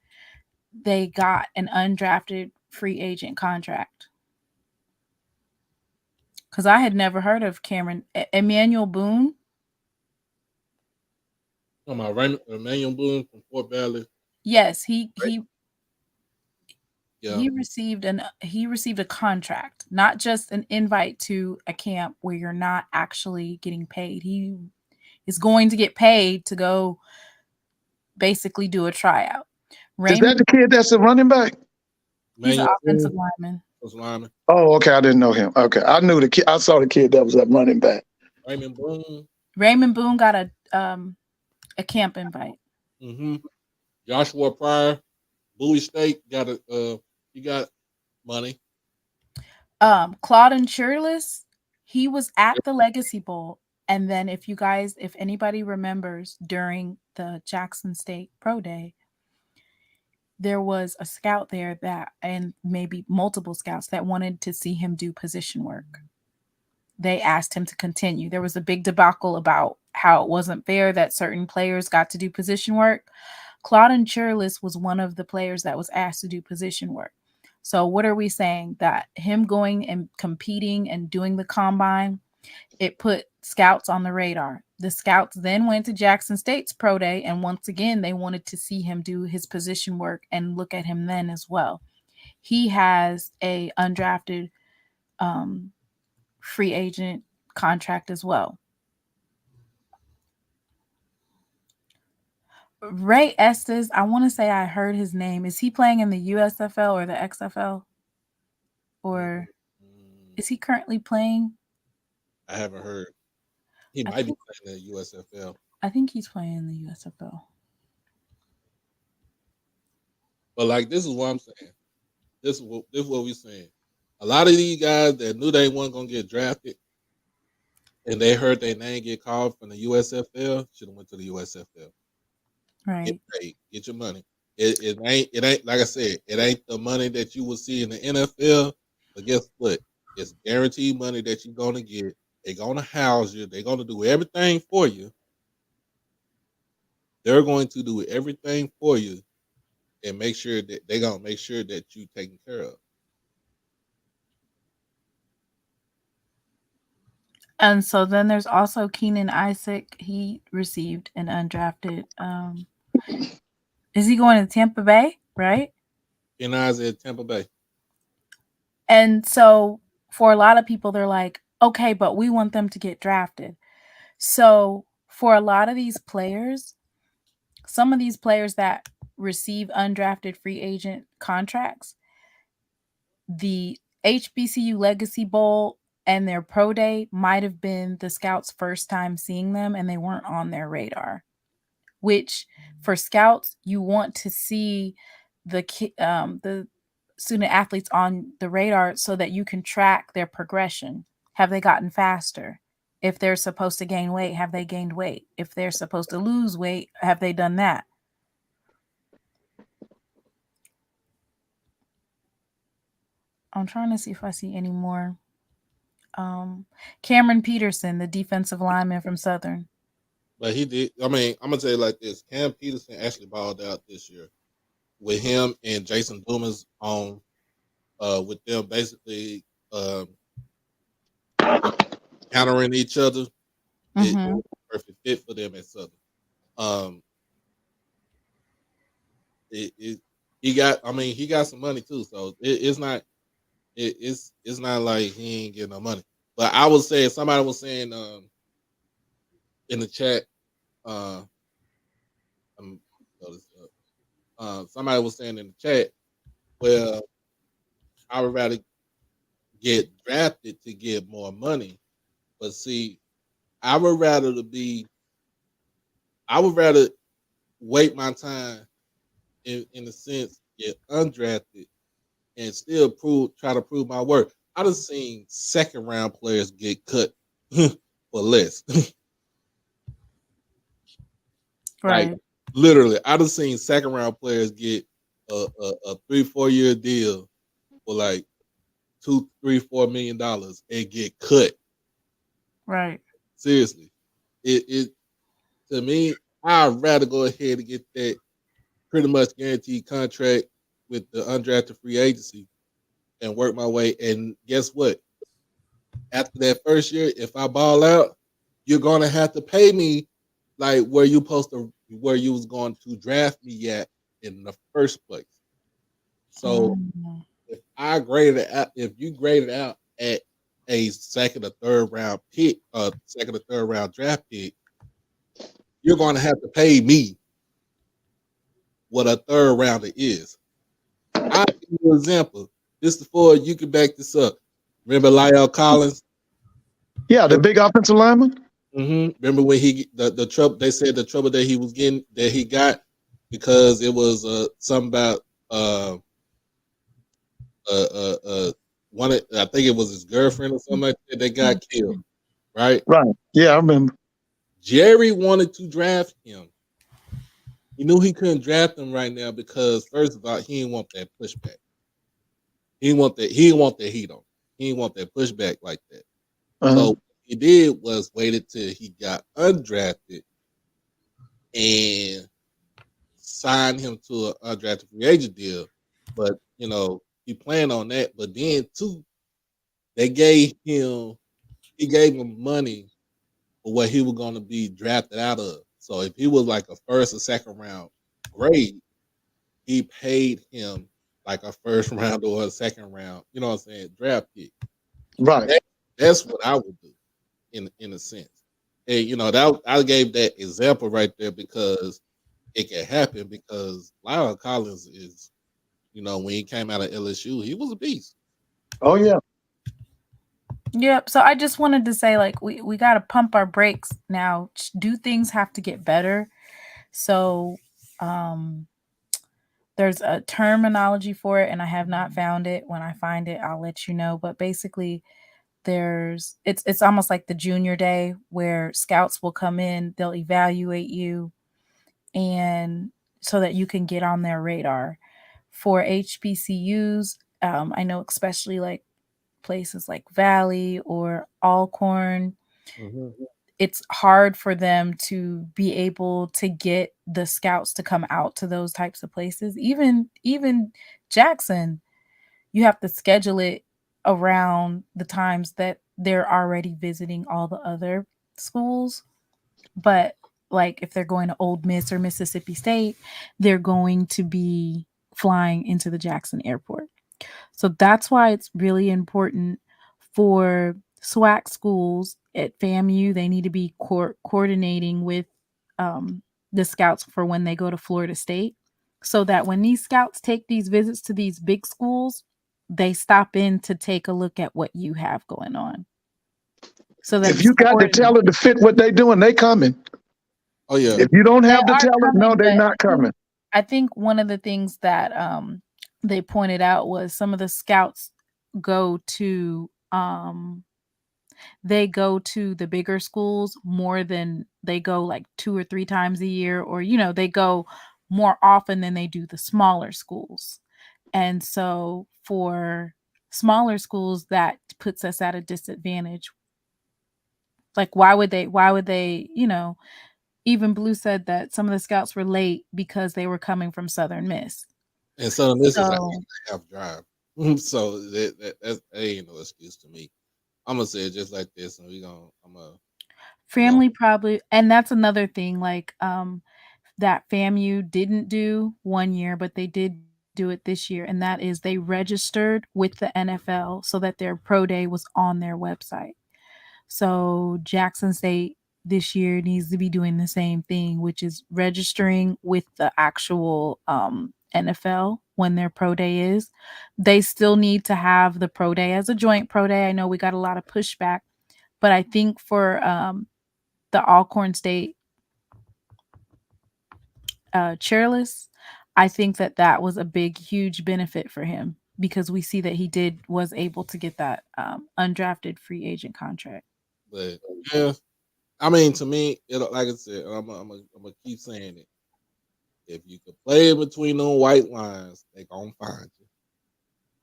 They got an undrafted free agent contract. Because I had never heard of Emmanuel Boone. Emmanuel Boone from Fort Valley. Yes, he received a contract, not just an invite to a camp where you're not actually getting paid. He is going to get paid to go basically do a tryout. Is that the kid that's a running back? He's an offensive lineman. Oh, okay. I didn't know him. Okay, I knew the kid. I saw the kid that was a running back. Raymond Boone got a camp invite. Mm-hmm. Joshua Pryor. Bowie State got he got money. Claude and Shirless, he was at the Legacy Bowl. And then if anybody remembers during the Jackson State Pro Day, there was a scout there and maybe multiple scouts that wanted to see him do position work. They asked him to continue. There was a big debacle about how it wasn't fair that certain players got to do position work. Claude and Shirless was one of the players that was asked to do position work. So what are we saying? That him going and competing and doing the combine, it put scouts on the radar. The scouts then went to Jackson State's pro day, and once again, they wanted to see him do his position work and look at him then as well. He has a undrafted free agent contract as well. Ray Estes, I want to say I heard his name. Is he playing in the USFL or the XFL? Or is he currently playing? I haven't heard. He might be playing in the USFL. I think he's playing in the USFL. But like, this is what I'm saying. This is what we're saying. A lot of these guys that knew they weren't gonna get drafted, and they heard their name get called from the USFL, should have went to the USFL. Right. Get paid, get your money. It ain't like I said, it ain't the money that you will see in the NFL. But guess what? It's guaranteed money that you're gonna get. They're gonna house you. They're gonna do everything for you. They're going to do everything for you, and make sure that they're gonna make sure that you're taken care of. And so then there's also Keenan Isaac. He received an undrafted. Is he going to Tampa Bay, right? Keenan Isaac at Tampa Bay. And so for a lot of people, they're like, okay, but we want them to get drafted. So for a lot of these players, some of these players that receive undrafted free agent contracts, the HBCU Legacy Bowl and their pro day might have been the scouts' first time seeing them, and they weren't on their radar. Which, for scouts, you want to see the student athletes on the radar so that you can track their progression. Have they gotten faster? If they're supposed to gain weight, have they gained weight? If they're supposed to lose weight, have they done that? I'm trying to see if I see any more. Cameron Peterson, the defensive lineman from Southern. But he did. I mean, I'm gonna tell you like this: Cam Peterson actually balled out this year with him and Jason Dumas on, with them basically countering each other. It was a perfect fit for them at Southern. He got some money too, so it's not like he ain't getting no money. But I would say somebody was saying in the chat, somebody was saying in the chat, well, I would rather get drafted to get more money. But see, I would rather wait my time in a sense, get undrafted and still try to prove my worth. I done seen second round players get cut for less. Right. Like, literally, I done seen second round players get a 3-4 year deal for like $2, $3, $4 million and get cut. Right. Seriously, it to me, I'd rather go ahead and get that pretty much guaranteed contract with the undrafted free agency and work my way. And guess what? After that first year, if I ball out, you're gonna have to pay me like where you was going to draft me at in the first place. So if you grade it out at a second or third round pick, second or third round draft pick, you're going to have to pay me what a third rounder is. I'll give you an example. This is before you can back this up. Remember Lyle Collins? Yeah, the big offensive lineman. Mm-hmm. Remember when the trouble? They said the trouble that he was getting, that he got because it was something about uh, one of, I think it was his girlfriend or something like that. They got killed, right? Right. Yeah, I remember. Jerry wanted to draft him. He knew he couldn't draft him right now because first of all, he didn't want that pushback. He didn't want that. He didn't want that heat on. He didn't want that pushback like that. Uh-huh. So what he did was waited till he got undrafted and signed him to an undrafted free agent deal. But he planned on that. But then too, he gave him money for what he was going to be drafted out of. So if he was like a first or second round grade, he paid him like a first round or a second round, you know what I'm saying, draft pick. Right. That's what I would do in a sense. And that I gave that example right there because it can happen because Lyle Collins is, when he came out of LSU, he was a beast. Oh yeah. Yep. So I just wanted to say, like, we got to pump our brakes now. Do things have to get better? So, there's a terminology for it, and I have not found it. When I find it, I'll let you know. But basically, it's almost like the junior day where scouts will come in, they'll evaluate you, and so that you can get on their radar. For HBCUs, I know especially like places like Valley or Alcorn, it's hard for them to be able to get the scouts to come out to those types of places. Even Jackson, you have to schedule it around the times that they're already visiting all the other schools. But like if they're going to Old Miss or Mississippi State, they're going to be flying into the Jackson airport. So that's why it's really important for SWAC schools at FAMU. They need to be coordinating with the scouts for when they go to Florida State, so that when these scouts take these visits to these big schools, they stop in to take a look at what you have going on. So that If you got the talent to fit what they doing, they coming. Oh yeah. If you don't They have the are talent, coming, no, they're but not coming. I think one of the things that they pointed out was some of the scouts go to the bigger schools more than they go like 2 or 3 times a year, or they go more often than they do the smaller schools. And so for smaller schools, that puts us at a disadvantage. Like why would they, even Blue said that some of the scouts were late because they were coming from Southern Miss. And Southern Miss is So a half drive. So that ain't no excuse to me. I'm gonna say it just like this, and family probably, and that's another thing, like that FAMU didn't do one year, but they did do it this year, and that is they registered with the NFL so that their pro day was on their website. So Jackson State this year needs to be doing the same thing, which is registering with the actual NFL when their pro day is. They still need to have the pro day as a joint pro day. I know we got a lot of pushback, but I think for the Alcorn State chairless, I think that was a big, huge benefit for him because we see that he was able to get that undrafted free agent contract. But yeah, I mean, to me, like I said, I'm gonna keep saying it. If you can play in between those white lines, they gonna find you.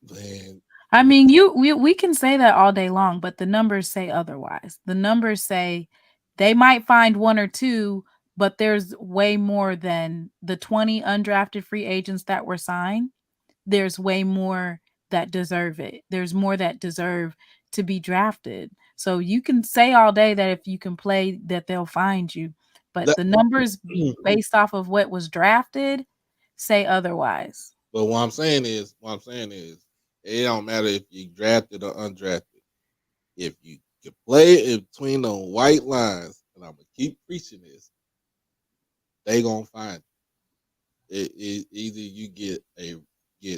Then I mean, we can say that all day long, but the numbers say otherwise. The numbers say they might find 1 or 2, but there's way more than the 20 undrafted free agents that were signed. There's way more that deserve it. There's more that deserve to be drafted. So you can say all day that if you can play that they'll find you, but the numbers based off of what was drafted say otherwise. But what I'm saying is, it don't matter if you drafted or undrafted. If you can play in between the white lines, and I'm gonna keep preaching this, they gonna find you. Either you get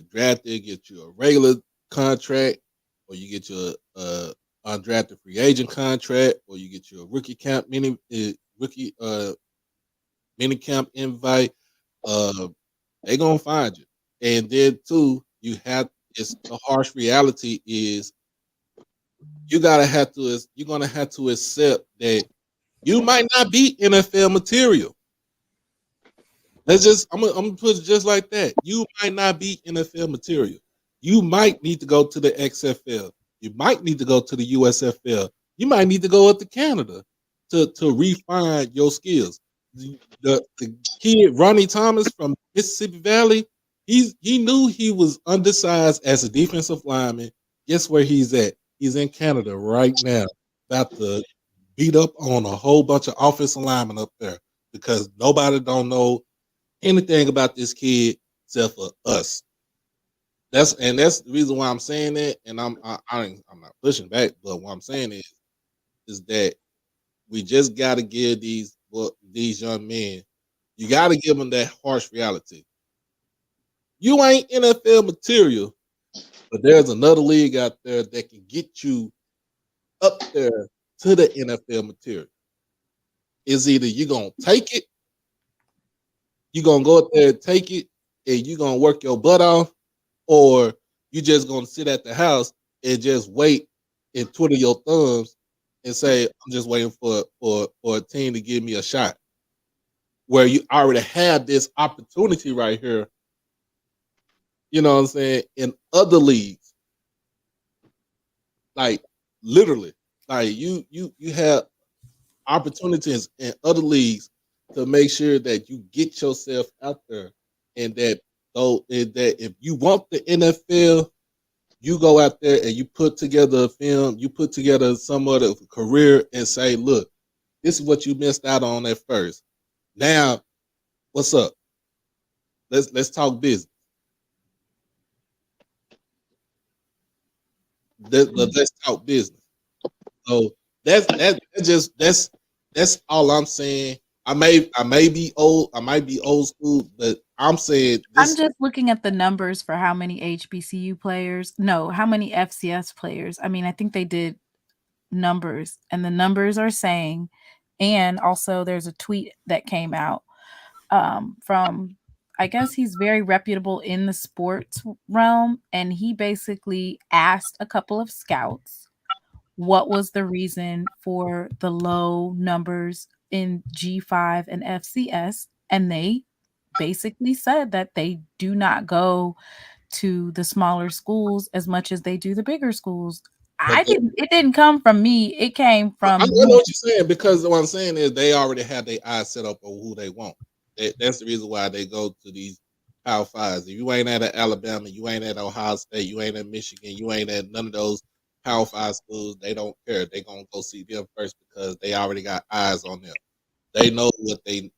drafted, get you a regular contract, or you get your undrafted free agent contract, or you get your rookie camp mini camp invite. They gonna find you. And then too, you have it's the harsh reality is you're gonna have to accept that you might not be NFL material. I'm gonna put it just like that. You might not be NFL material. You might need to go to the XFL. You might need to go to the USFL. You might need to go up to Canada to refine your skills. The kid Ronnie Thomas from Mississippi Valley, he knew he was undersized as a defensive lineman. Guess where he's at? He's in Canada right now, about to beat up on a whole bunch of offensive linemen up there because nobody don't know anything about this kid except for us. That's the reason why I'm saying that, and I'm not pushing back, but what I'm saying is that we just got to give these young men, you got to give them that harsh reality. You ain't NFL material, but there's another league out there that can get you up there to the NFL material. It's either you gonna take it, you gonna go up there and take it, and you gonna work your butt off, or you just gonna sit at the house and just wait and twiddle your thumbs and say, "I'm just waiting for a team to give me a shot." Where you already have this opportunity right here, you know what I'm saying, in other leagues, like literally, like you have opportunities in other leagues to make sure that you get yourself out there, and that if you want the NFL, you go out there and you put together a film, you put together somewhat of a career and say, look, this is what you missed out on at first. Now, what's up? Let's talk business. Let's talk business. So that's all I'm saying. I may be old, I might be old school, but I'm saying I'm this. just looking at the numbers for how many HBCU players, no, how many FCS players. I mean, I think they did numbers, and the numbers are saying, and also there's a tweet that came out from, I guess he's very reputable in the sports realm, and he basically asked a couple of scouts what was the reason for the low numbers in G5 and FCS, and they basically said that they do not go to the smaller schools as much as they do the bigger schools. But It didn't come from me. It came I from know what you're saying, because what I'm saying is they already have their eyes set up on who they want. That's the reason why they go to these Power Fives. If you ain't at Alabama, you ain't at Ohio State, you ain't at Michigan, you ain't at none of those Power Five schools, they don't care. They gonna go see them first because they already got eyes on them. They know what they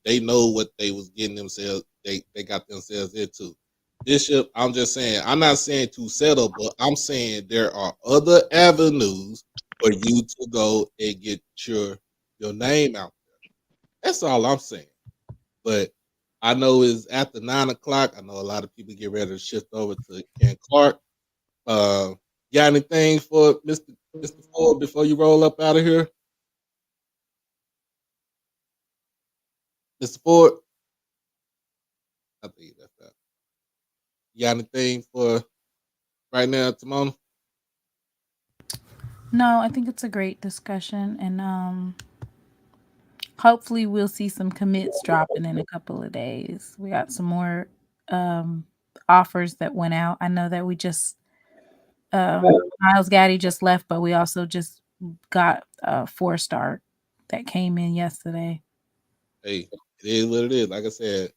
was getting themselves. They got themselves into. Bishop, I'm just saying. I'm not saying to settle, but I'm saying there are other avenues for you to go and get your name out there. That's all I'm saying. But I know it's after 9 o'clock. I know a lot of people get ready to shift over to Ken Clark. Got anything for Mr. Ford before you roll up out of here, Mr. Ford? I think that's that. You got anything for right now, Timon? No, I think it's a great discussion, and hopefully we'll see some commits dropping in a couple of days. We got some more offers that went out. I know that we just Miles Gaddy just left, but we also just got a 4-star that came in yesterday. Hey, it is what it is. Like I said,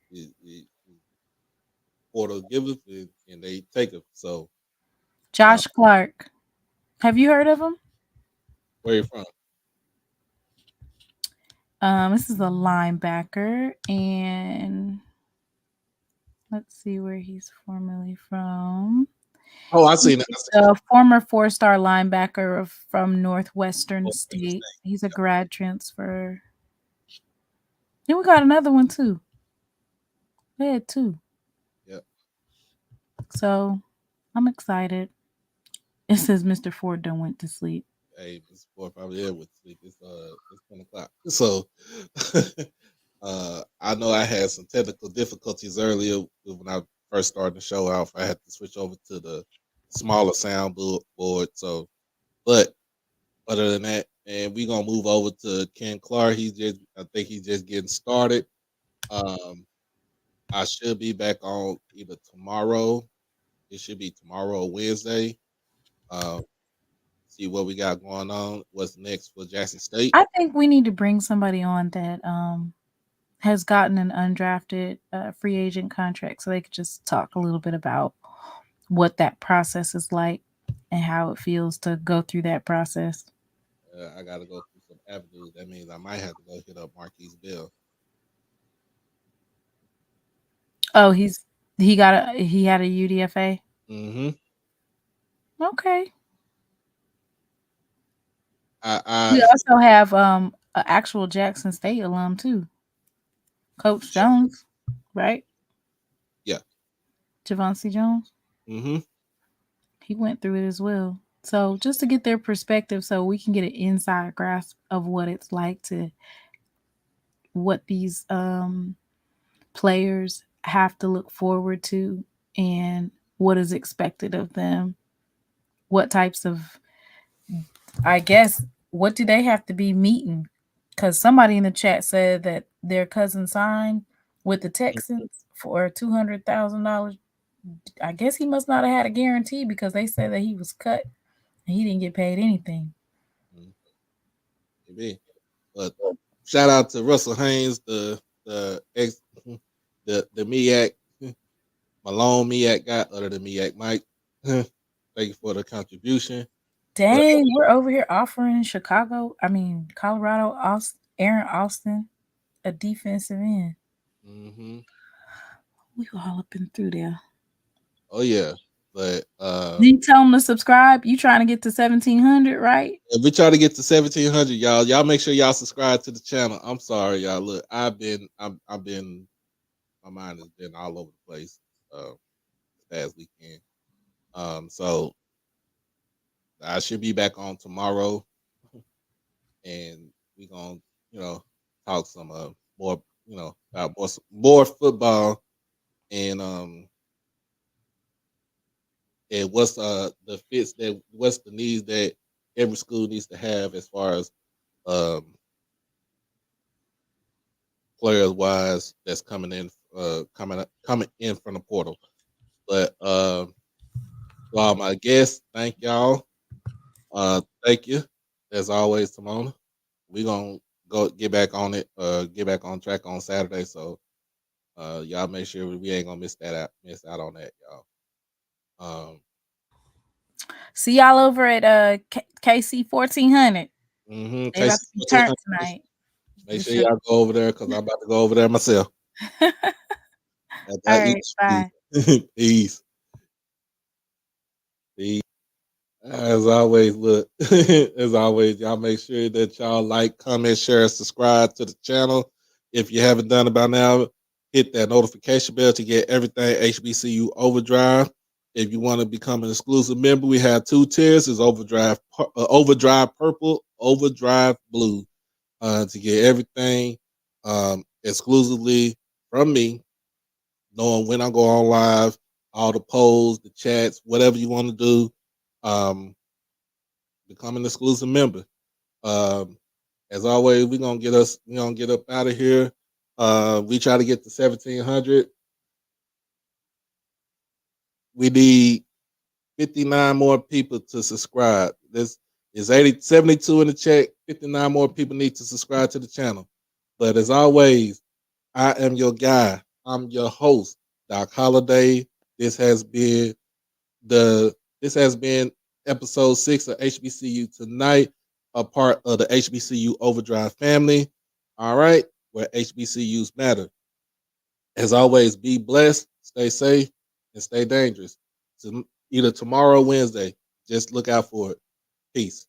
it portal giveth and they take it. So, Josh Clark. Have you heard of him? where you from? This is a linebacker, and let's see where he's formerly from. Oh, I seen it. A former 4-star linebacker from Northwestern State. He's a grad transfer. Then we got another one too. They had 2. Yep. So I'm excited. It says Mr. Ford done went to sleep. Hey, Mr. Ford probably there with sleep. It's 10 o'clock. So I know I had some technical difficulties earlier when I first starting the show off, I had to switch over to the smaller sound board. So, but other than that, and we're gonna move over to Ken Clark. I think he's just getting started. I should be back on either tomorrow. It should be tomorrow or Wednesday. Um, see what we got going on. What's next for Jackson State? I think we need to bring somebody on that has gotten an undrafted free agent contract, so they could just talk a little bit about what that process is like and how it feels to go through that process. I got to go through some avenues. That means I might have to go hit up Marquise Bell. Oh, he had a UDFA. Mm-hmm. Okay. I We also have an actual Jackson State alum too, Coach Jones, right? Yeah. Javonce Jones. Mm-hmm. He went through it as well. So just to get their perspective, so we can get an inside grasp of what it's like to what these players have to look forward to and what is expected of them. What types of, I guess, what do they have to be meeting? Because somebody in the chat said that their cousin signed with the Texans for $200,000. I guess he must not have had a guarantee because they said that he was cut and he didn't get paid anything. Maybe. But shout out to Russell Haynes, the ex, the MEAC, Malone MEAC guy, other than MEAC Mike. Thank you for the contribution. Dang, we're over here offering Colorado, Aaron Austin, a defensive end. Mm-hmm. We all up and through there. Oh yeah, but you tell them to subscribe. You trying to get to 1,700, right? if we try to get to 1,700, y'all make sure y'all subscribe to the channel. I'm sorry, y'all. Look, I've been, my mind has been all over the place past weekend. So I should be back on tomorrow, and we gonna, talk some more, about more football, and what's what's the needs that every school needs to have as far as players wise that's coming in from the portal. But to all my guests, thank y'all. Thank you as always, Timona. We gonna go get back on it, get back on track on Saturday. So y'all make sure we ain't gonna miss out on that, y'all. See y'all over at KC 1400. Mm-hmm. They about to be turned tonight. Make sure y'all go over there because I'm about to go over there myself. All right, bye. Peace. Peace. As always, look, as always, y'all make sure that y'all like, comment, share, subscribe to the channel. If you haven't done it by now, hit that notification bell to get everything HBCU OverDrive. If you want to become an exclusive member, we have 2 tiers: is OverDrive Purple, OverDrive Blue, to get everything exclusively from me, knowing when I go on live, all the polls, the chats, whatever you want to do. Become an exclusive member. As always, we're gonna get up out of here. We try to get to 1,700. We need 59 more people to subscribe. This is 72 in the chat. 59 more people need to subscribe to the channel. But as always, I am your guy. I'm your host, Doc Holliday. This has been episode 6 of HBCU Tonight, a part of the HBCU OverDrive family. All right, where HBCUs matter. As always, be blessed, stay safe, and stay dangerous. Either tomorrow or Wednesday. Just look out for it. Peace.